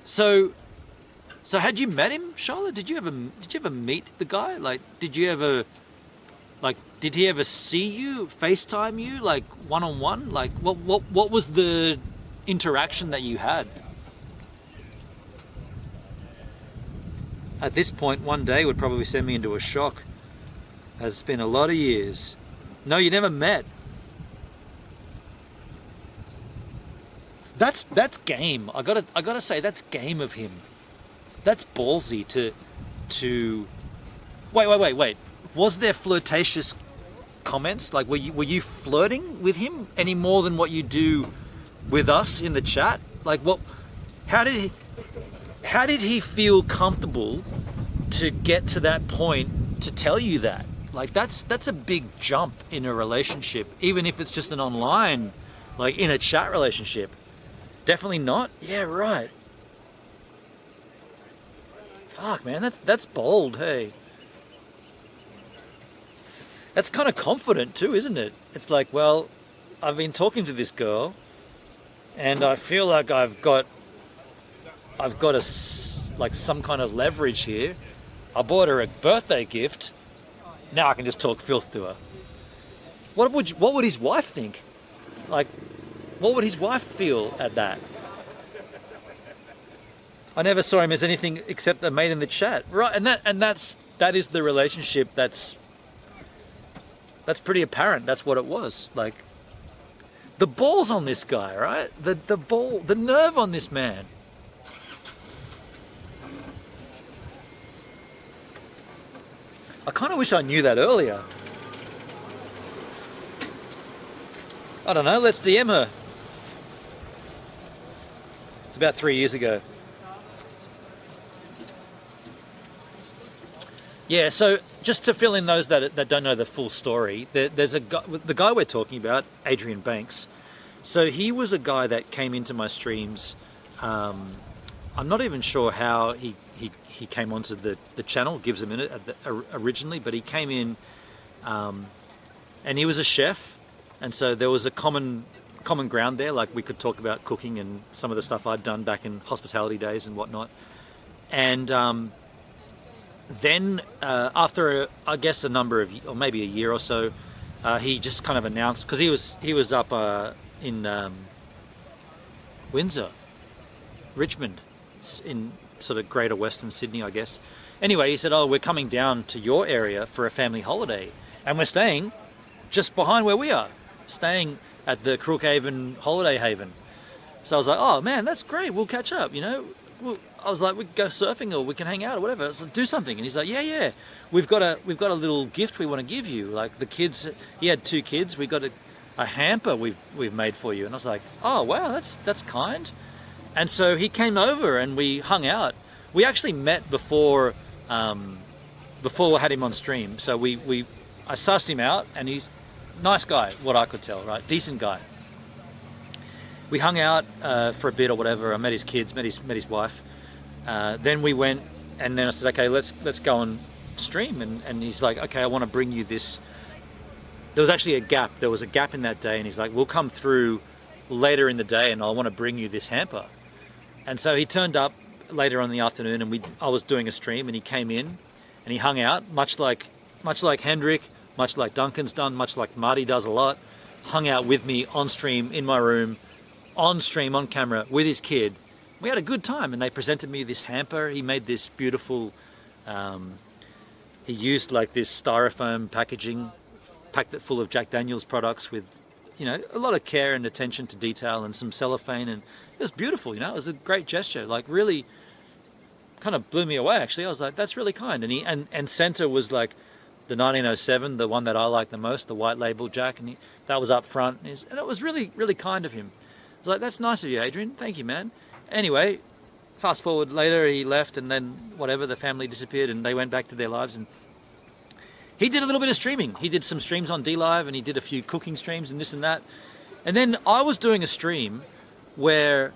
So had you met him, Charlotte? Did you ever meet the guy? Like, did he ever see you, FaceTime you, like one-on-one? Like, what was the interaction that you had? At this point, 1 day would probably send me into a shock. It's been a lot of years. No, you never met. That's game. I gotta say, that's game of him. That's ballsy to. Wait. Was there flirtatious comments? Like, were you flirting with him any more than what you do with us in the chat? Like, what? How did he feel comfortable to get to that point to tell you that? Like, that's a big jump in a relationship, even if it's just an online, like in a chat relationship. Definitely not. Yeah, right. Fuck, man, that's bold. Hey, that's kind of confident too, isn't it? It's like, well, I've been talking to this girl, and I feel like I've got like some kind of leverage here. I bought her a birthday gift. Now I can just talk filth to her. What would his wife think? Like, what would his wife feel at that? I never saw him as anything except a mate in the chat, right? And that is the relationship. That's pretty apparent. That's what it was. Like, The balls on this guy, right? The nerve on this man. I kind of wish I knew that earlier. I don't know, let's DM her. It's about 3 years ago. Yeah, so just to fill in those that don't know the full story, there's a guy, the guy we're talking about, Adrian Banks. So he was a guy that came into my streams. I'm not even sure how he came onto the channel, Gives a Minute originally, but he came in and he was a chef, and so there was a common ground there, like we could talk about cooking and some of the stuff I'd done back in hospitality days and whatnot. And then after I guess a number of, or maybe a year or so, he just kind of announced, because he was up in Windsor, Richmond, in sort of greater Western Sydney, I guess. Anyway, he said, oh, we're coming down to your area for a family holiday, and we're staying just behind where we are, staying at the Crookhaven Holiday Haven. So I was like, oh man, that's great, we'll catch up, you know. I was like, we can go surfing or we can hang out or whatever. I was like, do something. And he's like, yeah, we've got a little gift we want to give you. Like the kids, he had 2 kids, we got a hamper we've made for you. And I was like, oh wow, that's kind. And so he came over and we hung out. We actually met before we had him on stream. So I sussed him out, and he's a nice guy, what I could tell, right? Decent guy. We hung out for a bit or whatever. I met his kids, met his wife. Then we went, and then I said, okay, let's go and stream. And he's like, okay, I want to bring you this. There was actually a gap. There was a gap in that day, and he's like, we'll come through later in the day, and I want to bring you this hamper. And so he turned up later on in the afternoon, and I was doing a stream, and he came in, and he hung out, much like Hendrik, much like Duncan's done, much like Marty does a lot. Hung out with me on stream in my room, on stream, on camera, with his kid. We had a good time, and they presented me this hamper. He made this beautiful, he used like this styrofoam packaging, packed it full of Jack Daniel's products with, you know, a lot of care and attention to detail, and some cellophane, and it was beautiful, you know. It was a great gesture, like really kind of blew me away actually. I was like, that's really kind. And center was like the 1907, the one that I like the most, the white label Jack, and that was up front, and it was really, really kind of him. I was like, that's nice of you, Adrian, thank you, man. Anyway, fast forward later, he left, and then whatever, the family disappeared and they went back to their lives, and he did a little bit of streaming. He did some streams on DLive, and he did a few cooking streams and this and that. And then I was doing a stream where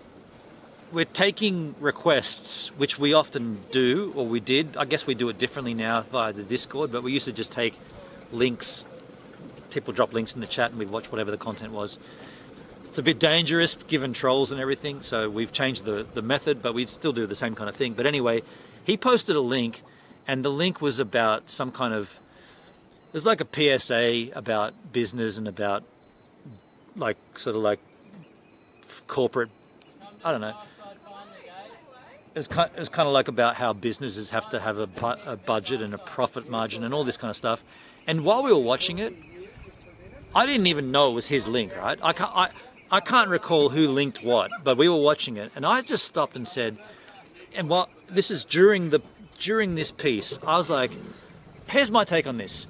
we're taking requests, which we often do, or we did. I guess we do it differently now via the Discord, but we used to just take links. People drop links in the chat and we'd watch whatever the content was. It's a bit dangerous given trolls and everything, so we've changed the method, but we'd still do the same kind of thing. But anyway, he posted a link, and the link was about some kind of, it was like a PSA about business and about like sort of like corporate, I don't know. It was kind of like about how businesses have to have a budget and a profit margin and all this kind of stuff. And while we were watching it, I didn't even know it was his link, right? I can't recall who linked what, but we were watching it, and I just stopped and said, and what this is during this piece, I was like, here's my take on this,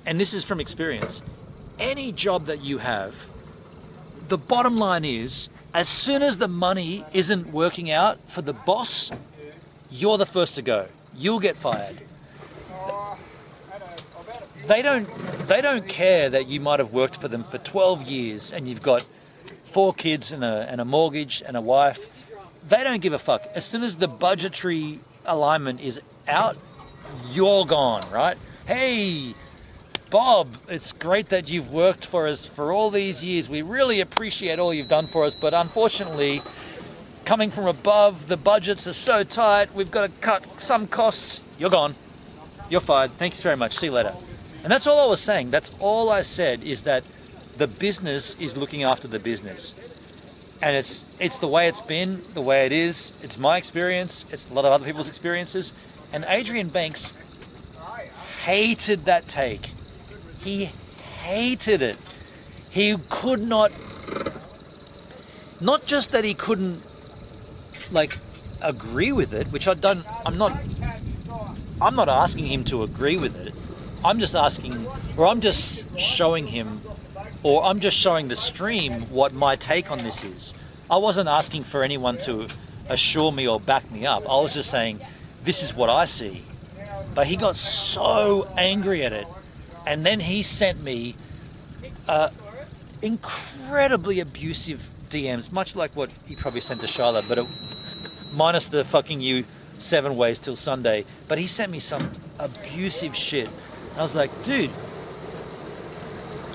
and this is from experience. Any job that you have, the bottom line is, as soon as the money isn't working out for the boss, you're the first to go. You'll get fired. They don't care that you might have worked for them for 12 years and you've got 4 kids and a mortgage and a wife. They don't give a fuck. As soon as the budgetary alignment is out, you're gone, right? Hey, Bob, it's great that you've worked for us for all these years. We really appreciate all you've done for us, but unfortunately, coming from above, the budgets are so tight, we've got to cut some costs. You're gone. You're fired. Thanks very much. See you later. And that's all I was saying. That's all I said, is that the business is looking after the business. And it's the way it's been, the way it is. It's my experience. It's a lot of other people's experiences. And Adrian Banks hated that take. He hated it. He could not not just that he couldn't like agree with it, which I'm not asking him to agree with it. I'm just asking, or I'm just showing him, or I'm just showing the stream what my take on this is. I wasn't asking for anyone to assure me or back me up. I was just saying, this is what I see. But he got so angry at it. And then he sent me incredibly abusive DMs, much like what he probably sent to Charlotte, but minus the fucking you 7 ways till Sunday. But he sent me some abusive shit. And I was like, dude,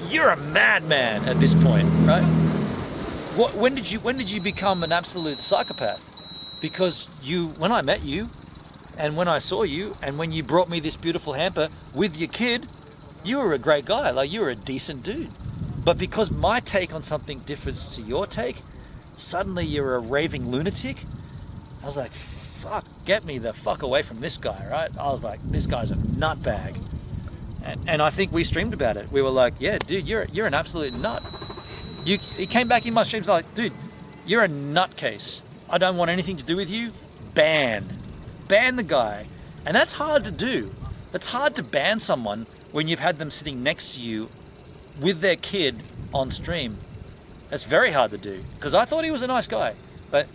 you're a madman at this point, right? When did you become an absolute psychopath? Because when I met you, and when I saw you, and when you brought me this beautiful hamper with your kid, you were a great guy. Like, you were a decent dude. But because my take on something differs to your take, suddenly you're a raving lunatic. I was like, fuck, get me the fuck away from this guy, right? I was like, this guy's a nutbag. And I think we streamed about it. We were like, yeah, dude, you're an absolute nut. He came back in my streams like, dude, you're a nutcase. I don't want anything to do with you. Ban the guy. And that's hard to do. It's hard to ban someone when you've had them sitting next to you with their kid on stream. That's very hard to do, because I thought he was a nice guy, but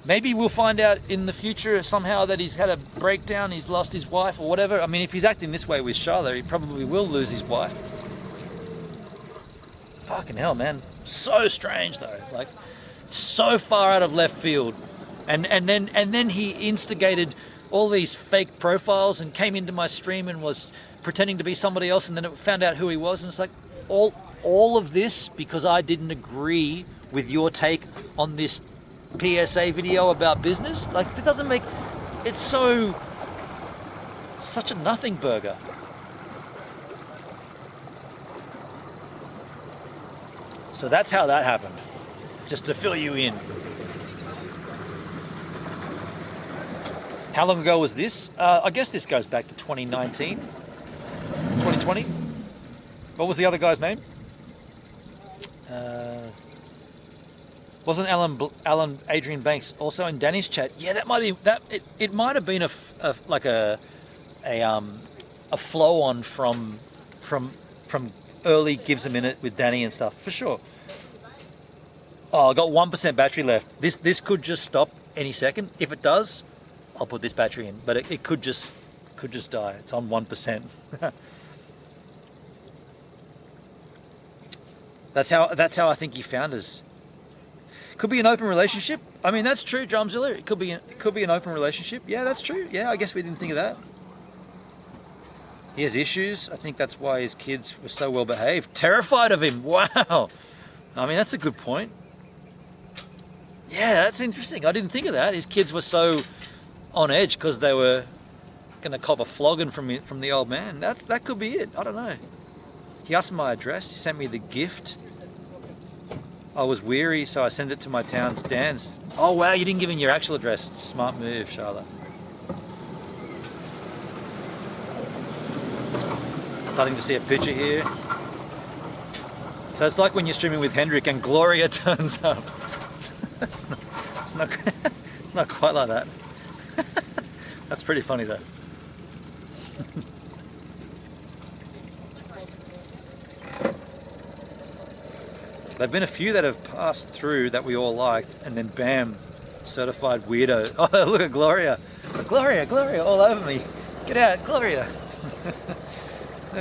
maybe we'll find out in the future somehow that he's had a breakdown, he's lost his wife or whatever. I mean, if he's acting this way with Charlotte, he probably will lose his wife. Fucking hell, man. So strange though, like so far out of left field. And then he instigated all these fake profiles and came into my stream and was pretending to be somebody else, and then it found out who he was, and it's like all of this because I didn't agree with your take on this PSA video about business. Like, it doesn't make it's such a nothing burger. So that's how that happened, just to fill you in. How long ago was this? I guess this goes back to 2019, 2020. What was the other guy's name? Wasn't Adrian Banks also in Danny's chat? Yeah, that might be that. It might have been a flow on from early Gives a Minute with Danny and stuff for sure. Oh, I got 1% battery left. This could just stop any second. If it does, I'll put this battery in, but it could just die. It's on 1%. That's how I think he found us. Could be an open relationship. I mean, that's true, Drumzilla. It could be an open relationship. Yeah, that's true. Yeah, I guess we didn't think of that. He has issues. I think that's why his kids were so well behaved. Terrified of him. Wow. I mean, that's a good point. Yeah, that's interesting. I didn't think of that. His kids were so on edge because they were going to cop a flogging from the old man. That could be it. I don't know. He asked my address. He sent me the gift. I was weary, so I sent it to my town's dance. Oh wow, you didn't give him your actual address. Smart move, Charlotte. Starting to see a picture here. So it's like when you're streaming with Hendrik and Gloria turns up. it's not quite like that. That's pretty funny though. There've been a few that have passed through that we all liked, and then bam, certified weirdo. Oh, look at Gloria. Gloria all over me. Get out, Gloria.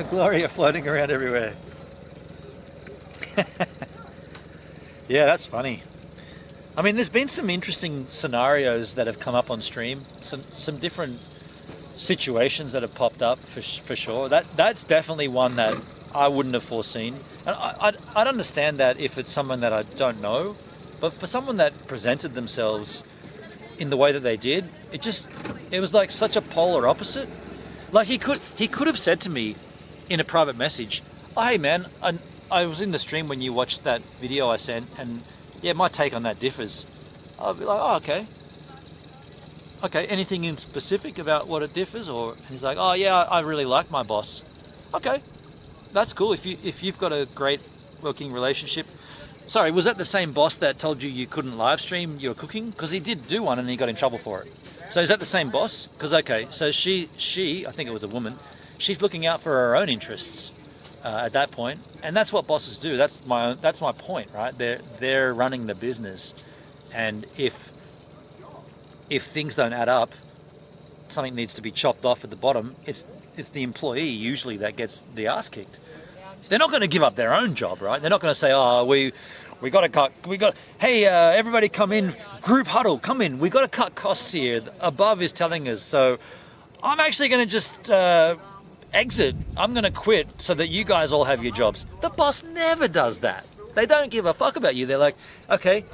Gloria floating around everywhere. Yeah, that's funny. I mean, there's been some interesting scenarios that have come up on stream. Some different situations that have popped up for sure. That's definitely one that I wouldn't have foreseen. And I'd understand that if it's someone that I don't know, but for someone that presented themselves in the way that they did, it was like such a polar opposite. Like he could have said to me in a private message, oh, hey man, I was in the stream when you watched that video I sent, and yeah, my take on that differs. I'll be like, oh, okay, anything in specific about what it differs? And he's like, oh yeah, I really like my boss. Okay, that's cool. If you've got a great working relationship, Sorry, was that the same boss that told you couldn't live stream your cooking? Because he did do one and he got in trouble for it. So is that the same boss? Because, okay, so she, I think it was a woman, she's looking out for her own interests at that point. And that's what bosses do. That's my point, right? They're running the business. And if things don't add up, something needs to be chopped off at the bottom, it's the employee usually that gets the ass kicked. They're not going to give up their own job, right? They're not going to say, oh, we got to cut, hey, everybody come in, group huddle, come in, we got to cut costs here. Above is telling us, so I'm actually going to just exit. I'm going to quit so that you guys all have your jobs. The boss never does that. They don't give a fuck about you. They're like, okay,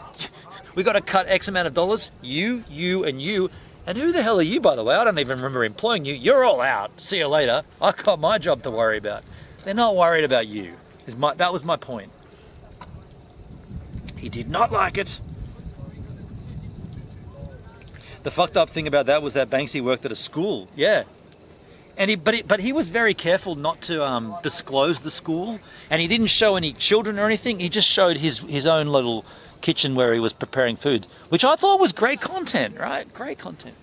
we got to cut X amount of dollars, you, and you. And who the hell are you, by the way? I don't even remember employing you. You're all out. See you later. I got my job to worry about. They're not worried about you. That was my point. He did not like it. The fucked up thing about that was that Banksy worked at a school. Yeah. And but he was very careful not to disclose the school, and he didn't show any children or anything. He just showed his own little kitchen where he was preparing food, which I thought was great content, right? Great content.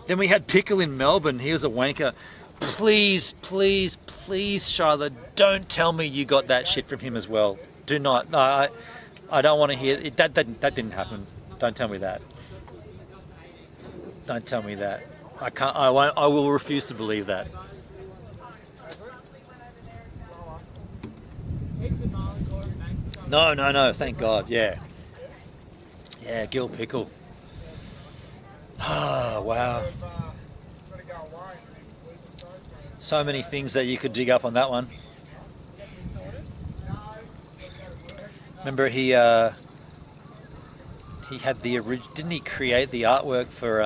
Then we had Pickle in Melbourne. He was a wanker. Please, please, please, Charlotte, don't tell me you got that shit from him as well. Do not. No, I don't want to hear it. That didn't happen. Don't tell me that. Don't tell me that. I can't. I won't. I will refuse to believe that. No. Thank God. Yeah. Yeah. Gil Pickle. Ah, wow. So many things that you could dig up on that one. Remember he had the original, didn't he create the artwork for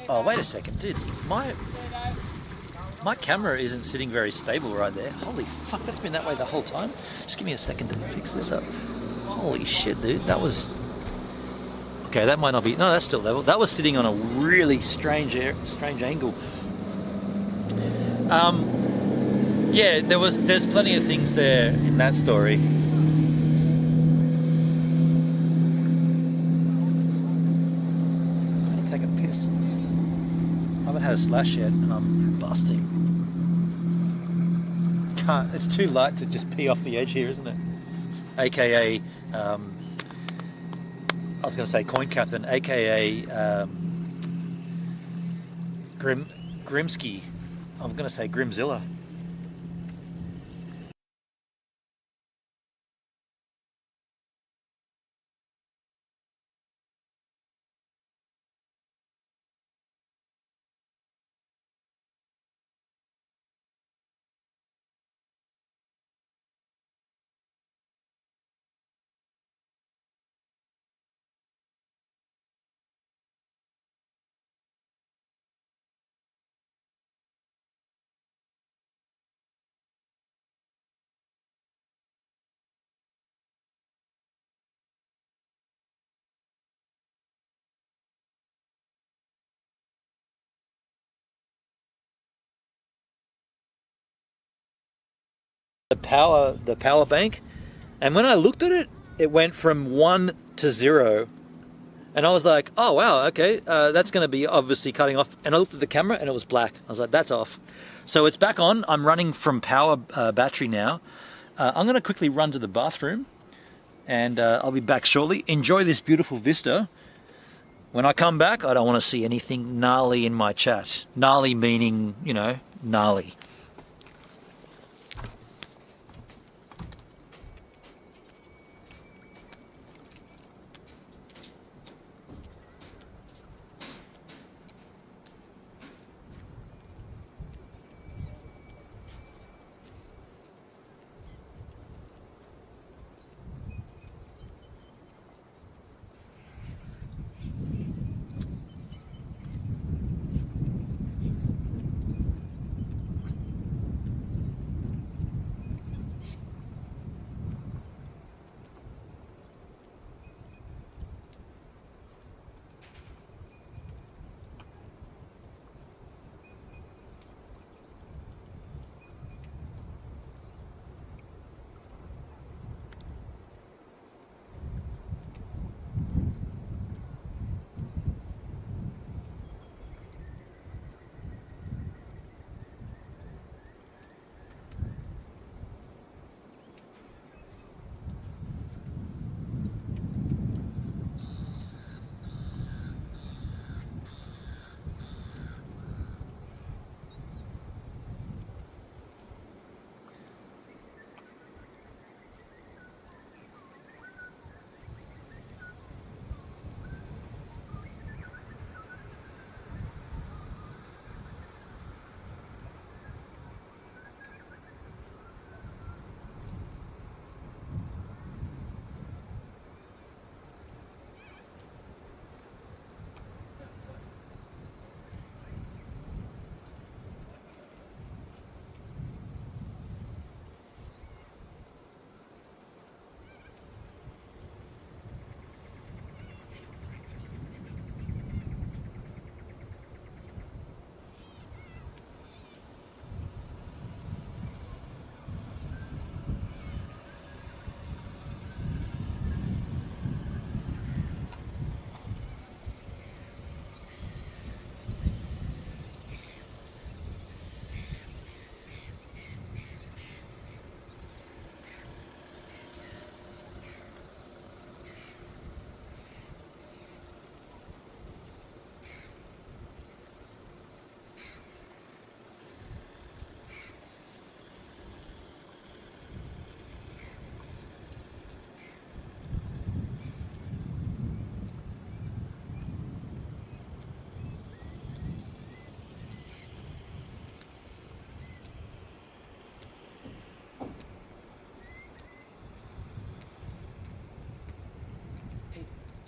oh, wait a second, dude. My camera isn't sitting very stable right there. Holy fuck, that's been that way the whole time. Just give me a second to fix this up. Holy shit, dude. That was... Okay, that might not be... No, that's still level. That was sitting on a really strange angle. Yeah, there's plenty of things there in that story. I'm gonna take a piss. I haven't had a slash yet, and I'm busting. Can't. It's too light to just pee off the edge here, isn't it? AKA. I was going to say Coin Captain, aka Grimsky. I'm going to say Grimzilla. The power bank, and when I looked at it, it went from 1 to 0, and I was like, oh wow, okay, that's going to be obviously cutting off. And I looked at the camera and it was black. I was like, that's off. So it's back on. I'm running from power battery now. I'm going to quickly run to the bathroom, and I'll be back shortly. Enjoy this beautiful vista. When I come back, I don't want to see anything gnarly in my chat. Gnarly meaning, you know, gnarly.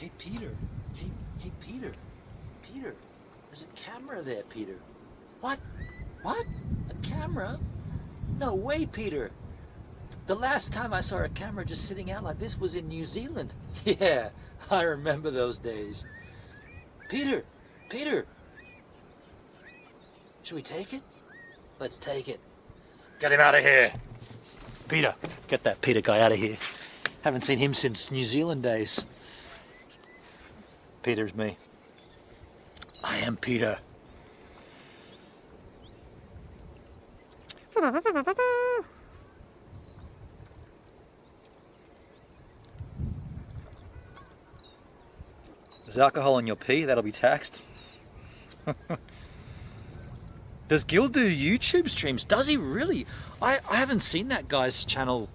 Hey, Peter. Hey, Peter. Peter, there's a camera there, Peter. What? What? A camera? No way, Peter. The last time I saw a camera just sitting out like this was in New Zealand. Yeah, I remember those days. Peter, Peter. Should we take it? Let's take it. Get him out of here. Peter, get that Peter guy out of here. Haven't seen him since New Zealand days. Peter's me. I am Peter. There's alcohol in your pee, that'll be taxed. Does Gil do YouTube streams? Does he really? I haven't seen that guy's channel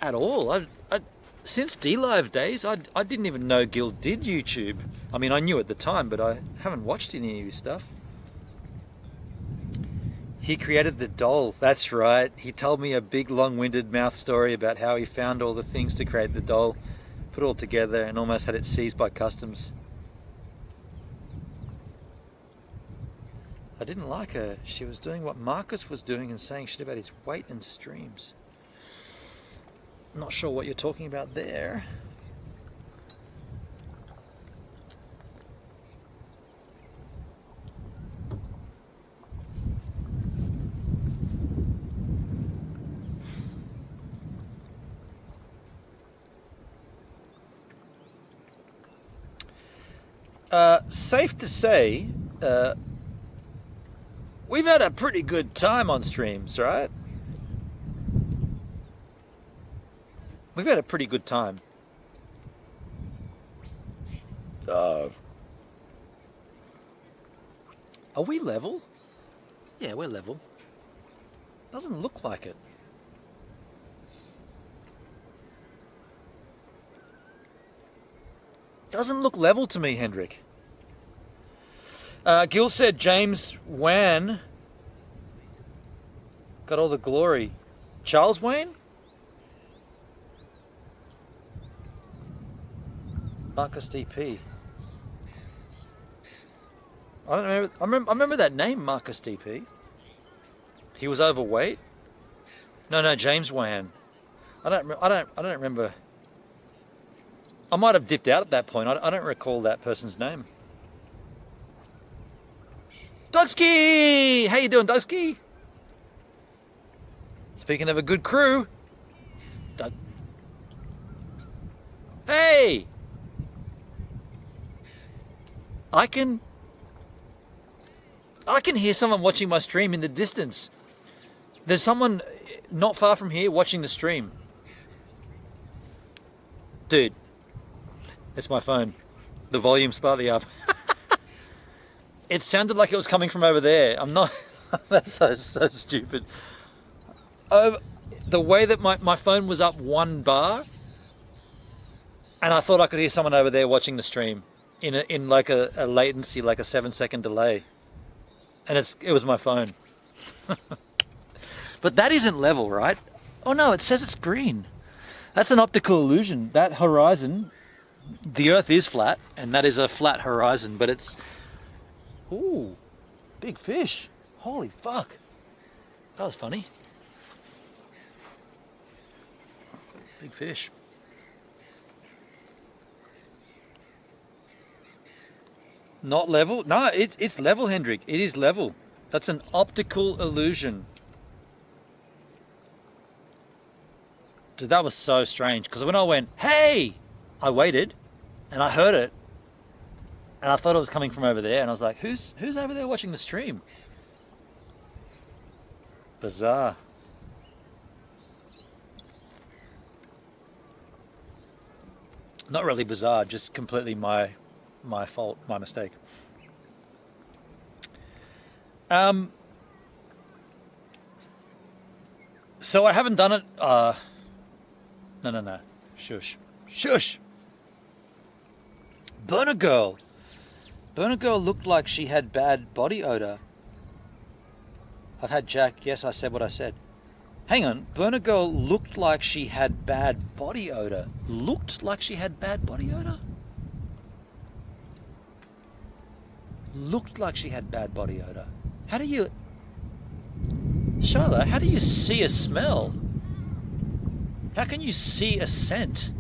at all. Since D-Live days, I didn't even know Gil did YouTube. I mean, I knew at the time, but I haven't watched any of his stuff. He created the doll. That's right. He told me a big, long-winded mouth story about how he found all the things to create the doll, put it all together, and almost had it seized by customs. I didn't like her. She was doing what Marcus was doing and saying shit about his weight and streams. Not sure what you're talking about there. Safe to say, we've had a pretty good time on streams, right? We've had a pretty good time. Are we level? Yeah, we're level. Doesn't look like it. Doesn't look level to me, Hendrik. Gil said James Wan got all the glory. Charles Wayne? Marcus DP. I don't remember. I remember that name, Marcus DP. He was overweight. No, James Wan. I don't remember. I might have dipped out at that point. I don't recall that person's name. Dogski! How you doing, Dogski? Speaking of a good crew. Doug. Hey! I can hear someone watching my stream in the distance. There's someone not far from here watching the stream. Dude, it's my phone. The volume's slightly up. It sounded like it was coming from over there. I'm not... That's so stupid. The way that my phone was up 1 bar, and I thought I could hear someone over there watching the stream in like a latency, like a 7-second delay. And it was my phone. But that isn't level, right? Oh no, it says it's green. That's an optical illusion. That horizon, the Earth is flat, and that is a flat horizon, but it's... Ooh, big fish. Holy fuck. That was funny. Big fish. Not level? No, it's level, Hendrik. It is level. That's an optical illusion. Dude, that was so strange. Because when I went, hey, I waited and I heard it. And I thought it was coming from over there. And I was like, who's over there watching the stream? Bizarre. Not really bizarre, just completely my fault, my mistake. So I haven't done it. No. Shush. Burner Girl looked like she had bad body odor. I've had Jack. Yes, I said what I said. Hang on, Burner Girl looked like she had bad body odor. Looked like she had bad body odor? Looked like she had bad body odor. How do you... Charlotte, how do you see a smell? How can you see a scent?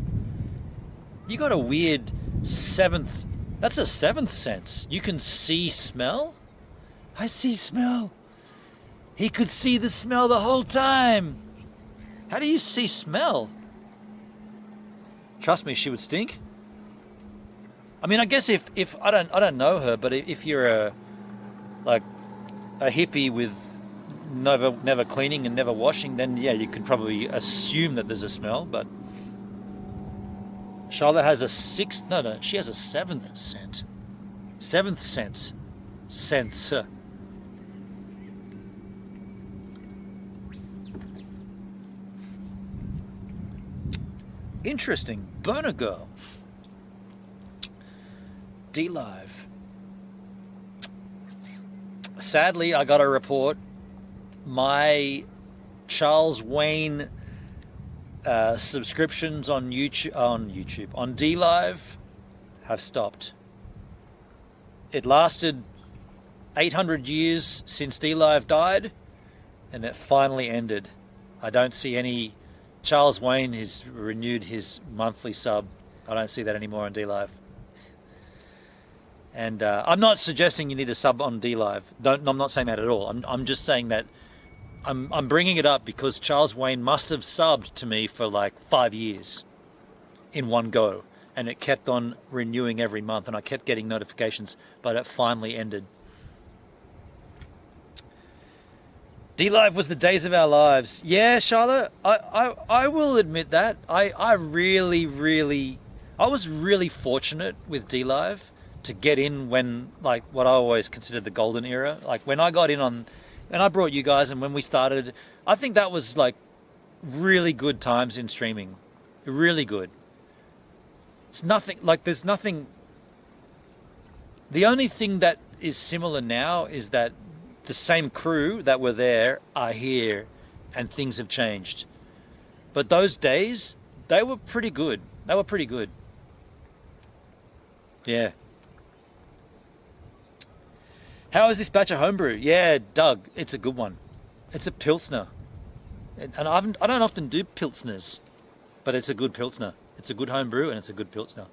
You got a weird seventh... That's a seventh sense. You can see smell? I see smell. He could see the smell the whole time. How do you see smell? Trust me, she would stink. I mean, I guess if I don't know her, but if you're a hippie with never cleaning and never washing, then yeah, you could probably assume that there's a smell. But Charlotte has a sixth. No, she has a seventh scent. Seventh sense. Sense. Interesting. Burner Girl. D-Live. Sadly, I got a report. My Charles Wayne subscriptions on D-Live have stopped. It lasted 800 years since D-Live died, and it finally ended. I don't see any... Charles Wayne has renewed his monthly sub. I don't see that anymore on D-Live. And I'm not suggesting you need a sub on D-Live. I'm not saying that at all. I'm just saying that I'm bringing it up because Charles Wayne must have subbed to me for like 5 years in one go. And it kept on renewing every month, and I kept getting notifications, but it finally ended. D-Live was the days of our lives. Yeah, Charlotte, I will admit that. I was really fortunate with D-Live to get in when, like, what I always considered the golden era. Like, when I got in on, and I brought you guys, and when we started, I think that was, like, really good times in streaming. Really good. It's nothing, like, there's nothing... The only thing that is similar now is that the same crew that were there are here, and things have changed. But those days, they were pretty good. They were pretty good. Yeah. How is this batch of homebrew? Yeah, Doug, it's a good one. It's a Pilsner. And I don't often do Pilsners, but it's a good Pilsner. It's a good homebrew and it's a good Pilsner.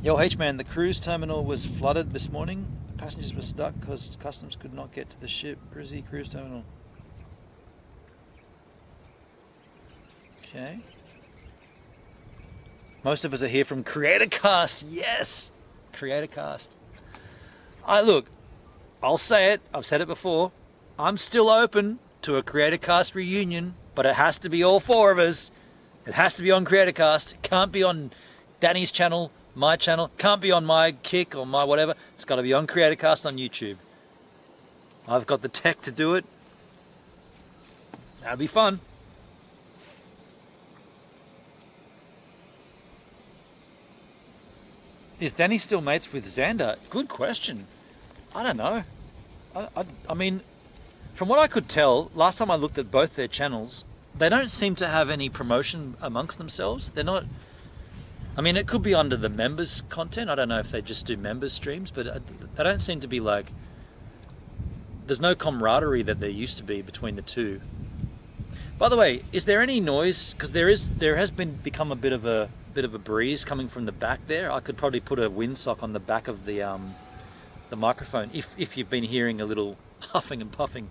Yo, H-Man, the cruise terminal was flooded this morning. Passengers were stuck because customs could not get to the ship. Brizzy cruise terminal. Okay. Most of us are here from CreatorCast. Yes! CreatorCast. Look, I'll say it. I've said it before. I'm still open to a CreatorCast reunion, but it has to be all four of us. It has to be on CreatorCast. It can't be on Danny's channel, my channel. Can't be on my Kick or my whatever. It's got to be on CreatorCast on YouTube. I've got the tech to do it. That'll be fun. Is Danny still mates with Xander? Good question. I don't know. I mean, from what I could tell, last time I looked at both their channels, they don't seem to have any promotion amongst themselves. They're not... I mean, it could be under the members content. I don't know if they just do members streams, but they don't seem to be like... There's no camaraderie that there used to be between the two. By the way, is there any noise? Because there has become a bit of a breeze coming from the back there. I could probably put a windsock on the back of the microphone if you've been hearing a little huffing and puffing.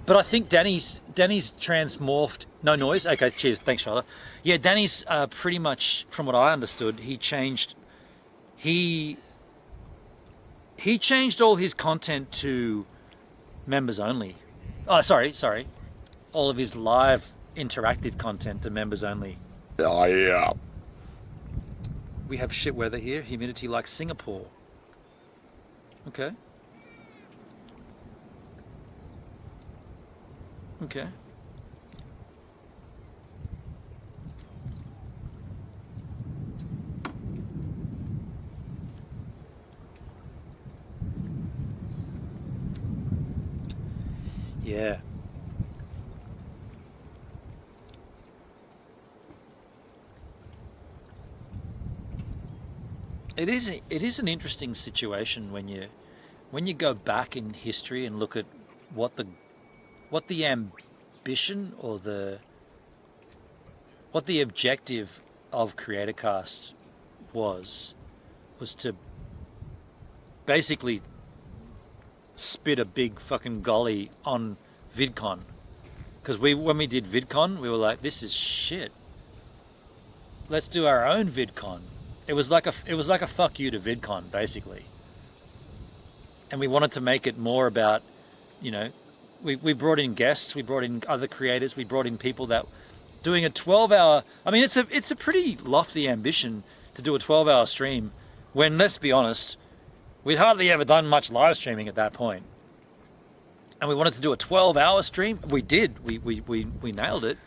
But I think Danny's transmorphed. No noise? Okay, cheers. Thanks, Charlotte. Yeah, Danny's pretty much, from what I understood, he changed all his content to members only. Oh, sorry. All of his live interactive content to members only. Oh, yeah. We have shit weather here, humidity like Singapore. Okay. Okay. Yeah. It is an interesting situation when you go back in history and look at what the ambition or what the objective of CreatorCast was to basically spit a big fucking golly on VidCon. Because when we did VidCon, we were like, this is shit. Let's do our own VidCon. It was like a fuck you to VidCon, basically. And we wanted to make it more about, you know, we brought in guests, we brought in other creators, we brought in people that doing a 12-hour. I mean, it's a pretty lofty ambition to do a 12-hour stream when, let's be honest, we'd hardly ever done much live streaming at that point. And we wanted to do a 12-hour stream. We did. We nailed it.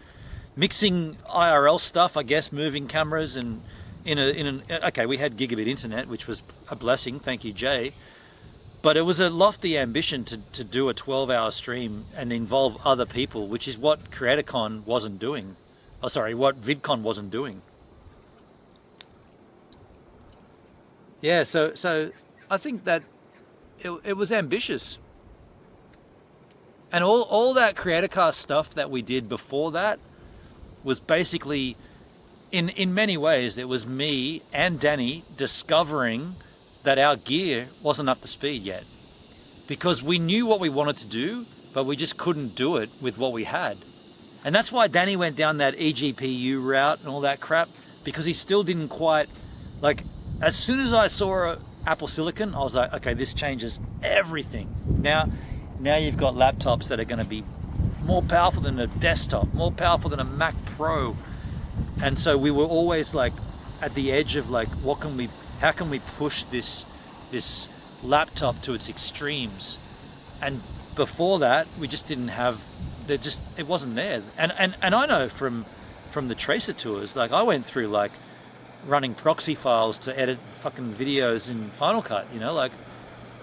Mixing IRL stuff, I guess, moving cameras and okay, we had gigabit internet, which was a blessing. Thank you, Jay. But it was a lofty ambition to do a 12-hour stream and involve other people, which is what CreatorCon wasn't doing. Oh, sorry, what VidCon wasn't doing. Yeah, so I think that it was ambitious. And all that CreatorCast stuff that we did before that was basically, in many ways, it was me and Danny discovering that our gear wasn't up to speed yet. Because we knew what we wanted to do, but we just couldn't do it with what we had. And that's why Danny went down that eGPU route and all that crap, because he still didn't quite, like, as soon as I saw Apple Silicon, I was like, okay, this changes everything. Now you've got laptops that are going to be more powerful than a desktop, more powerful than a Mac Pro. And so we were always like at the edge of like, how can we push this laptop to its extremes? And before that, we just didn't have, it wasn't there. And I know from the Tracer tours, like I went through like running proxy files to edit fucking videos in Final Cut, you know, like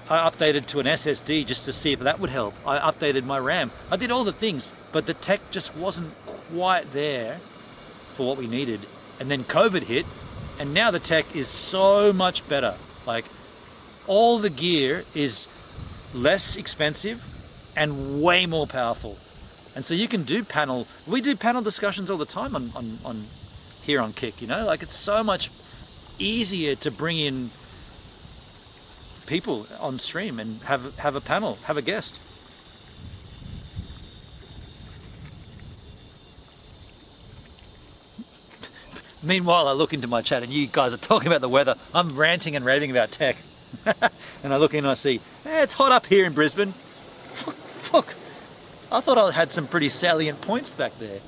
I updated to an SSD just to see if that would help. I updated my RAM. I did all the things, but the tech just wasn't quite there for what we needed. And then COVID hit, and now the tech is so much better. Like all the gear is less expensive and way more powerful. And so you can do we do panel discussions all the time on here on Kick, you know, like it's so much easier to bring in people on stream and have a panel, have a guest. Meanwhile, I look into my chat and you guys are talking about the weather. I'm ranting and raving about tech. And I look in and I see, it's hot up here in Brisbane. Fuck. I thought I had some pretty salient points back there.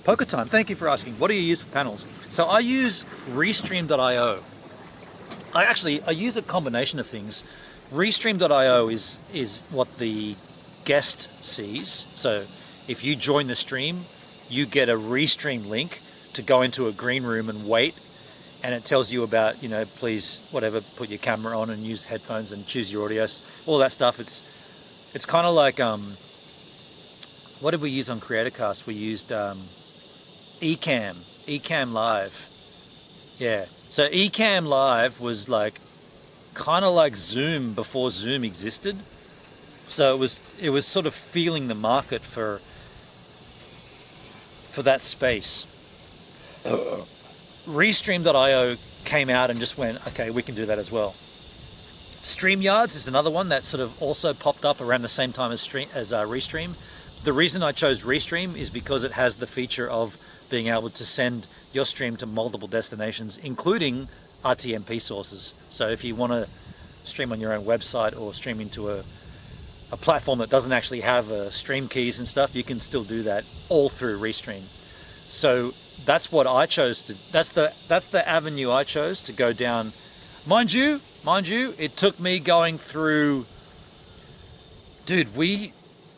Poker Time, thank you for asking. What do you use for panels? So I use Restream.io. I use a combination of things. Restream.io is what the guest sees. So if you join the stream, you get a Restream link to go into a green room and wait. And it tells you about, you know, please, whatever, put your camera on and use headphones and choose your audio, all that stuff. It's kind of like, what did we use on CreatorCast? We used Ecamm Live. Yeah, so Ecamm Live was like kind of like Zoom before Zoom existed. So it was sort of feeling the market for that space. Restream.io came out and just went, okay, we can do that as well. StreamYards is another one that sort of also popped up around the same time as Restream. The reason I chose Restream is because it has the feature of being able to send your stream to multiple destinations, including RTMP sources. So if you want to stream on your own website or stream into a platform that doesn't actually have stream keys and stuff, you can still do that all through Restream. So that's what I chose to, that's the avenue I chose to go down. Mind you, it took me going through, dude,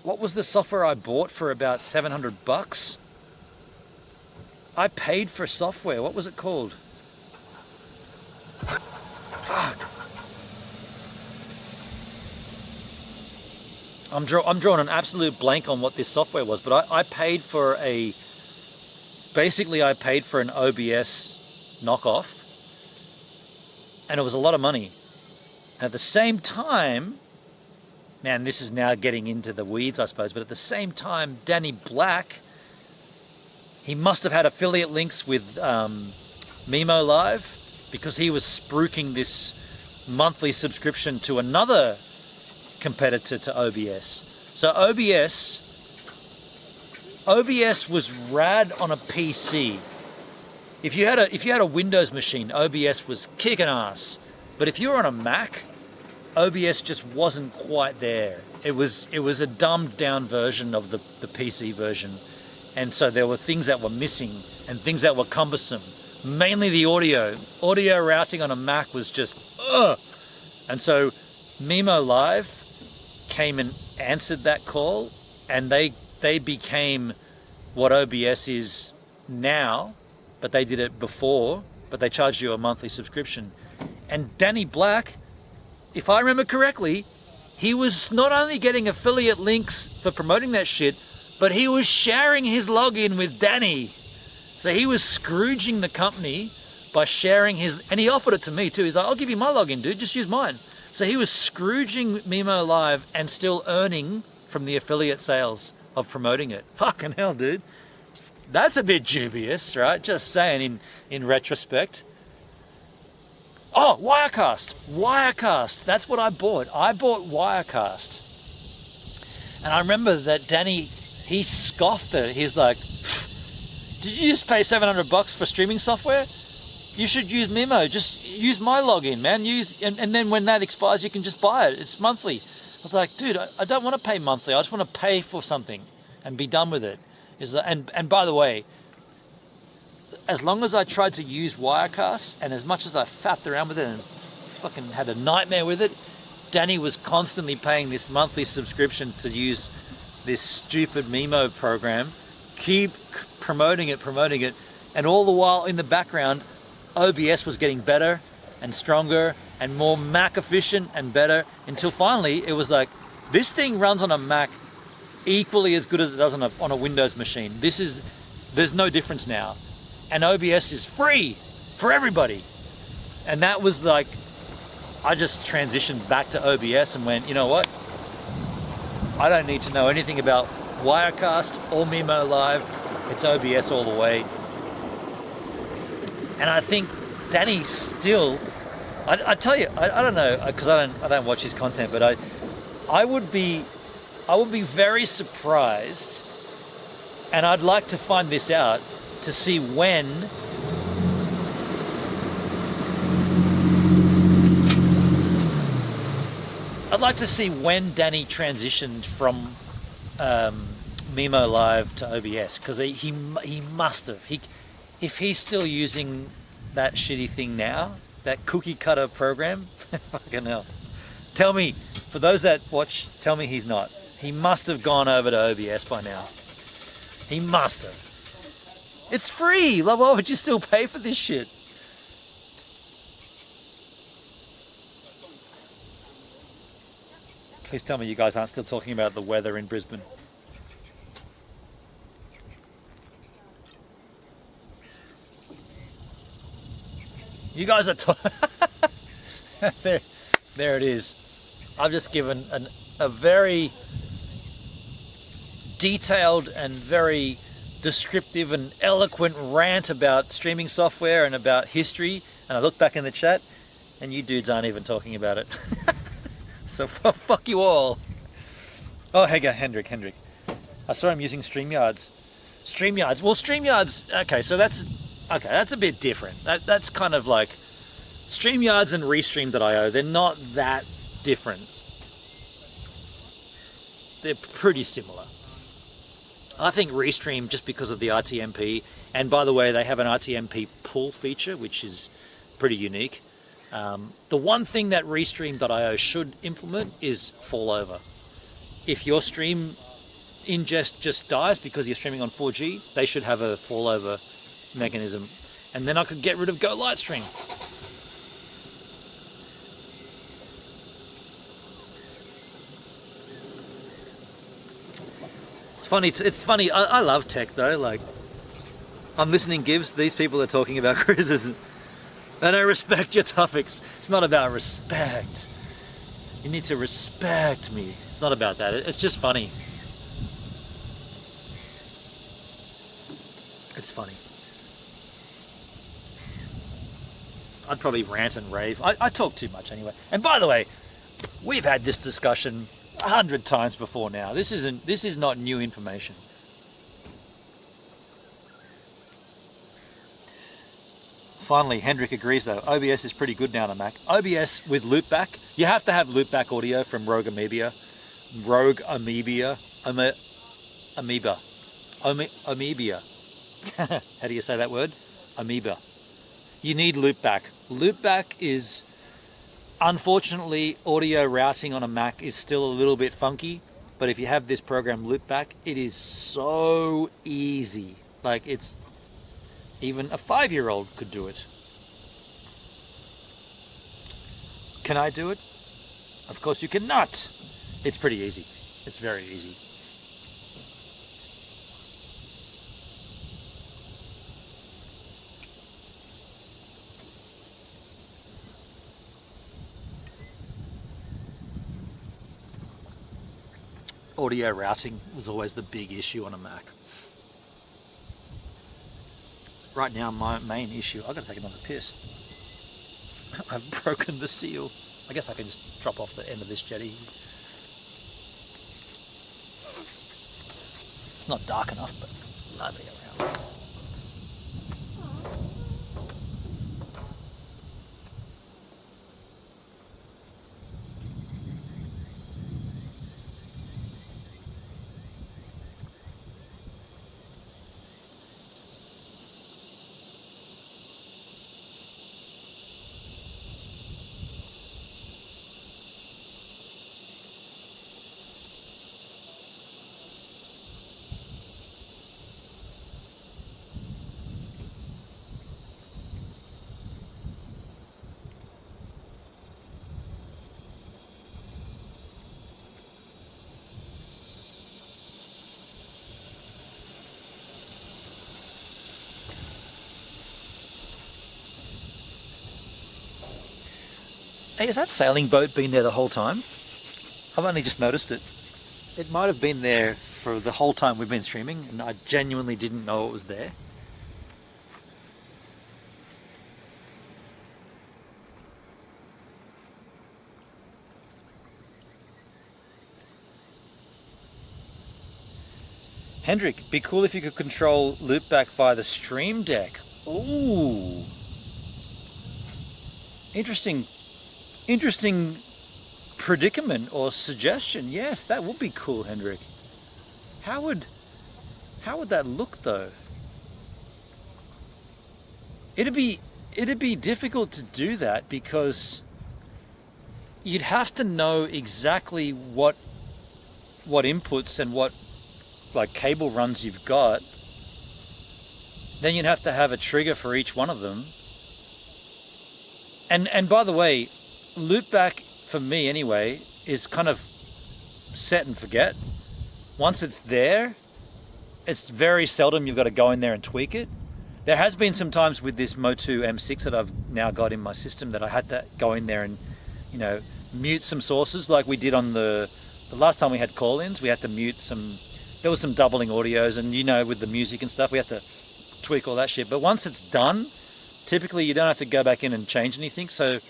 what was the software I bought for about $700? I paid for software. What was it called? Fuck. I'm drawing an absolute blank on what this software was, but I paid for basically I paid for an OBS knockoff, and it was a lot of money. At the same time, man, this is now getting into the weeds, I suppose, but at the same time, Danny Black, he must have had affiliate links with Mimo Live, because he was spruiking this monthly subscription to another competitor to OBS. So OBS was rad on a PC. If you had a Windows machine, OBS was kicking ass. But if you were on a Mac, OBS just wasn't quite there. It was a dumbed down version of the PC version. And so there were things that were missing and things that were cumbersome. Mainly the audio. Audio routing on a Mac was just ugh. And so Mimo Live came and answered that call, and they became what OBS is now, but they did it before, but they charged you a monthly subscription. And Danny Black, if I remember correctly, he was not only getting affiliate links for promoting that shit, but he was sharing his login with Danny. So he was scrooging the company by sharing his, and he offered it to me too. He's like, I'll give you my login, dude, just use mine. So he was scrooging Mimo Live and still earning from the affiliate sales of promoting it. Fucking hell, dude. That's a bit dubious, right? Just saying in retrospect. Oh, Wirecast. Wirecast. That's what I bought. I bought Wirecast. And I remember that Danny, he scoffed at it. He's like, did you just pay $700 for streaming software? You should use Mimo. Just use my login, man. And then when that expires, you can just buy it. It's monthly. I was like, dude, I don't want to pay monthly. I just want to pay for something and be done with it. And by the way, as long as I tried to use Wirecast, and as much as I faffed around with it and fucking had a nightmare with it, Danny was constantly paying this monthly subscription to use this stupid Mimo program, keep promoting it, and all the while in the background, OBS was getting better and stronger and more Mac efficient and better, until finally it was like, this thing runs on a Mac equally as good as it does on a Windows machine. There's no difference now. And OBS is free for everybody. And that was like, I just transitioned back to OBS and went, you know what? I don't need to know anything about Wirecast or Mimo Live. It's OBS all the way. And I think Danny still, I tell you, I don't know, because I don't watch his content, but I would be very surprised, and I'd like to find this out to see when Danny transitioned from Mimo Live to OBS, because he must have. If he's still using that shitty thing now, that cookie cutter program, fucking hell. Tell me, for those that watch, tell me he's not. He must have gone over to OBS by now. He must have. It's free. Why would you still pay for this shit? Please tell me you guys aren't still talking about the weather in Brisbane. You guys are there it is. I've just given a very detailed and very descriptive and eloquent rant about streaming software and about history, and I look back in the chat and you dudes aren't even talking about it. So fuck you all. Oh, hey, Hendrik. I saw him using StreamYards. Well, StreamYards, okay, so that's a bit different. That's kind of like StreamYards and Restream.io. They're not that different. They're pretty similar. I think Restream, just because of the RTMP, and by the way, they have an RTMP pull feature, which is pretty unique. The one thing that Restream.io should implement is fallover. If your stream ingest just dies because you're streaming on 4G, they should have a fallover mechanism, and then I could get rid of Go Lightstream. It's funny. It's funny. I love tech though. Like, I'm listening Gibbs. These people are talking about criticism. They don't respect your topics. It's not about respect. You need to respect me. It's not about that. It's just funny. It's funny. I'd probably rant and rave. I talk too much anyway. And by the way, we've had this discussion 100 times before now. This is not new information. Finally, Hendrik agrees though. OBS is pretty good now on a Mac. OBS with loopback. You have to have loopback audio from Rogue Amoeba. How do you say that word? Amoeba. You need loopback. Loopback is, unfortunately, audio routing on a Mac is still a little bit funky, but if you have this program loopback, it is so easy. Like, it's, even a 5-year-old could do it. Can I do it? Of course you cannot. It's pretty easy. It's very easy. Audio routing was always the big issue on a Mac. Right now, my main issue, I've got to take another piss. I've broken the seal. I guess I can just drop off the end of this jetty. It's not dark enough, but nobody around. Hey, has that sailing boat been there the whole time? I've only just noticed it. It might have been there for the whole time we've been streaming, and I genuinely didn't know it was there. Hendrik, be cool if you could control loopback via the Stream Deck. Ooh. Interesting predicament or suggestion. Yes, that would be cool, Hendrik. How would that look though? It'd be difficult to do that because you'd have to know exactly what inputs and what like cable runs you've got. Then you'd have to have a trigger for each one of them. And by the way, loopback for me anyway is kind of set and forget. Once it's there, it's very seldom you've got to go in there and tweak it. There has been some times with this Motu M6 that I've now got in my system that I had to go in there and, you know, mute some sources like we did on the last time we had call-ins. We had to mute some, there was some doubling audios, and you know, with the music and stuff, we had to tweak all that shit. But once it's done, typically you don't have to go back in and change anything. So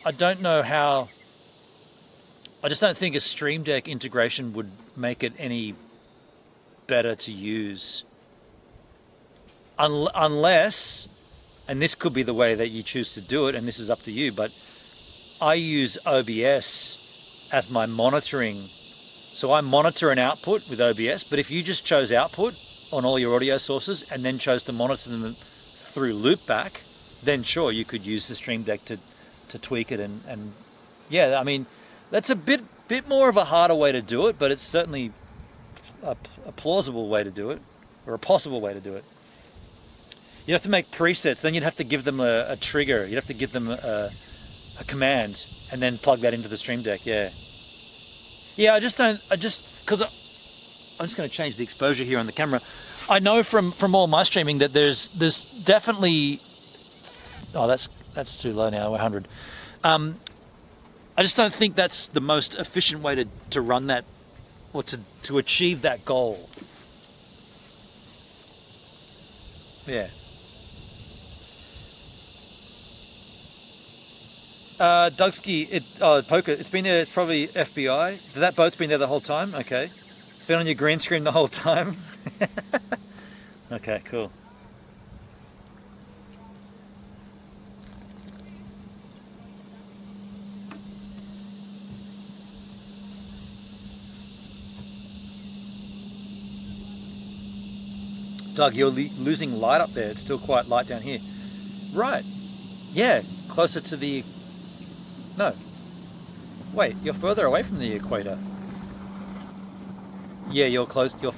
I don't know how, I just don't think a Stream Deck integration would make it any better to use. Unless, and this could be the way that you choose to do it, and this is up to you, but I use OBS as my monitoring. So I monitor an output with OBS, but if you just chose output on all your audio sources and then chose to monitor them through loopback, then sure, you could use the Stream Deck to tweak it, and yeah, I mean, that's a bit more of a harder way to do it, but it's certainly a plausible way to do it, or a possible way to do it. You'd have to make presets, then you'd have to give them a trigger, you'd have to give them a command, and then plug that into the Stream Deck. Yeah, I just because I'm just going to change the exposure here on the camera. I know from all my streaming that there's definitely, oh, that's too low now, 100. I just don't think that's the most efficient way to run that, or to achieve that goal. Yeah. Dugsky, Poker, it's been there, it's probably FBI. So that boat's been there the whole time? Okay. It's been on your green screen the whole time? Okay, cool. Doug, you're losing light up there. It's still quite light down here. Right. Yeah, closer to the... No. Wait, you're further away from the equator. Yeah, you're close. You're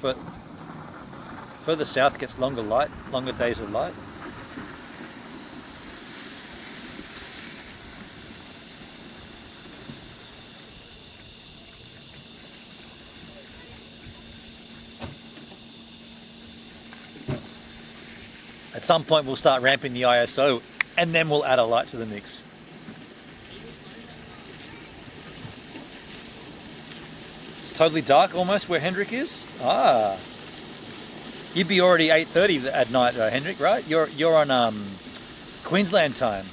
further south gets longer light, longer days of light. At some point we'll start ramping the ISO and then we'll add a light to the mix. It's totally dark almost where Hendrik is. Ah. You'd be already 8:30 at night, Hendrik, right? You're on Queensland time.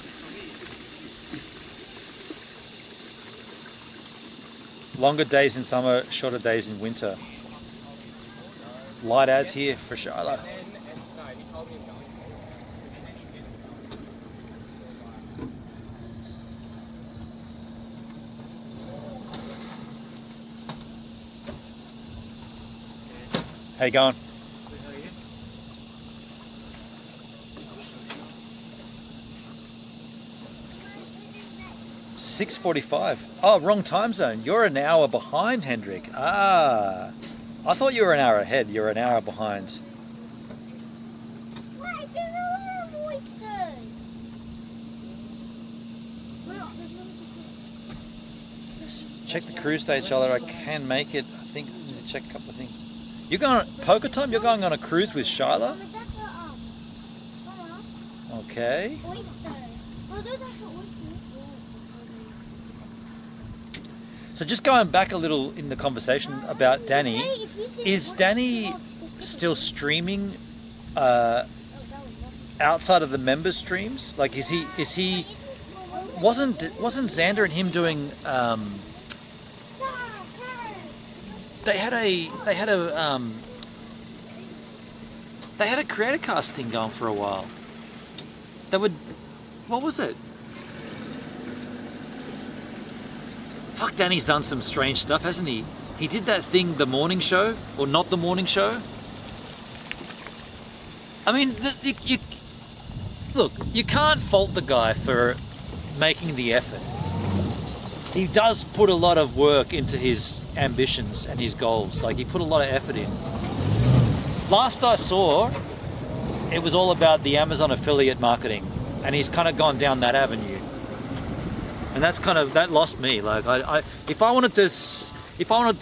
Longer days in summer, shorter days in winter. It's light as here for Shiloh. How you going? 6:45. Oh, wrong time zone. You're an hour behind, Hendrik. Ah, I thought you were an hour ahead. You're an hour behind. Wait, there's a lot of oysters. Check the cruise day, Charlotte. I can make it. I think I need to check a couple of things. You're going on poker time? You're going on a cruise with Shiloh? Is that the, Okay. oysters? Oh, those are the oysters. So just going back a little in the conversation about Danny, is Danny still streaming outside of the members streams? Like is he wasn't Xander and him doing they had a creator cast thing going for a while. What was it? Fuck, Danny's done some strange stuff, hasn't he? He did that thing, the morning show, or not the morning show. I mean, look, you can't fault the guy for making the effort. He does put a lot of work into his ambitions and his goals. Like, he put a lot of effort in. Last I saw, it was all about the Amazon affiliate marketing, and he's kind of gone down that avenue. And that lost me. Like, if I wanted to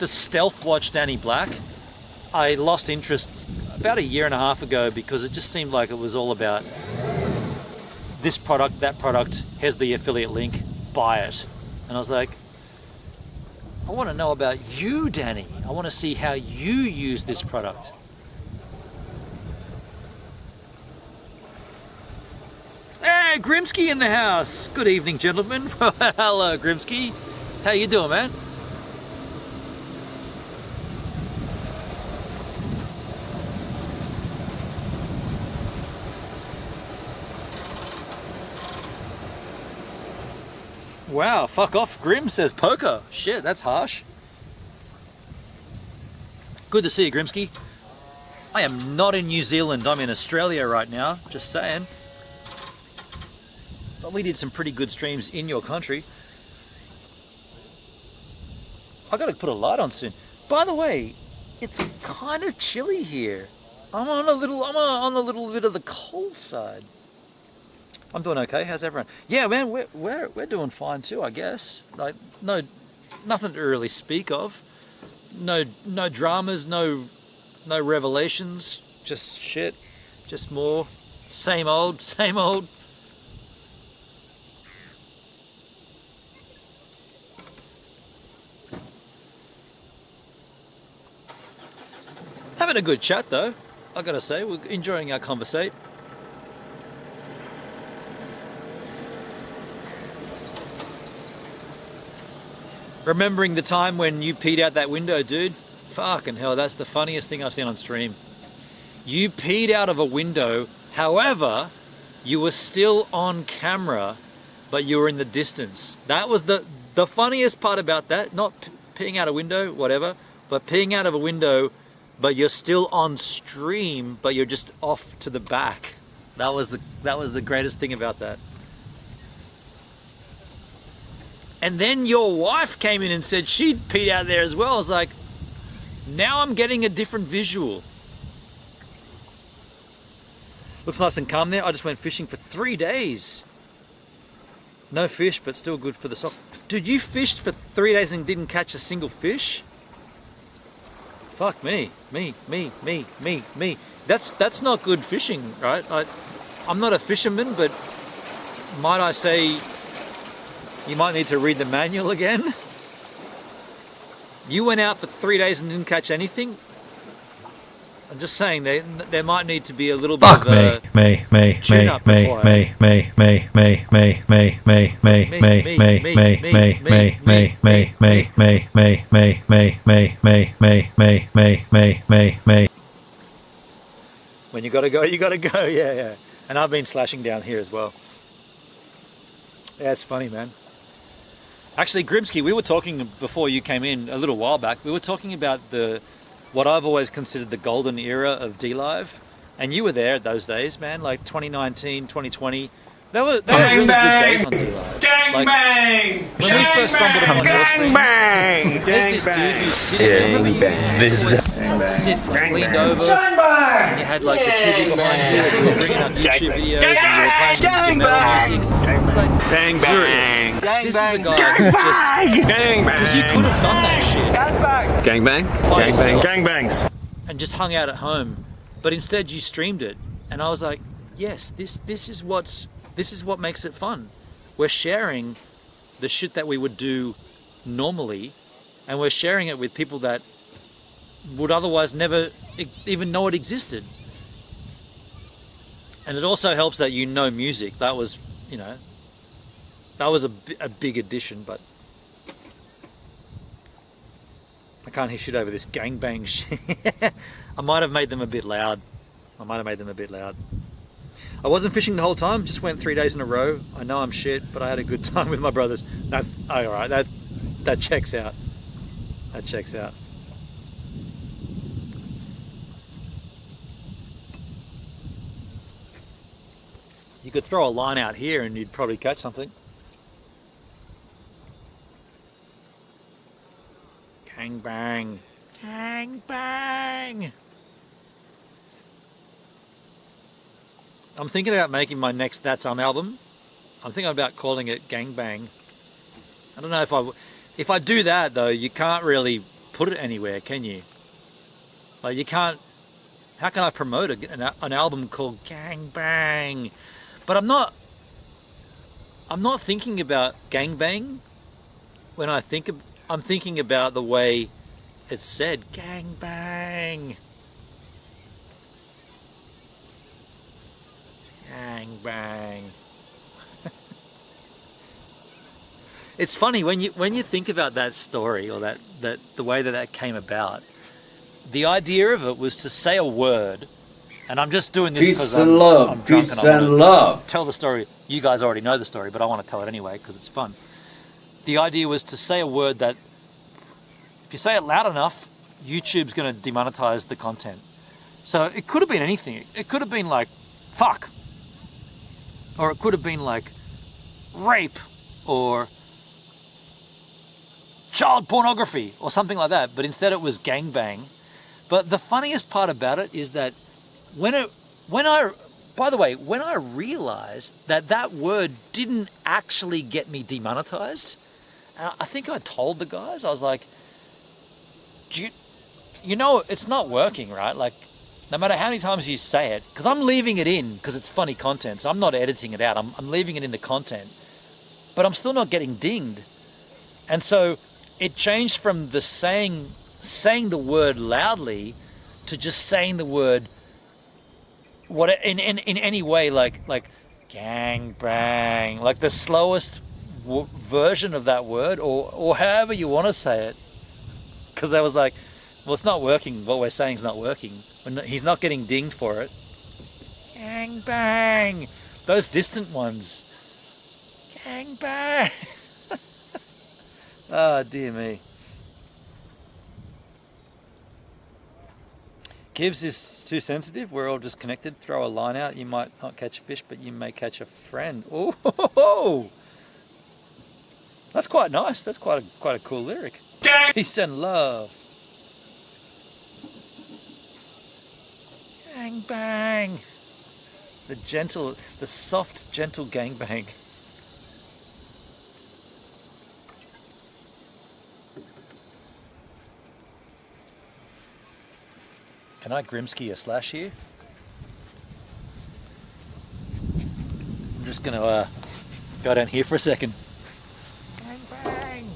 stealth watch Danny Black, I lost interest about a year and a half ago because it just seemed like it was all about this product, that product, here's the affiliate link, buy it. And I was like, I want to know about you, Danny. I want to see how you use this product. Hey, Grimsky in the house. Good evening, gentlemen. Hello, Grimsky. How you doing, man? Wow, fuck off, Grim, says poker. Shit, that's harsh. Good to see you, Grimsky. I am not in New Zealand. I'm in Australia right now, just saying. But we did some pretty good streams in your country. I gotta put a light on soon. By the way, it's kind of chilly here. I'm on a little bit of the cold side. I'm doing okay. How's everyone? Yeah, man, we're doing fine too, I guess. Like, nothing to really speak of. No dramas, no No revelations, just shit, just more same old, same old. Having a good chat though, I gotta say, we're enjoying our conversate. Remembering the time when you peed out that window, dude. Fucking hell, that's the funniest thing I've seen on stream. You peed out of a window, however, you were still on camera, but you were in the distance. That was the funniest part about that. Not peeing out a window, whatever, but peeing out of a window, but you're still on stream, but you're just off to the back. That was the greatest thing about that. And then your wife came in and said she'd peed out there as well. I was like, now I'm getting a different visual. Looks nice and calm there. I just went fishing for 3 days. No fish, but still good for the sock. Dude, you fished for 3 days and didn't catch a single fish? Fuck me. Me. That's not good fishing, right? I'm not a fisherman, but might I say, you might need to read the manual again. You went out for 3 days and didn't catch anything. I'm just saying there might need to be a little bit of a tune-up required. When you gotta go, you gotta go. Yeah. And I've been slashing down here as well. Yeah, it's funny, man. Actually, Grimsky, we were talking before you came in a little while back. We were talking about what I've always considered the golden era of D-Live. And you were there at those days, man, like 2019, 2020. They were really good days on D-Live. Gang bang! When we first stumbled upon your stream, there's this dude who's sitting there. This is Sit like, leaned over, and you had like the TV behind you, and you were bringing up YouTube videos, and you were playing metal music. It's like, Bang bang! this is a guy who just, because you could have done that shit Gang bang! Gang bang! Gang bangs! and just hung out at home, but instead you streamed it, and I was like, yes, this is what makes it fun. We're sharing the shit that we would do normally, and we're sharing it with people that would otherwise never even know it existed. And it also helps that you know music. That was, that was a big addition, but I can't hear shit over this gangbang shit. I might have made them a bit loud. I wasn't fishing the whole time, just went 3 days in a row. I know I'm shit, but I had a good time with my brothers. That's all right. That checks out. That checks out. You could throw a line out here and you'd probably catch something. Gang bang. Gang bang. I'm thinking about making my next That's album. I'm thinking about calling it Gang Bang. I don't know if I do that though, you can't really put it anywhere, can you? Like you can't. How can I promote an album called Gang Bang? But I'm not thinking about Gang Bang when I'm thinking about the way it's said, Gang Bang. Gang bang. It's funny when you think about that story or that the way that came about. The idea of it was to say a word, and I'm just doing this because I'm drunk peace and I and love. tell the story. You guys already know the story, but I want to tell it anyway because it's fun. The idea was to say a word that, if you say it loud enough, YouTube's going to demonetize the content. So it could have been anything. It could have been like fuck. Or it could have been like rape or child pornography or something like that, but instead it was gangbang. But the funniest part about it is that when I realized that word didn't actually get me demonetized, I think I told the guys, I was like, you know it's not working, right? Like, no matter how many times you say it, because I'm leaving it in because it's funny content, so I'm not editing it out. I'm leaving it in the content, but I'm still not getting dinged. And so it changed from the saying the word loudly to just saying the word in any way, like gang bang, like the slowest version of that word, or however you want to say it. Because I was like, well, it's not working. What we're saying is not working. He's not getting dinged for it. Gang bang. Those distant ones. Gang bang. Oh, dear me. Gibbs is too sensitive. We're all just connected. Throw a line out. You might not catch a fish, but you may catch a friend. Oh, that's quite nice. That's quite a cool lyric. Peace and love. Gang bang. The soft, gentle gang bang. Can I Grimsky a slash here? I'm just gonna go down here for a second. Bang bang!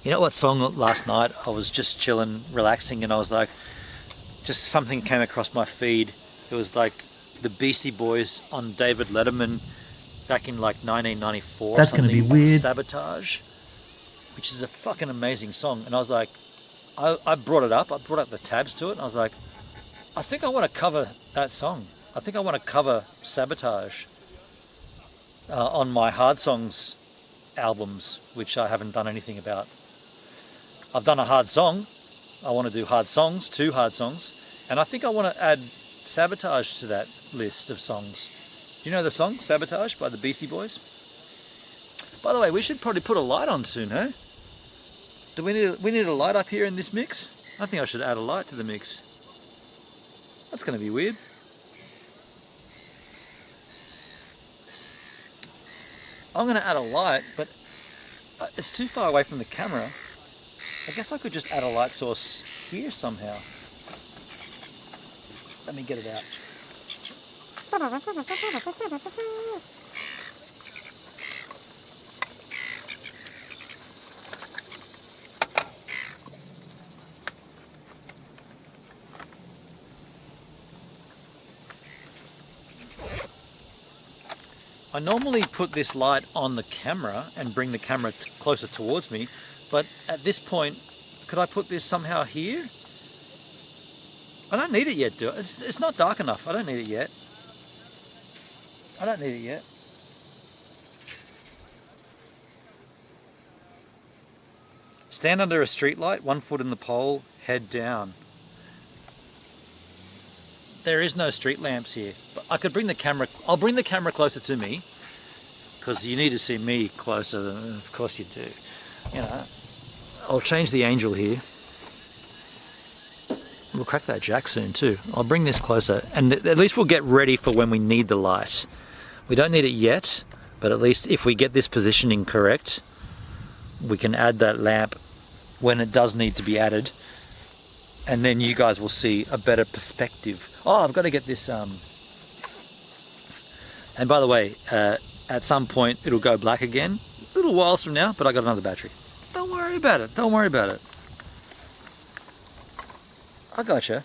You know what song last night? I was just chilling, relaxing, and I was like, just something came across my feed. It was like the Beastie Boys on David Letterman back in like 1994. That's gonna be weird. Sabotage, which is a fucking amazing song. And I was like, I brought it up. I brought up the tabs to it, and I was like, I think I want to cover that song. I think I want to cover Sabotage on my Hard Songs albums, which I haven't done anything about. I've done a hard song. I want to do hard songs, 2 hard songs, and I think I want to add Sabotage to that list of songs. Do you know the song Sabotage by the Beastie Boys? By the way, we should probably put a light on soon, huh? Do we need a light up here in this mix? I think I should add a light to the mix. That's going to be weird. I'm going to add a light, but it's too far away from the camera. I guess I could just add a light source here somehow. Let me get it out. I normally put this light on the camera and bring the camera closer towards me, but at this point, could I put this somehow here? I don't need it yet, do I? It's not dark enough. I don't need it yet. I don't need it yet. Stand under a street light, 1 foot in the pole, head down. There is no street lamps here, but I could bring the camera. I'll bring the camera closer to me because you need to see me closer. Of course you do. You know, I'll change the angel here. We'll crack that jack soon too. I'll bring this closer, and at least we'll get ready for when we need the light. We don't need it yet, but at least if we get this positioning correct, we can add that lamp when it does need to be added. And then you guys will see a better perspective. Oh, I've got to get this. And by the way, at some point it'll go black again. A little whiles from now, but I got another battery. Don't worry about it. Don't worry about it. I gotcha.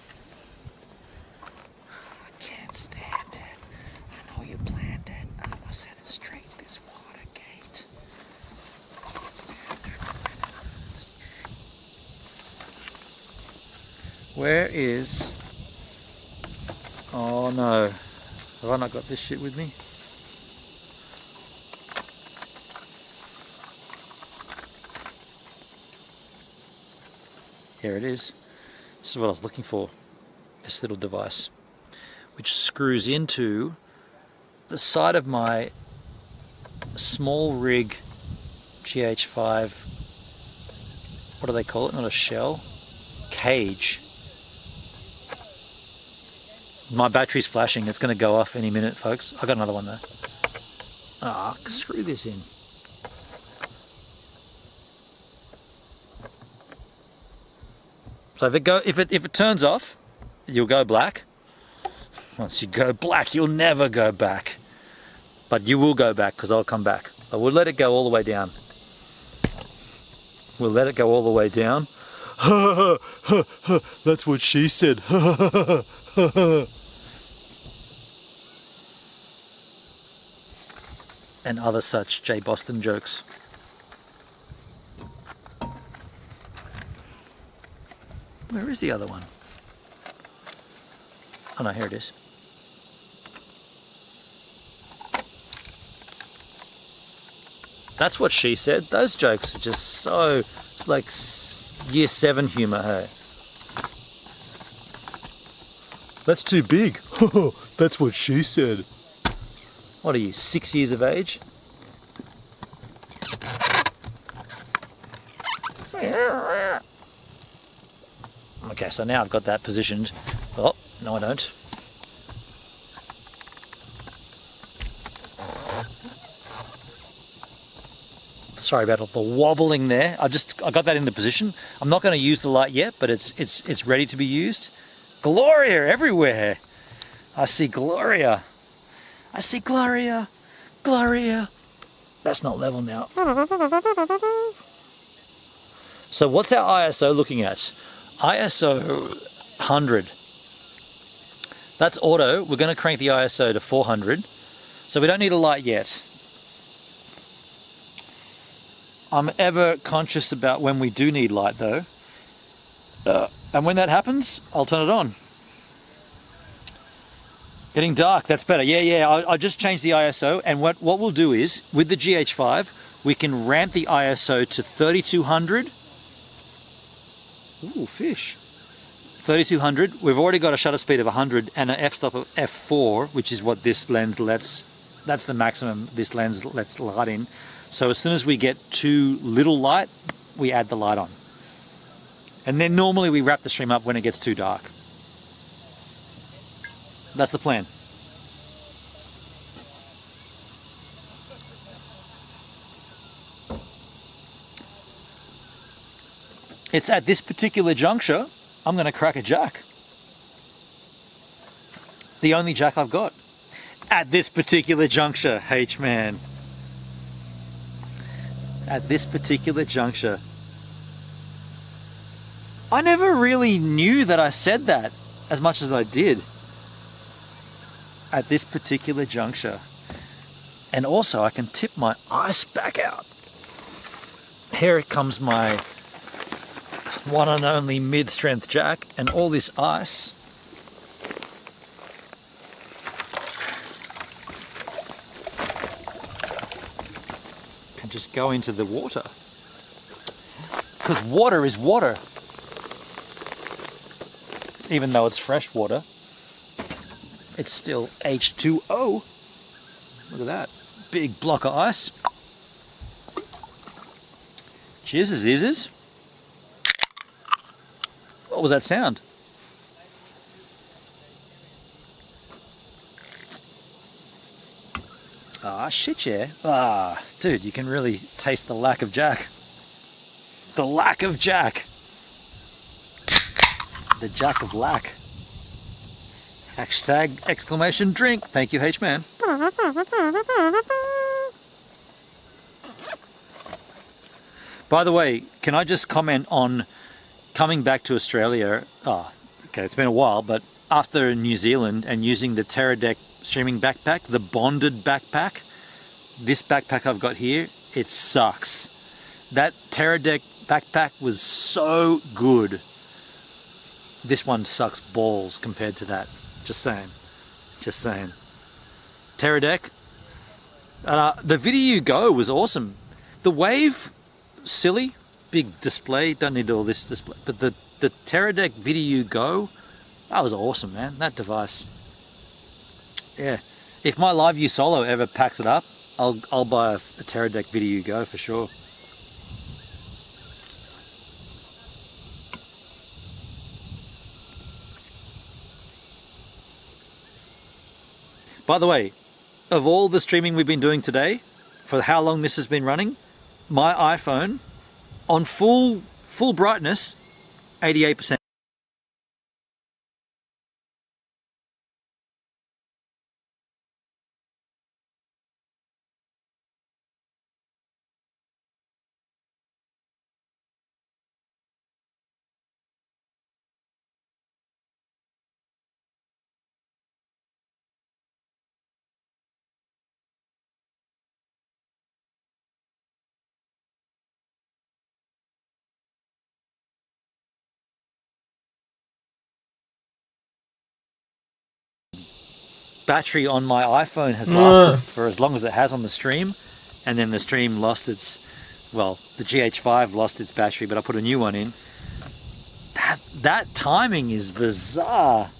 I can't stand it. I know you planned it. I'm gonna set it straight this water gate. Where is... Oh no. Have I not got this shit with me? Here it is. This is what I was looking for. This little device, which screws into the side of my small rig GH5. What do they call it? Not a shell. Cage. My battery's flashing. It's going to go off any minute, folks. I got another one though. Ah, screw this in. So if it turns off, you'll go black. Once you go black, you'll never go back. But you will go back because I'll come back. But we'll let it go all the way down. We'll let it go all the way down. That's what she said. And other such J. Boston jokes. Where is the other one? Oh no, here it is. That's what she said. Those jokes are just so... It's like year 7 humour, hey? That's too big. That's what she said. What are you, 6 years of age? Okay, so now I've got that positioned. Oh, no I don't. Sorry about all the wobbling there. I got that into position. I'm not going to use the light yet, but it's ready to be used. Gloria everywhere. I see Gloria. I see Gloria. Gloria. That's not level now. So what's our ISO looking at? ISO 100. That's auto. We're going to crank the ISO to 400. So we don't need a light yet. I'm ever conscious about when we do need light though. And when that happens, I'll turn it on. Getting dark, that's better. Yeah, I just changed the ISO, and what we'll do is, with the GH5, we can ramp the ISO to 3200. Ooh, fish. 3200. We've already got a shutter speed of 100 and an f-stop of f4, which is what this lens lets, that's the maximum this lens lets light in. So as soon as we get too little light, we add the light on. And then normally we wrap the stream up when it gets too dark. That's the plan. It's at this particular juncture, I'm going to crack a jack. The only jack I've got. At this particular juncture, H-man. At this particular juncture. I never really knew that I said that as much as I did. At this particular juncture. And also I can tip my ice back out. Here it comes my one and only mid-strength jack, and all this ice can just go into the water. Because water is water. Even though it's fresh water, it's still H2O. Look at that. Big block of ice. Cheers, Azizes. What was that sound? Ah, shit, yeah. Ah, dude, you can really taste the lack of Jack. The lack of Jack. The Jack of lack. Hashtag exclamation drink. Thank you, H-man. By the way, can I just comment on coming back to Australia? Oh, okay, it's been a while, but after New Zealand and using the Teradek streaming backpack, the bonded backpack, this backpack I've got here, it sucks. That Teradek backpack was so good. This one sucks balls compared to that. Just saying. Just saying. Teradek. The Video Go was awesome. The Wave, silly. Big display. Don't need all this display. But the Teradek Video Go, that was awesome, man. That device. Yeah. If my Live View Solo ever packs it up, I'll buy a Teradek Video Go for sure. By the way, of all the streaming we've been doing today, for how long this has been running, my iPhone on full brightness, 88%. Battery on my iPhone has lasted for as long as it has on the stream, and then the stream lost its, well, the GH5 lost its battery, but I put a new one in. That timing is bizarre.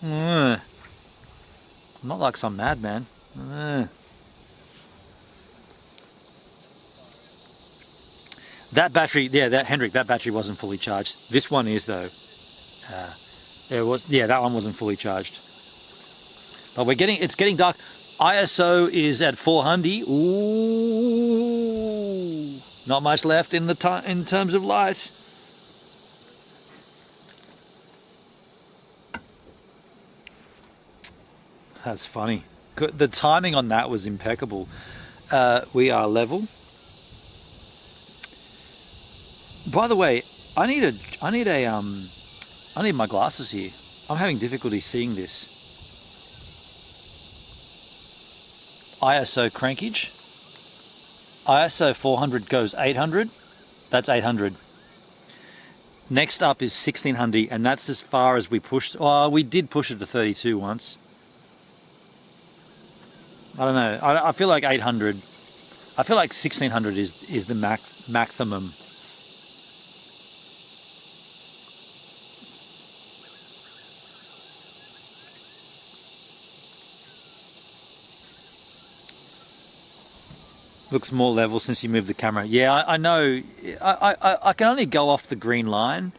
I'm not like some madman. That battery, yeah, that battery wasn't fully charged. This one is though. It was, yeah, that one wasn't fully charged. But it's getting dark. ISO is at 400. Ooh, not much left in terms of light. That's funny. The timing on that was impeccable. We are level. By the way, I need my glasses here. I'm having difficulty seeing this. ISO crankage. ISO 400 goes 800. That's 800. Next up is 1600, and that's as far as we pushed. Oh, we did push it to 32 once. I don't know. I feel like 800. I feel like 1600 is the maximum. Looks more level since you moved the camera. Yeah, I know. I can only go off the green line.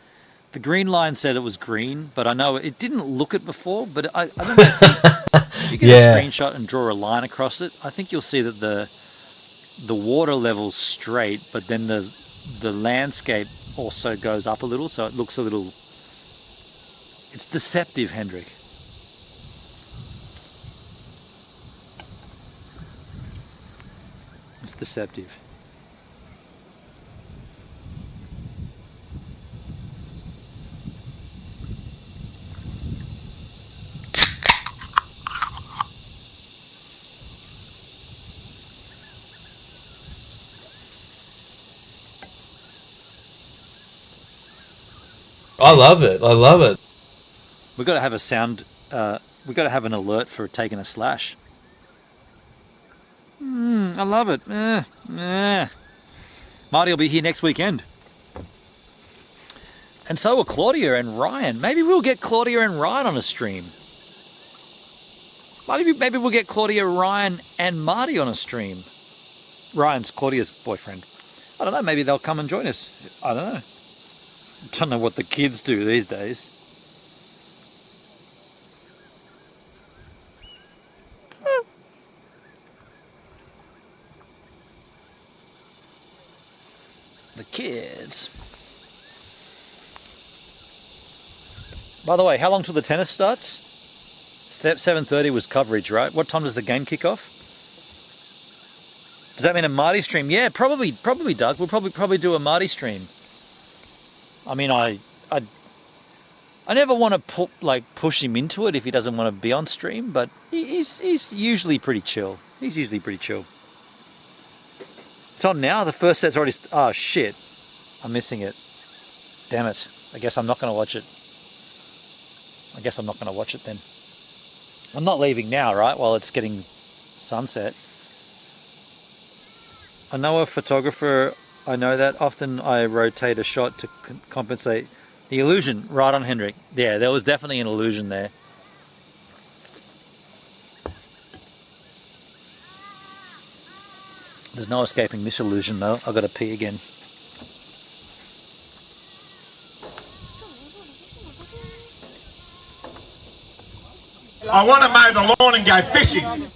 The green line said it was green, but I know it didn't look it before. But I don't know if you get a screenshot and draw a line across it. I think you'll see that the water level's straight, but then the landscape also goes up a little, so it looks a little. It's deceptive, Hendrik. It's deceptive. I love it. I love it. We've got to have a sound. We've got to have an alert for taking a slash. I love it. Marty will be here next weekend. And so will Claudia and Ryan. Maybe we'll get Claudia and Ryan on a stream. Maybe we'll get Claudia, Ryan, and Marty on a stream. Ryan's Claudia's boyfriend. I don't know. Maybe they'll come and join us. I don't know. Don't know what the kids do these days. The kids. By the way, how long till the tennis starts? 7:30 was coverage, right? What time does the game kick off? Does that mean a Marty stream? Yeah, probably, Doug. We'll probably do a Marty stream. I mean, I never want to push him into it if he doesn't want to be on stream, but he's usually pretty chill. He's usually pretty chill. It's on now. The first set's already. Oh shit! I'm missing it. Damn it. I guess I'm not going to watch it. I guess I'm not going to watch it then. I'm not leaving now, right? While it's getting sunset. I know a photographer, I know that. Often I rotate a shot to compensate the illusion. Right on, Hendrik. Yeah, there was definitely an illusion there. There's no escaping this illusion though. I've got to pee again. I want to mow the lawn and go fishing.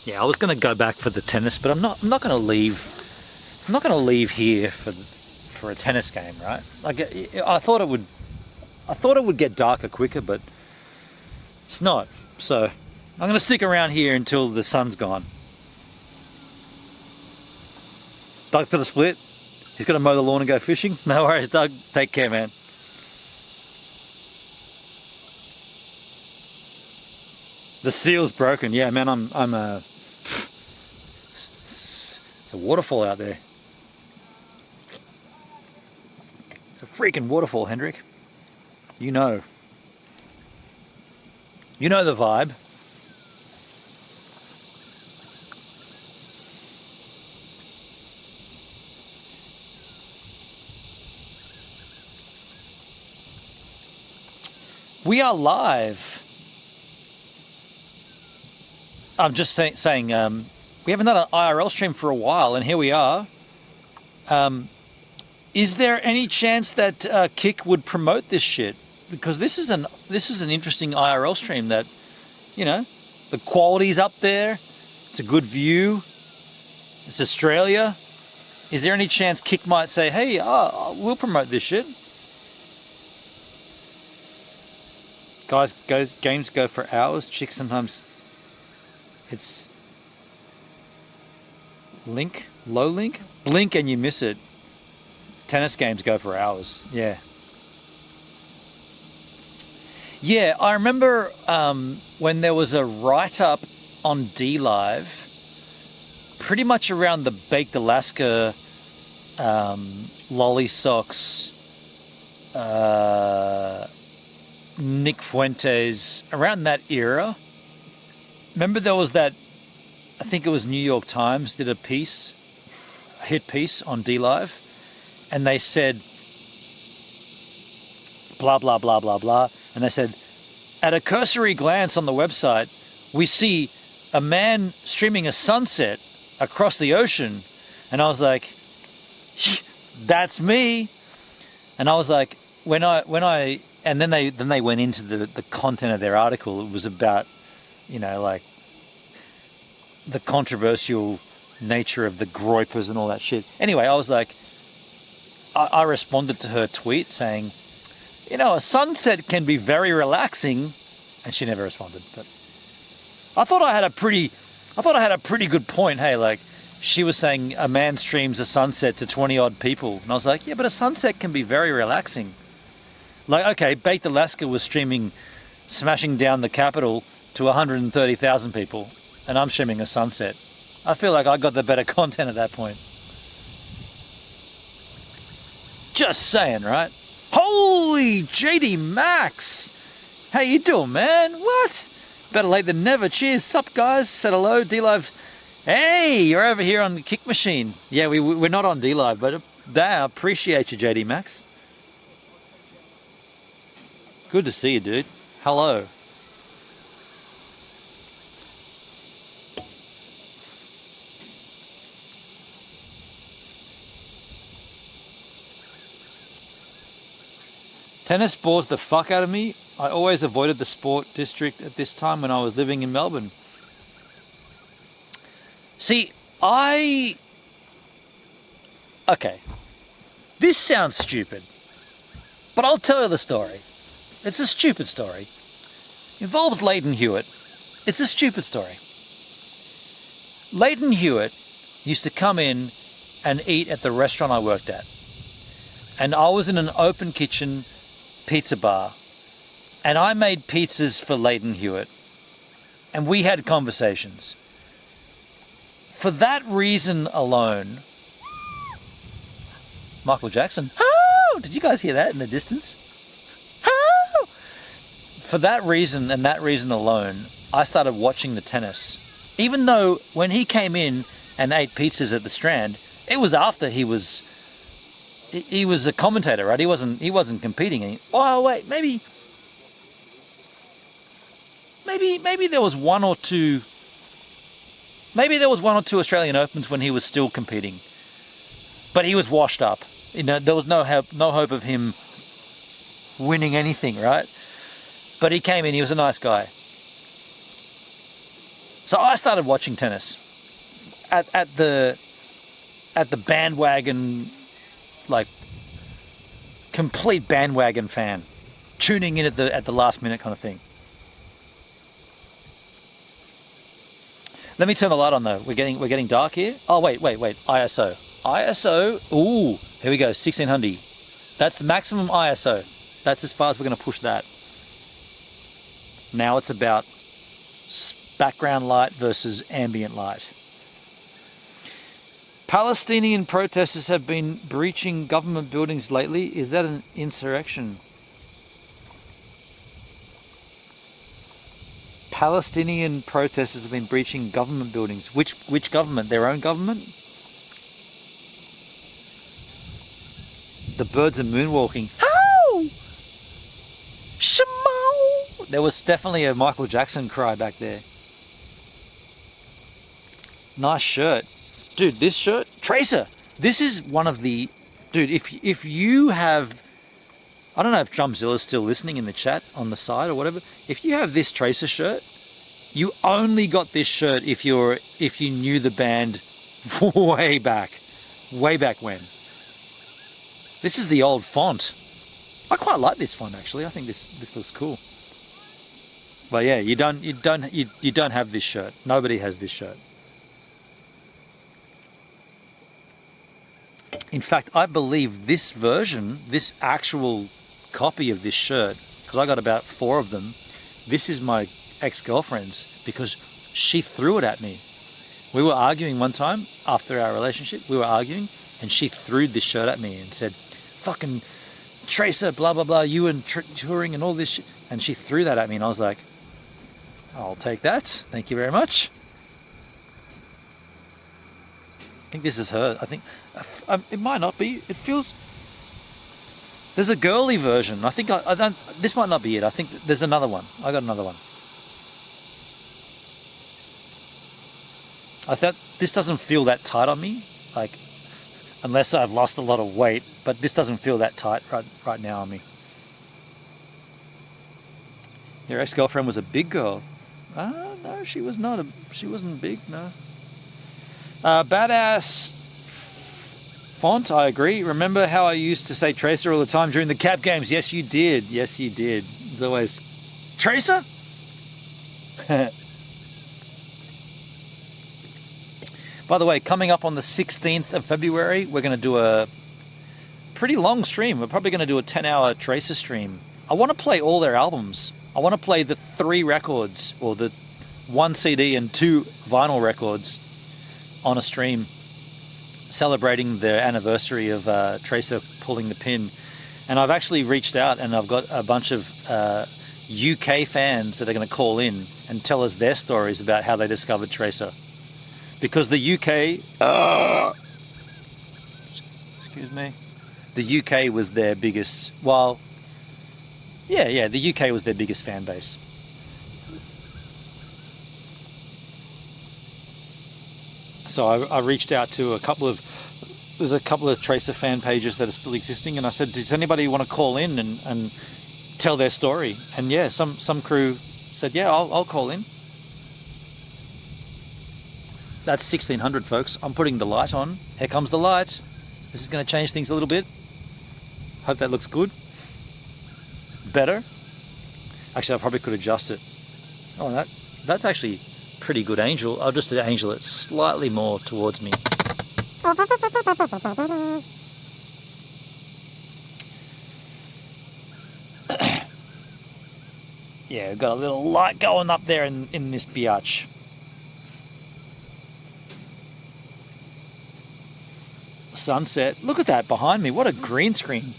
Yeah, I was going to go back for the tennis, but I'm not going to leave. I'm not going to leave here for a tennis game, right? Like I thought it would get darker quicker, but it's not. So I'm going to stick around here until the sun's gone. Doug to the split. He's got to mow the lawn and go fishing. No worries, Doug. Take care, man. The seal's broken. Yeah, man. I'm it's a waterfall out there. It's a freaking waterfall, Hendrik. You know. You know the vibe. We are live. I'm just saying we haven't done an IRL stream for a while, and here we are. Is there any chance that Kick would promote this shit? Because this is an interesting IRL stream that, you know, the quality's up there. It's a good view. It's Australia. Is there any chance Kick might say, "Hey, we'll promote this shit"? Guys, games go for hours. Chicks sometimes. It's low link, blink and you miss it. Tennis games go for hours. Yeah. Yeah, I remember when there was a write-up on DLive, pretty much around the Baked Alaska, Lolly Socks, Nick Fuentes, around that era. Remember there was that, I think it was New York Times did a hit piece on DLive, and they said, blah, blah, blah, blah, blah. And they said, at a cursory glance on the website, we see a man streaming a sunset across the ocean. And I was like, that's me. And I was like, and then they went into the content of their article. It was about, you know, like the controversial nature of the groypers and all that shit. Anyway, I was like, I responded to her tweet saying, you know, a sunset can be very relaxing, and she never responded. But I thought I had a pretty good point. Hey, like she was saying a man streams a sunset to 20 odd people, and I was like, yeah, but a sunset can be very relaxing. Like, okay, Baked Alaska was streaming Smashing Down the Capitol to 130,000 people, and I'm streaming a sunset. I feel like I got the better content at that point. Just saying, right? Holy JD Max! How you doing, man? What? Better late than never. Cheers. Sup, guys? Said hello. DLive. Hey, you're over here on the Kick Machine. Yeah, we're not on DLive, but I appreciate you, JD Max. Good to see you, dude. Hello. Tennis bores the fuck out of me. I always avoided the sport district at this time when I was living in Melbourne. See, okay, this sounds stupid, but I'll tell you the story. It's a stupid story. It involves Leighton Hewitt. It's a stupid story. Leighton Hewitt used to come in and eat at the restaurant I worked at. And I was in an open kitchen pizza bar. And I made pizzas for Leighton Hewitt. And we had conversations. For that reason alone, Michael Jackson. Oh! Did you guys hear that in the distance? Oh! For that reason and that reason alone, I started watching the tennis. Even though when he came in and ate pizzas at the Strand, it was after he was a commentator, right? He wasn't competing. Oh wait, maybe there was one or two. Maybe there was one or two Australian Opens when he was still competing, but he was washed up. You know, there was no hope of him winning anything, right? But he came in. He was a nice guy. So I started watching tennis at the bandwagon, like complete bandwagon fan, tuning in at the last minute kind of thing. Let me turn the light on though. We're getting dark here. Oh wait. ISO. Ooh, here we go. 1600. That's the maximum ISO. That's as far as we're going to push that. Now it's about background light versus ambient light. Palestinian protesters have been breaching government buildings lately. Is that an insurrection? Palestinian protesters have been breaching government buildings. Which government? Their own government? The birds are moonwalking. How? Shamo! There was definitely a Michael Jackson cry back there. Nice shirt. Dude, this shirt, Tracer. This is one of the... Dude, if you have... I don't know if Drumzilla's still listening in the chat on the side or whatever. If you have this Tracer shirt, you only got this shirt if you knew the band way back when. This is the old font. I quite like this font actually. I think this looks cool. But yeah, you don't have this shirt. Nobody has this shirt. In fact, I believe this version, this actual copy of this shirt, because I got about 4 of them, this is my ex-girlfriend's because she threw it at me. We were arguing one time after our relationship, and she threw this shirt at me and said, fucking Tracer, blah, blah, blah, you and touring and all this shit. And she threw that at me and I was like, I'll take that. Thank you very much. I think this is her. I think it might not be. It feels... There's a girly version. I think I don't... This might not be it. I think there's another one. I got another one. I thought this doesn't feel that tight on me. Like, unless I've lost a lot of weight. But this doesn't feel that tight right now on me. Your ex-girlfriend was a big girl. No, she was not. She wasn't big, no. Badass font, I agree. Remember how I used to say Tracer all the time during the cap games? Yes, you did. Yes, you did. It's always, Tracer? By the way, coming up on the 16th of February, we're going to do a pretty long stream. We're probably going to do a 10-hour Tracer stream. I want to play all their albums. I want to play the 3 records, or the 1 CD and 2 vinyl records on a stream celebrating the anniversary of Tracer pulling the pin. And I've actually reached out and I've got a bunch of UK fans that are going to call in and tell us their stories about how they discovered Tracer. Because the UK... excuse me. The UK was their biggest... Well, yeah, the UK was their biggest fan base. So I reached out to a couple of there's a couple of Tracer fan pages that are still existing, and I said, does anybody want to call in and tell their story? And yeah, some crew said, yeah, I'll call in. That's 1600, folks. I'm putting the light on. Here comes the light. This is going to change things a little bit. Hope that looks good. Better. Actually, I probably could adjust it. Oh, that's actually pretty good angel. I'll just angel it slightly more towards me. Yeah, we've got a little light going up there in this biatch. Sunset. Look at that behind me. What a green screen.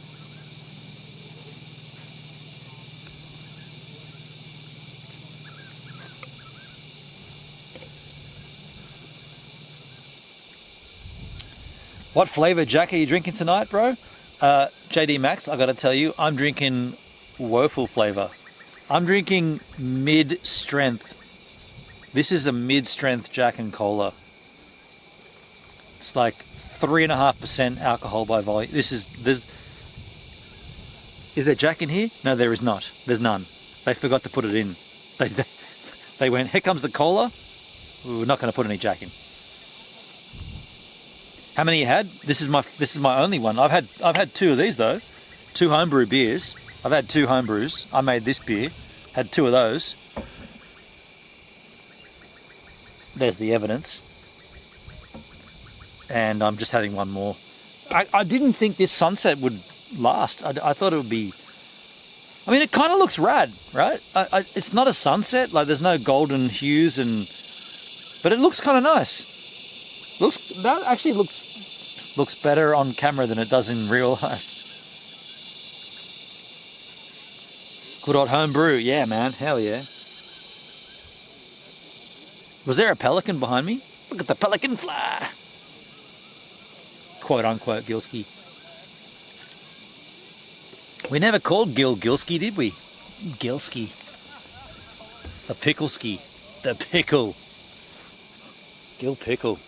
What flavour, Jack, are you drinking tonight, bro? JD Max, I gotta tell you, I'm drinking woeful flavour. I'm drinking mid-strength. This is a mid-strength Jack and Cola. It's like 3.5% alcohol by volume. Is there Jack in here? No, there is not. There's none. They forgot to put it in. They went, here comes the Cola. We're not going to put any Jack in. How many you had? This is my only one. I've had 2 of these though. 2 homebrew beers. I've had 2 homebrews. I made this beer. Had 2 of those. There's the evidence. And I'm just having one more. I didn't think this sunset would last. I thought it would be... I mean, it kind of looks rad, right? It's not a sunset. Like, there's no golden hues, but it looks kind of nice. That actually looks better on camera than it does in real life. Good old homebrew. Yeah, man. Hell yeah. Was there a pelican behind me? Look at the pelican fly. Quote unquote Gilski. We never called Gil Gilski, did we? Gilski. The Pickleski. The pickle. Gil Pickle.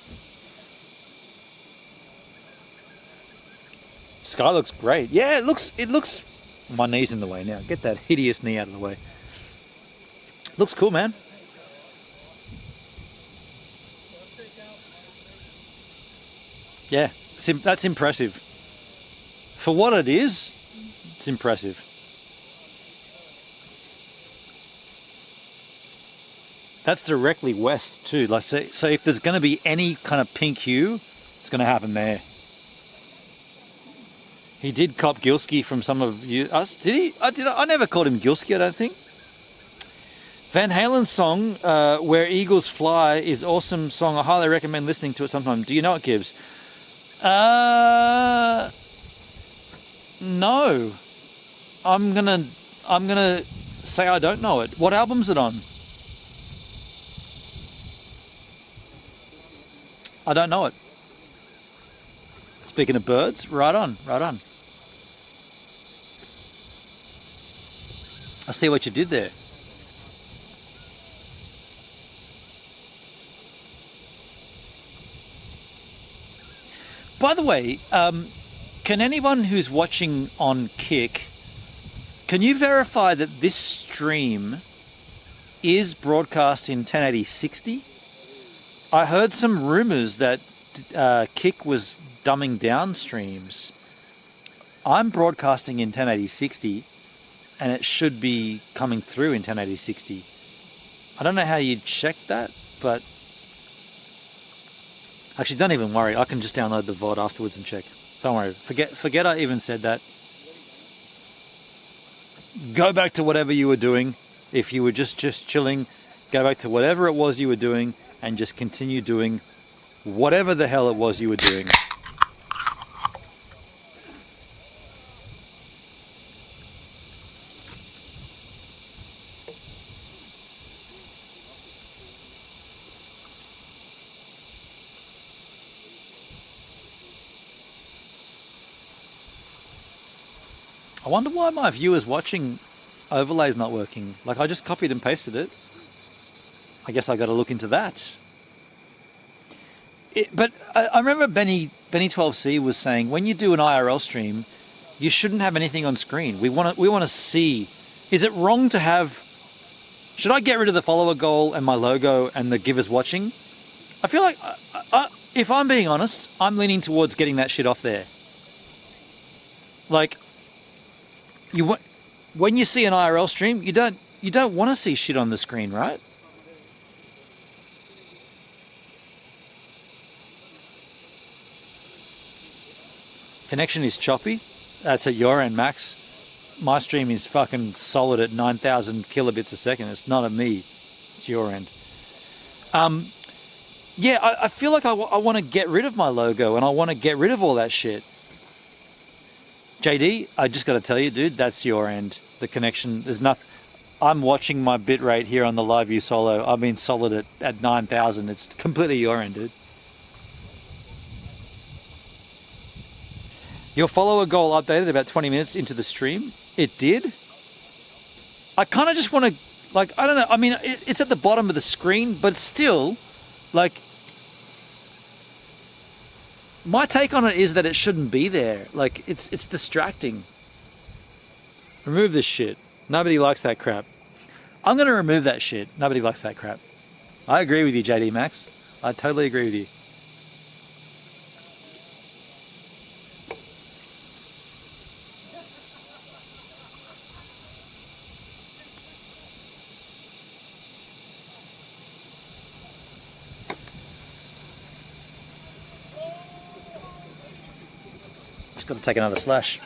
Sky looks great. Yeah, it looks my knee's in the way now. Get that hideous knee out of the way. Looks cool, man. Yeah, that's impressive. For what it is, it's impressive. That's directly west too. Like, so if there's going to be any kind of pink hue, it's going to happen there. He did cop Gilski from some of you. Us? Did he? I never called him Gilski, I don't think. Van Halen's song, Where Eagles Fly, is awesome song. I highly recommend listening to it sometime. Do you know it, Gibbs? No. I'm gonna say I don't know it. What album's it on? I don't know it. Speaking of birds, right on. I see what you did there. By the way, can anyone who's watching on Kick, can you verify that this stream is broadcast in 1080-60? I heard some rumors that Kick was dumbing down streams. I'm broadcasting in 1080-60 and it should be coming through in 1080-60. I don't know how you'd check that, but actually don't even worry. I can just download the VOD afterwards and check. Don't worry. Forget I even said that. Go back to whatever you were doing. If you were just chilling, go back to whatever it was you were doing and just continue doing whatever the hell it was you were doing. I wonder why my viewers watching overlay's not working. Like, I just copied and pasted it. I guess I got to look into that. But I remember Benny Benny 12C was saying, when you do an IRL stream, you shouldn't have anything on screen. We want to see. Is it wrong to have? Should I get rid of the follower goal and my logo and the givers watching? I feel like, if I'm being honest, I'm leaning towards getting that shit off there. Like, when you see an IRL stream, you don't want to see shit on the screen, right? Connection is choppy. That's at your end, Max. My stream is fucking solid at 9,000 kilobits a second. It's not at me. It's your end. Yeah, I feel like I want to get rid of my logo and I want to get rid of all that shit. JD, I just got to tell you, dude, that's your end. The connection, there's nothing. I'm watching my bit rate here on the live view solo. I've been solid at 9,000. It's completely your end, dude. Your follower goal updated about 20 minutes into the stream. It did. I kind of just want to, like, I don't know. I mean, it's at the bottom of the screen, but still, like, my take on it is that it shouldn't be there. Like, it's distracting. Remove this shit. Nobody likes that crap. I'm going to remove that shit. Nobody likes that crap. I agree with you, JD Max. I totally agree with you. Just got to take another slash.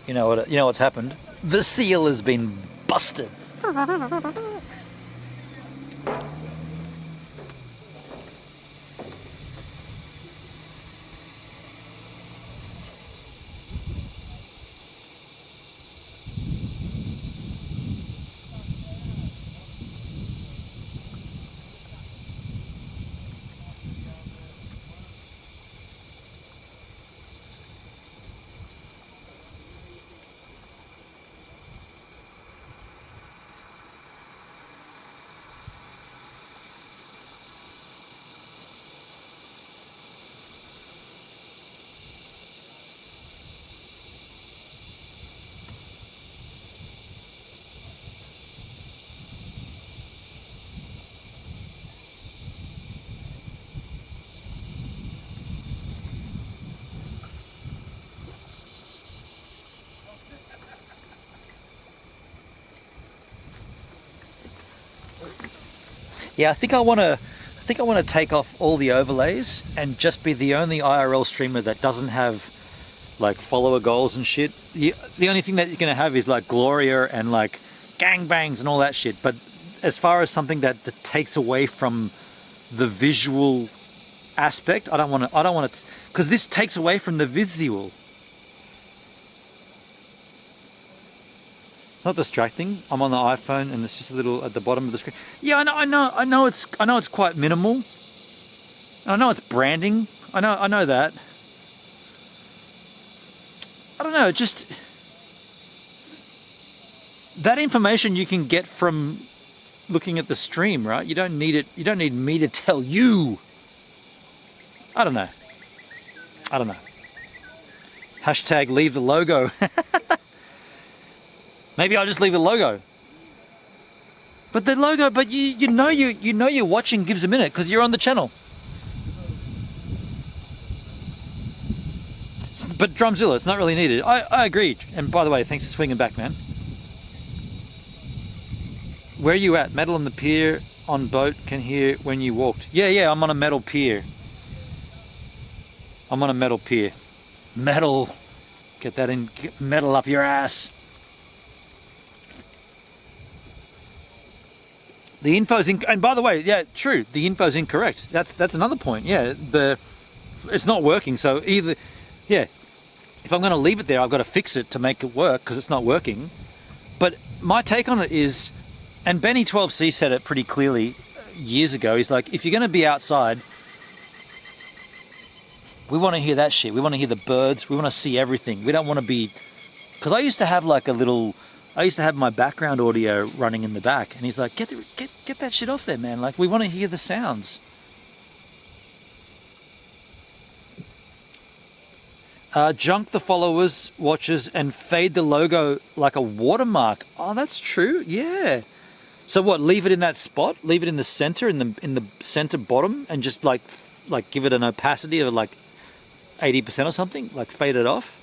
You know what's happened. The seal has been busted. Yeah, I think I want to take off all the overlays and just be the only IRL streamer that doesn't have like follower goals and shit. The only thing that you're gonna have is like Gloria and like gangbangs and all that shit. But as far as something that takes away from the visual aspect, I don't want to, because this takes away from the visual. It's not distracting. I'm on the iPhone and it's just a little at the bottom of the screen. Yeah, I know it's quite minimal. I know it's branding. I know that. I don't know, just that information you can get from looking at the stream, right? You don't need it. You don't need me to tell you. I don't know. Hashtag leave the logo. Maybe I'll just leave the logo. But the logo, but you know you're watching Gives a Minute because you're on the channel. But Drumzilla, it's not really needed. I agree. And by the way, thanks for swinging back, man. Where are you at? Metal on the pier on boat, can hear when you walked. Yeah, I'm on a metal pier. I'm on a metal pier. Metal. Get that in, get metal up your ass. The info's and by the way, yeah, true. The info's incorrect. That's another point. Yeah, it's not working. So either, yeah, if I'm going to leave it there, I've got to fix it to make it work because it's not working. But my take on it is, and Benny 12C said it pretty clearly years ago. He's like, if you're going to be outside, we want to hear that shit. We want to hear the birds. We want to see everything. We don't want to be, because I used to have like I used to have my background audio running in the back, and he's like, get that shit off there, man. Like, we want to hear the sounds. Junk the followers, watches, and fade the logo like a watermark. Oh, that's true. Yeah. So what? Leave it in that spot. Leave it in the center, in the center bottom, and just like give it an opacity of like 80% or something. Like fade it off.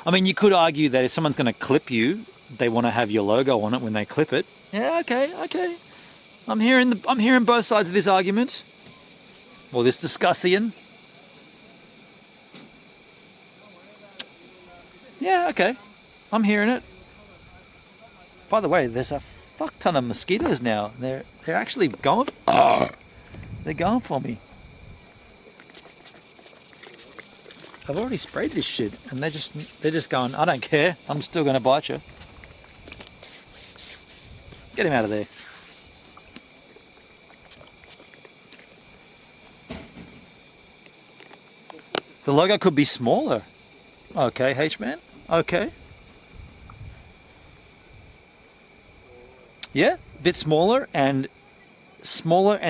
I mean, you could argue that if someone's going to clip you, they want to have your logo on it when they clip it. Yeah. Okay. I'm hearing both sides of this argument. Or this discussion. Yeah, okay. I'm hearing it. By the way, there's a fuck ton of mosquitoes now. They're actually going. They're going for me. I've already sprayed this shit, and they're just going. I don't care. I'm still going to bite you. Get him out of there. The logo could be smaller. Okay, H-Man. Okay. Yeah, a bit smaller and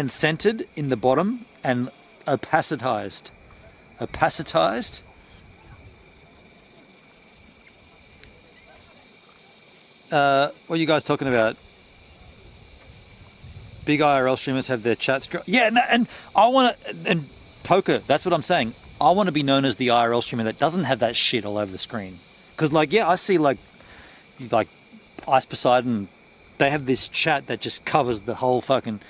centered in the bottom and opacitized. Opacitized. What are you guys talking about? Big IRL streamers have their chats. Yeah, and I want to, and poker, that's what I'm saying. I want to be known as the IRL streamer that doesn't have that shit all over the screen. Because, like, yeah, I see, like Ice Poseidon, they have this chat that just covers the whole fucking...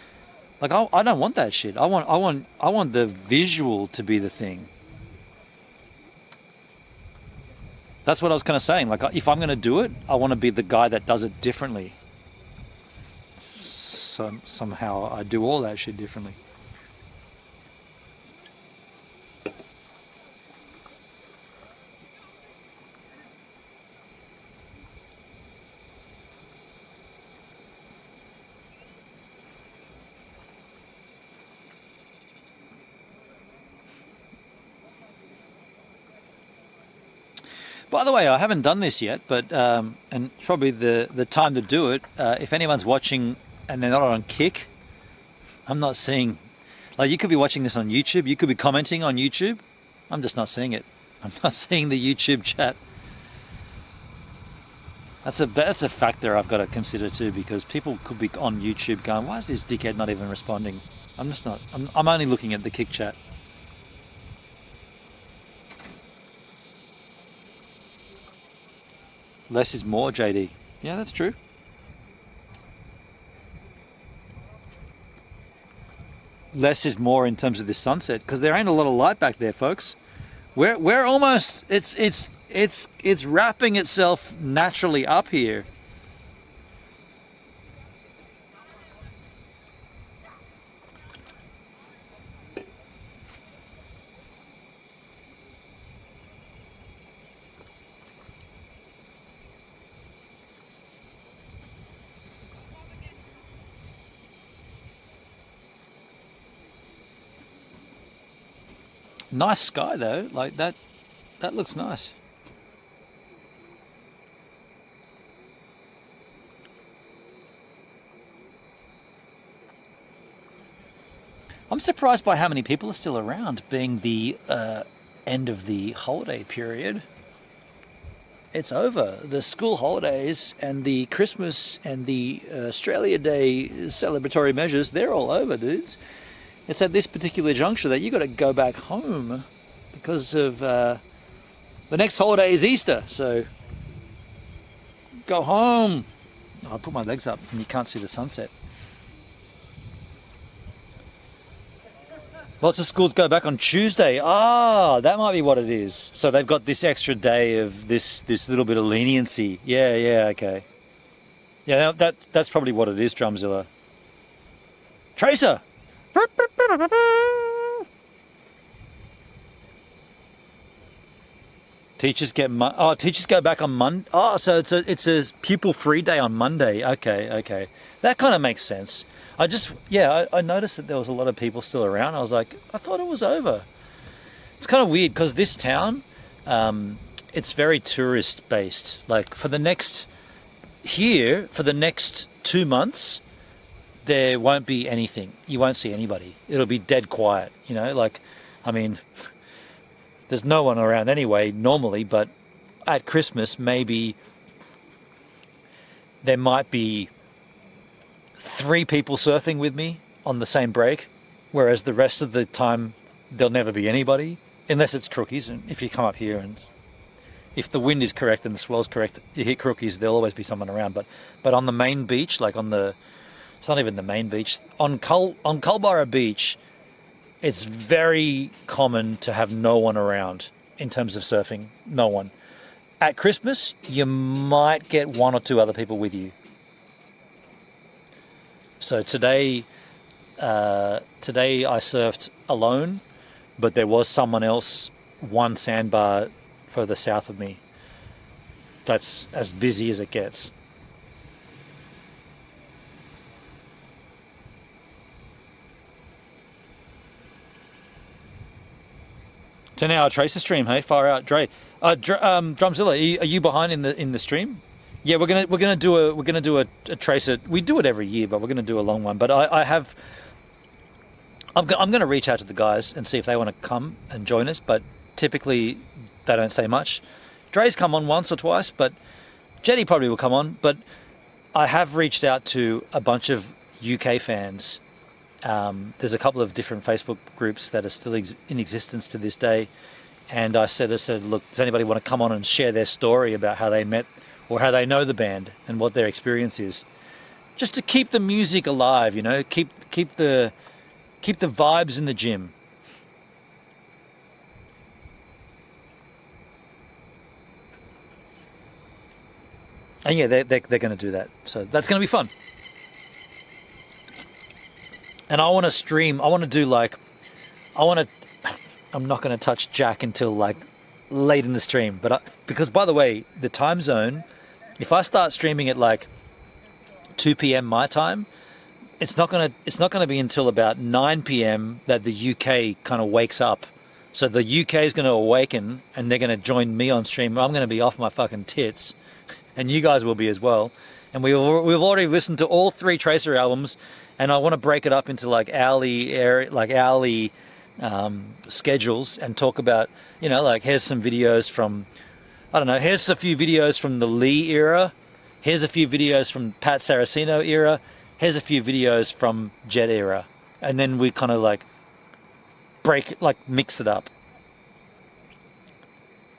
Like, I don't want that shit. I want the visual to be the thing. That's what I was kind of saying. Like, if I'm going to do it, I want to be the guy that does it differently. So, somehow I do all that shit differently. By the way, I haven't done this yet, but and probably the time to do it. If anyone's watching and they're not on Kick, I'm not seeing. Like, you could be watching this on YouTube. You could be commenting on YouTube. I'm just not seeing it. I'm not seeing the YouTube chat. That's a factor I've got to consider too, because people could be on YouTube going, "Why is this dickhead not even responding?" I'm just not. I'm only looking at the Kick chat. Less is more, JD. Yeah, that's true. Less is more in terms of this sunset, because there ain't a lot of light back there, folks. We're almost it's wrapping itself naturally up here. Nice sky though, like that looks nice. I'm surprised by how many people are still around, being the end of the holiday period. It's over. The school holidays and the Christmas and the Australia Day celebratory measures, they're all over, dudes. It's at this particular juncture that you got to go back home because of the next holiday is Easter. So go home. Oh, I put my legs up and you can't see the sunset. Lots of schools go back on Tuesday. Ah, that might be what it is. So they've got this extra day of this little bit of leniency. Yeah, okay. Yeah, that's probably what it is, Drumzilla. Tracer! Teachers teachers go back on Monday. Oh, so it's a pupil free day on Monday. Okay. That kind of makes sense. I noticed that there was a lot of people still around. I was like, I thought it was over. It's kind of weird because this town, it's very tourist based. Like for the next 2 months, there won't be anything. You won't see anybody. It'll be dead quiet. You know, like I mean, there's no one around anyway normally, but at Christmas maybe there might be 3 people surfing with me on the same break, whereas the rest of the time there'll never be anybody, unless it's Crookys. And if you come up here and if the wind is correct and the swell's correct, you hit Crookys, there'll always be someone around. But on the main beach, like it's not even the main beach, on Culburra Beach, it's very common to have no one around in terms of surfing. No one. At Christmas, you might get 1 or 2 other people with you. So today I surfed alone, but there was someone else 1 sandbar further south of me. That's as busy as it gets. $10-hour tracer stream, hey, far out, Dre. Drumzilla, are you behind in the stream? Yeah, we're gonna do a tracer. We do it every year, but we're gonna do a long one. But I'm gonna reach out to the guys and see if they want to come and join us. But typically they don't say much. Dre's come on once or twice, but Jetty probably will come on. But I have reached out to a bunch of UK fans. There's a couple of different Facebook groups that are still in existence to this day, and I said, look, does anybody want to come on and share their story about how they met or how they know the band and what their experience is, just to keep the music alive, you know, keep the vibes in the gym. And yeah, they're going to do that, so that's going to be fun. And I want to stream. I want to do I'm not going to touch Jack until like late in the stream, but because by the way, the time zone, if I start streaming at like 2 p.m. my time, it's not going to be until about 9 p.m. that the UK kind of wakes up. So the UK is going to awaken and they're going to join me on stream. I'm going to be off my fucking tits, and you guys will be as well. And we've already listened to all 3 Tracer albums. And I want to break it up into like hourly schedules and talk about, you know, like here's some videos from, I don't know, here's a few videos from the Lee era, here's a few videos from Pat Saraceno era, here's a few videos from Jet era, and then we kind of like mix it up.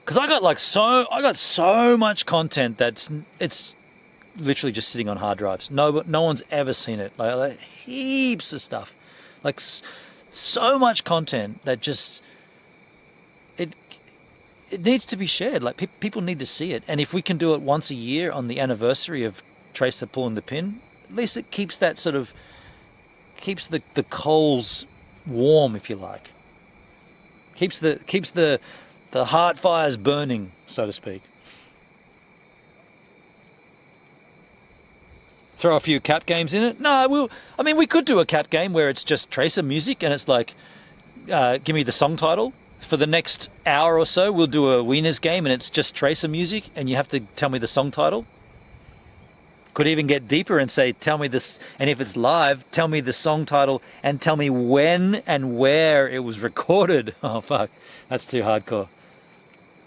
Because I got so much content it's literally just sitting on hard drives. No one's ever seen it. Like heaps of stuff, like so much content that just it needs to be shared. Like people need to see it, and if we can do it once a year on the anniversary of Tracer pulling the pin, at least it keeps that sort of the coals warm, if you like. Keeps the heart fires burning, so to speak. Throw a few cap games in it? No, we could do a cap game where it's just Tracer music and it's like, give me the song title. For the next hour or so, we'll do a winners game and it's just Tracer music and you have to tell me the song title. Could even get deeper and say, tell me this, and if it's live, tell me the song title and tell me when and where it was recorded. Oh, fuck. That's too hardcore.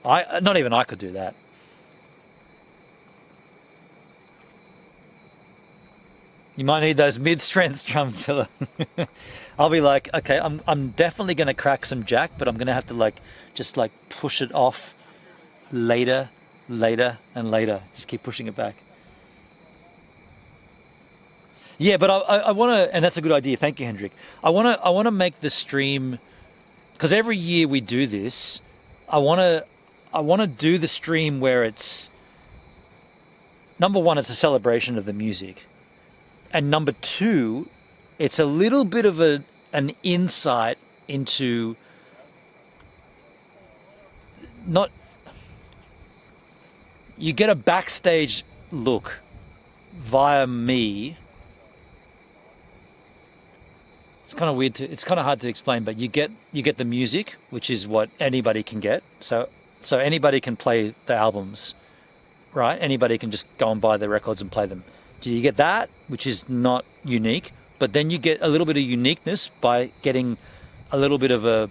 Not even I could do that. You might need those mid-strength Drumzilla. I'll be like, okay, I'm definitely going to crack some Jack, but I'm going to have to just push it off later, and later. Just keep pushing it back. Yeah, but I want to, and that's a good idea. Thank you, Hendrik. I want to make the stream, because every year we do this. I want to do the stream where it's, number one, it's a celebration of the music. And number two, it's a little bit of an insight into you get a backstage look via me. It's kind of weird it's kind of hard to explain, but you get the music, which is what anybody can get. So anybody can play the albums, right? Anybody can just go and buy the records and play them. So you get that, which is not unique, but then you get a little bit of uniqueness by getting a little bit of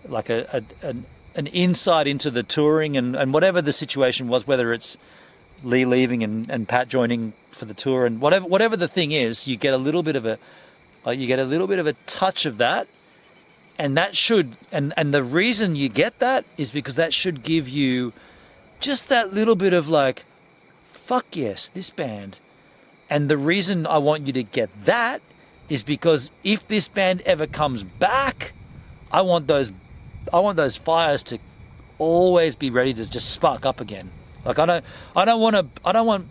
like an insight into the touring and whatever the situation was, whether it's Lee leaving and Pat joining for the tour and whatever the thing is, you get a little bit of a touch of that, and that should and the reason you get that is because that should give you just that little bit of like, fuck yes, this band. And the reason I want you to get that is because if this band ever comes back, I want those fires to always be ready to just spark up again. Like I don't want,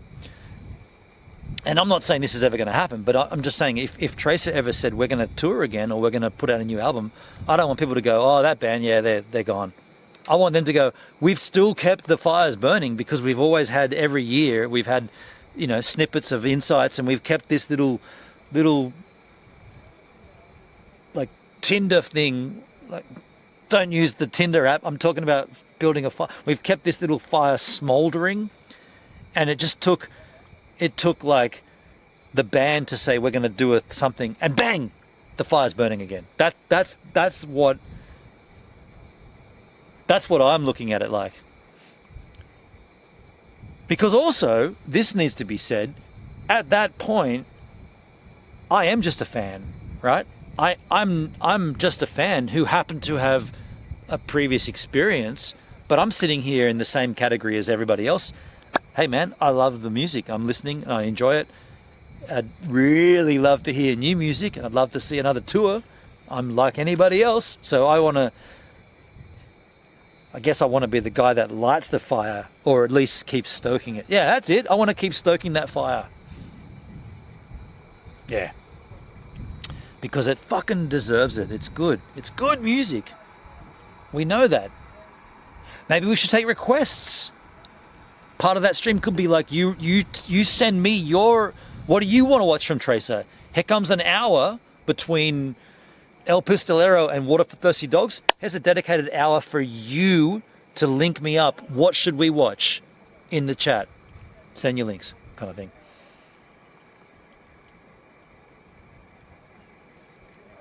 and I'm not saying this is ever going to happen, but I'm just saying if Tracer ever said we're going to tour again or we're going to put out a new album, I don't want people to go, oh, that band, yeah, they're gone. I want them to go, we've still kept the fires burning because we've always had, every year we've had, you know, snippets of insights, and we've kept this little like Tinder thing. Like, don't use the Tinder app. I'm talking about building a fire. We've kept this little fire smoldering, and it took like the band to say we're going to do something, and bang, the fire's burning again. That's what I'm looking at it like. Because also, this needs to be said, at that point, I am just a fan, right? I'm just a fan who happened to have a previous experience, but I'm sitting here in the same category as everybody else. Hey man, I love the music. I'm listening and I enjoy it. I'd really love to hear new music, and I'd love to see another tour. I'm like anybody else, so I guess I want to be the guy that lights the fire, or at least keeps stoking it. Yeah, that's it. I want to keep stoking that fire. Yeah. Because it fucking deserves it. It's good. It's good music. We know that. Maybe we should take requests. Part of that stream could be like, you send me what do you want to watch from Tracer? Here comes an hour between El Pistolero and Water for Thirsty Dogs. Here's a dedicated hour for you to link me up. What should we watch in the chat? Send your links, kind of thing.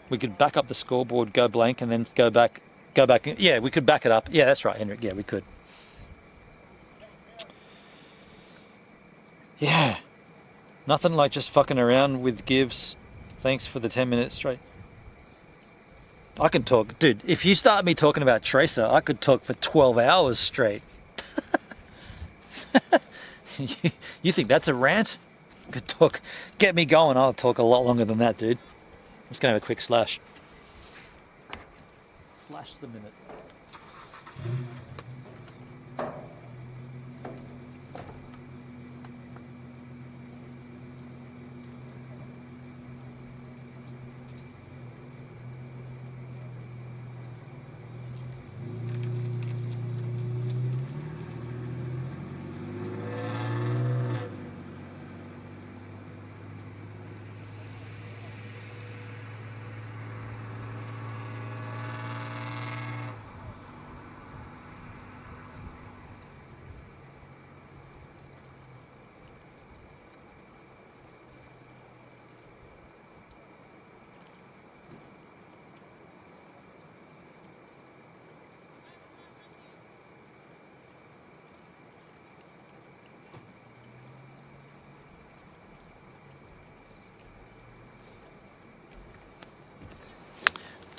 We could back up the scoreboard, go blank, and then go back. Yeah, we could back it up. Yeah, that's right, Henrik. Yeah, we could. Yeah. Nothing like just fucking around with gives. Thanks for the 10 minutes straight. I can talk, dude. If you start me talking about Tracer, I could talk for 12 hours straight. You think that's a rant? Could talk, get me going. I'll talk a lot longer than that, dude. I'm just gonna have a quick slash. Slash the minute.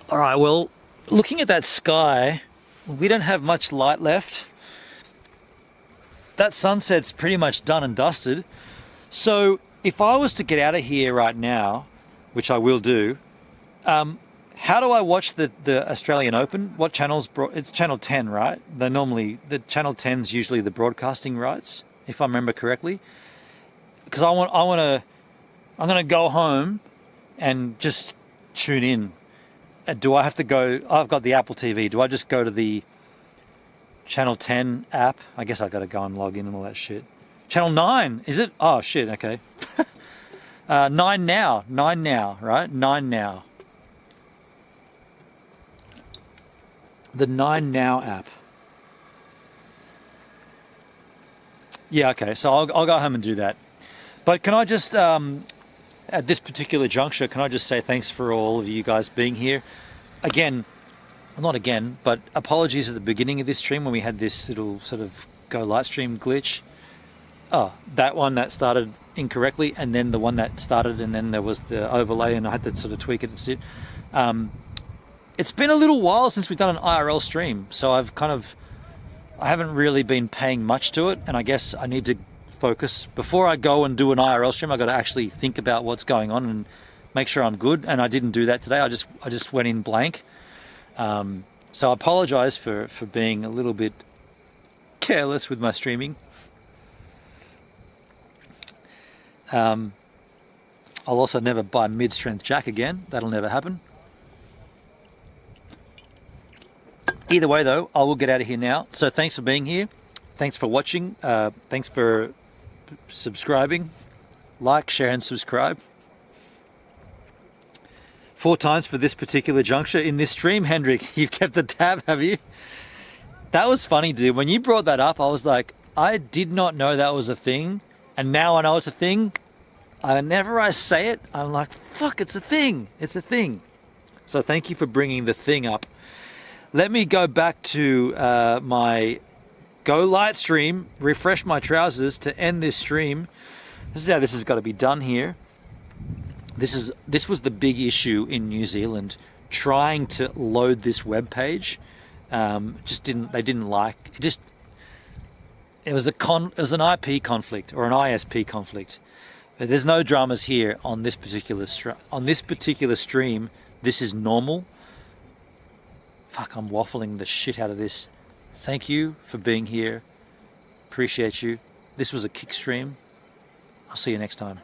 All right, well, looking at that sky, we don't have much light left. That sunset's pretty much done and dusted. So if I was to get out of here right now, which I will do, how do I watch the Australian Open? What channel's it's channel 10, right? The channel 10's usually the broadcasting rights, if I remember correctly. Because I'm gonna go home and just tune in. Do I have to go? I've got the Apple TV. Do I just go to the Channel 10 app? I guess I got to go and log in and all that shit. Channel 9, is it? Oh shit, okay. 9 now, right? 9 now. The 9 Now app. Yeah, okay. So I'll go home and do that. But can I just at this particular juncture, can I just say thanks for all of you guys being here? Again, not again, but apologies at the beginning of this stream when we had this little sort of go light stream glitch. Oh, that one that started incorrectly, and then the one that started, and then there was the overlay, and I had to sort of tweak it and sit. It's been a little while since we've done an IRL stream, so I haven't really been paying much to it, and I guess I need to focus. Before I go and do an IRL stream, I got to actually think about what's going on and make sure I'm good, and I didn't do that today. I just went in blank. So I apologize for being a little bit careless with my streaming. I'll also never buy mid-strength Jack again. That'll never happen. Either way though, I will get out of here now. So thanks for being here. Thanks for watching. Thanks for subscribing. Like, share and subscribe. 4 times for this particular juncture in this stream, Hendrik. You've kept the tab, have you? That was funny, dude. When you brought that up, I was like, I did not know that was a thing. And now I know it's a thing. Whenever I say it, I'm like, fuck, it's a thing. It's a thing. So thank you for bringing the thing up. Let me go back to my Go Light stream, refresh my trousers to end this stream. This is how this has got to be done here. This was the big issue in New Zealand, trying to load this web page. They didn't like it. It was an IP conflict or an ISP conflict. But there's no dramas here on this particular stream. This is normal. Fuck, I'm waffling the shit out of this. Thank you for being here. Appreciate you. This was a kick stream. I'll see you next time.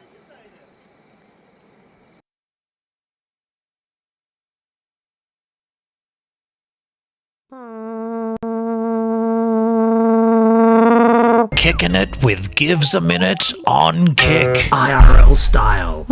Kicking it with Gives a Minute on Kick. IRL style.